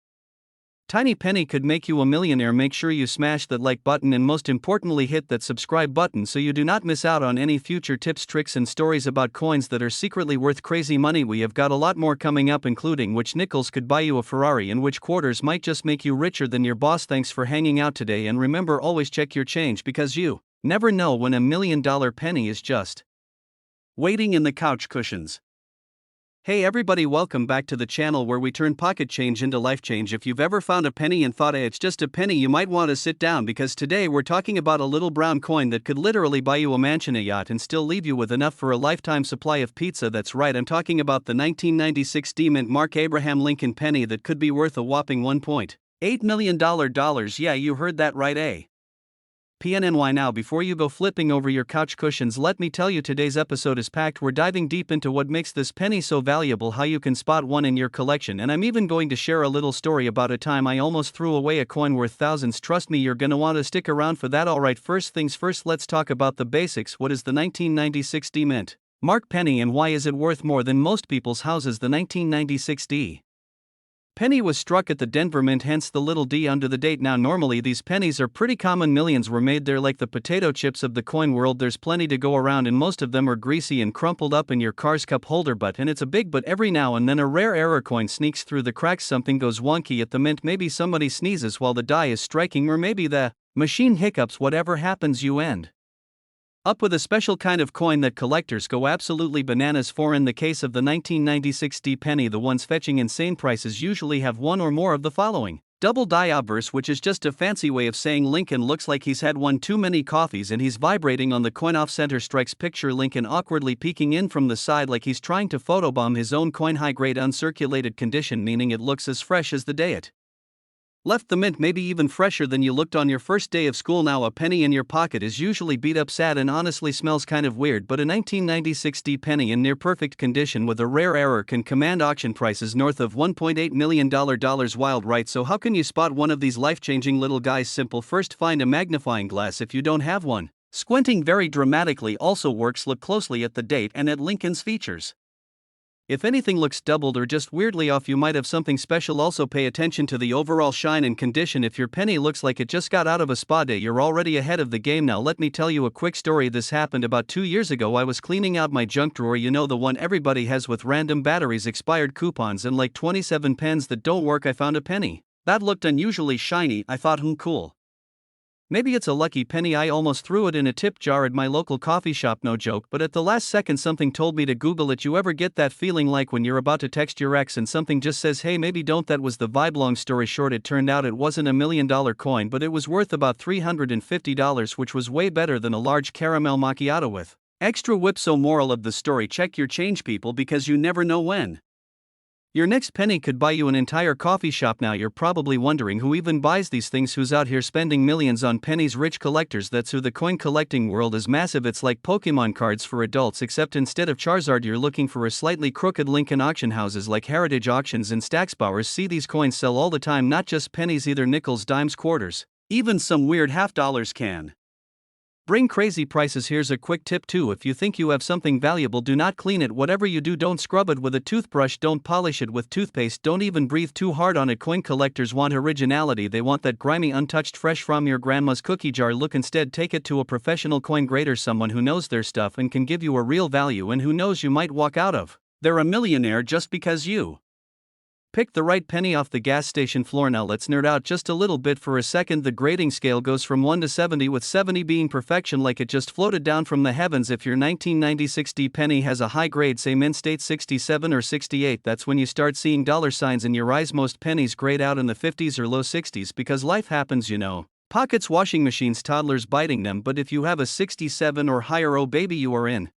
tiny penny could make you a millionaire, make sure you smash that like button and most importantly hit that subscribe button so you do not miss out on any future tips, tricks and stories about coins that are secretly worth crazy money. We have got a lot more coming up, including which nickels could buy you a Ferrari and which quarters might just make you richer than your boss. Thanks for hanging out today, and remember, always check your change because you never know when $1 million penny is just waiting in the couch cushions. Hey everybody, welcome back to the channel where we turn pocket change into life change. If you've ever found a penny and thought, hey, it's just a penny, you might want to sit down because today we're talking about a little brown coin that could literally buy you a mansion, a yacht, and still leave you with enough for a lifetime supply of pizza. That's right, I'm talking about the 1996 D mint mark Abraham Lincoln penny that could be worth a whopping $1.8 million. Yeah, you heard that right, PNNY. Now, before you go flipping over your couch cushions, let me tell you today's episode is packed. We're diving deep into what makes this penny so valuable, how you can spot one in your collection, and I'm even going to share a little story about a time I almost threw away a coin worth thousands. Trust me, you're gonna want to stick around for that. Alright, first things first, let's talk about the basics. What is the 1996 D mint mark penny and why is it worth more than most people's houses? The 1996 D Penny was struck at the Denver Mint, hence the little D under the date. Now normally these pennies are pretty common, millions were made. They're like the potato chips of the coin world, there's plenty to go around and most of them are greasy and crumpled up in your car's cup holder, and it's a big but every now and then a rare error coin sneaks through the cracks, something goes wonky at the mint, maybe somebody sneezes while the die is striking, or maybe the machine hiccups. Whatever happens, you end up with a special kind of coin that collectors go absolutely bananas for. In the case of the 1996 D penny, the ones fetching insane prices usually have one or more of the following. Double die obverse, which is just a fancy way of saying Lincoln looks like he's had one too many coffees and he's vibrating on the coin. Off center strikes, picture Lincoln awkwardly peeking in from the side like he's trying to photobomb his own coin. High grade uncirculated condition, meaning it looks as fresh as the day it left the mint, maybe even fresher than you looked on your first day of school. Now a penny in your pocket is usually beat up, sad, and honestly smells kind of weird, but a 1996 D penny in near perfect condition with a rare error can command auction prices north of $1.8 million. Wild, right? So how can you spot one of these life-changing little guys? Simple. First, find a magnifying glass if you don't have one. Squinting very dramatically also works. Look closely at the date and at Lincoln's features. If anything looks doubled or just weirdly off, you might have something special. Also pay attention to the overall shine and condition. If your penny looks like it just got out of a spa day, you're already ahead of the game. Now let me tell you a quick story. This happened about 2 years ago. I was cleaning out my junk drawer, you know, the one everybody has with random batteries, expired coupons, and like 27 pens that don't work. I found a penny that looked unusually shiny. I thought, cool. Maybe it's a lucky penny. I almost threw it in a tip jar at my local coffee shop, no joke, but at the last second something told me to Google it. You ever get that feeling like when you're about to text your ex and something just says, hey, maybe don't? That was the vibe. Long story short, it turned out it wasn't $1 million coin, but it was worth about $350, which was way better than a large caramel macchiato with extra whip. So moral of the story, check your change, people, because you never know when your next penny could buy you an entire coffee shop. Now you're probably wondering, who even buys these things? Who's out here spending millions on pennies? Rich collectors. That's who. The coin collecting world is massive. It's like Pokemon cards for adults, except instead of Charizard you're looking for a slightly crooked Lincoln. Auction houses like Heritage Auctions and Stacksbowers see these coins sell all the time. Not just pennies either, nickels, dimes, quarters, even some weird half dollars can bring crazy prices. Here's a quick tip too: if you think you have something valuable, do not clean it. Whatever you do, don't scrub it with a toothbrush, don't polish it with toothpaste, don't even breathe too hard on it. Coin collectors want originality. They want that grimy, untouched, fresh from your grandma's cookie jar look. Instead, take it to a professional coin grader, someone who knows their stuff and can give you a real value, and who knows you might walk out of there a millionaire just because you pick the right penny off the gas station floor. Now let's nerd out just a little bit for a second. The grading scale goes from 1 to 70, with 70 being perfection, like it just floated down from the heavens. If your 1996 D penny has a high grade, say mint state 67 or 68, that's when you start seeing dollar signs in your eyes. Most pennies grade out in the 50s or low 60s because life happens, you know. Pockets, washing machines, toddlers biting them. But if you have a 67 or higher, oh baby, you are in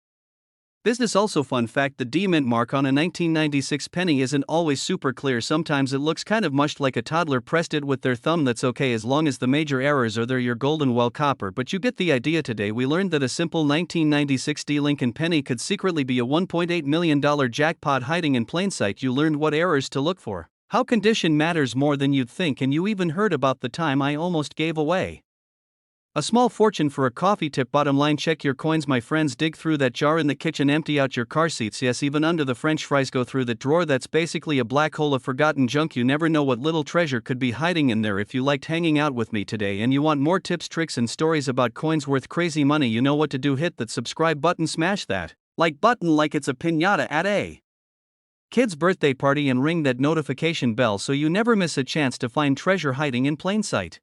business. Also, fun fact, the D mint mark on a 1996 penny isn't always super clear. Sometimes it looks kind of mushed, like a toddler pressed it with their thumb. That's okay as long as the major errors are there. Your golden well copper, but you get the idea. Today we learned that a simple 1996 D Lincoln penny could secretly be a $1.8 million jackpot hiding in plain sight. You learned what errors to look for, how condition matters more than you'd think, and you even heard about the time I almost gave away a small fortune for a coffee tip. Bottom line, check your coins, my friends. Dig through that jar in the kitchen, empty out your car seats, yes, even under the french fries. Go through that drawer, that's basically a black hole of forgotten junk. You never know what little treasure could be hiding in there. If you liked hanging out with me today and you want more tips, tricks, and stories about coins worth crazy money, you know what to do. Hit that subscribe button, smash that like button like it's a piñata at a kid's birthday party, and ring that notification bell so you never miss a chance to find treasure hiding in plain sight.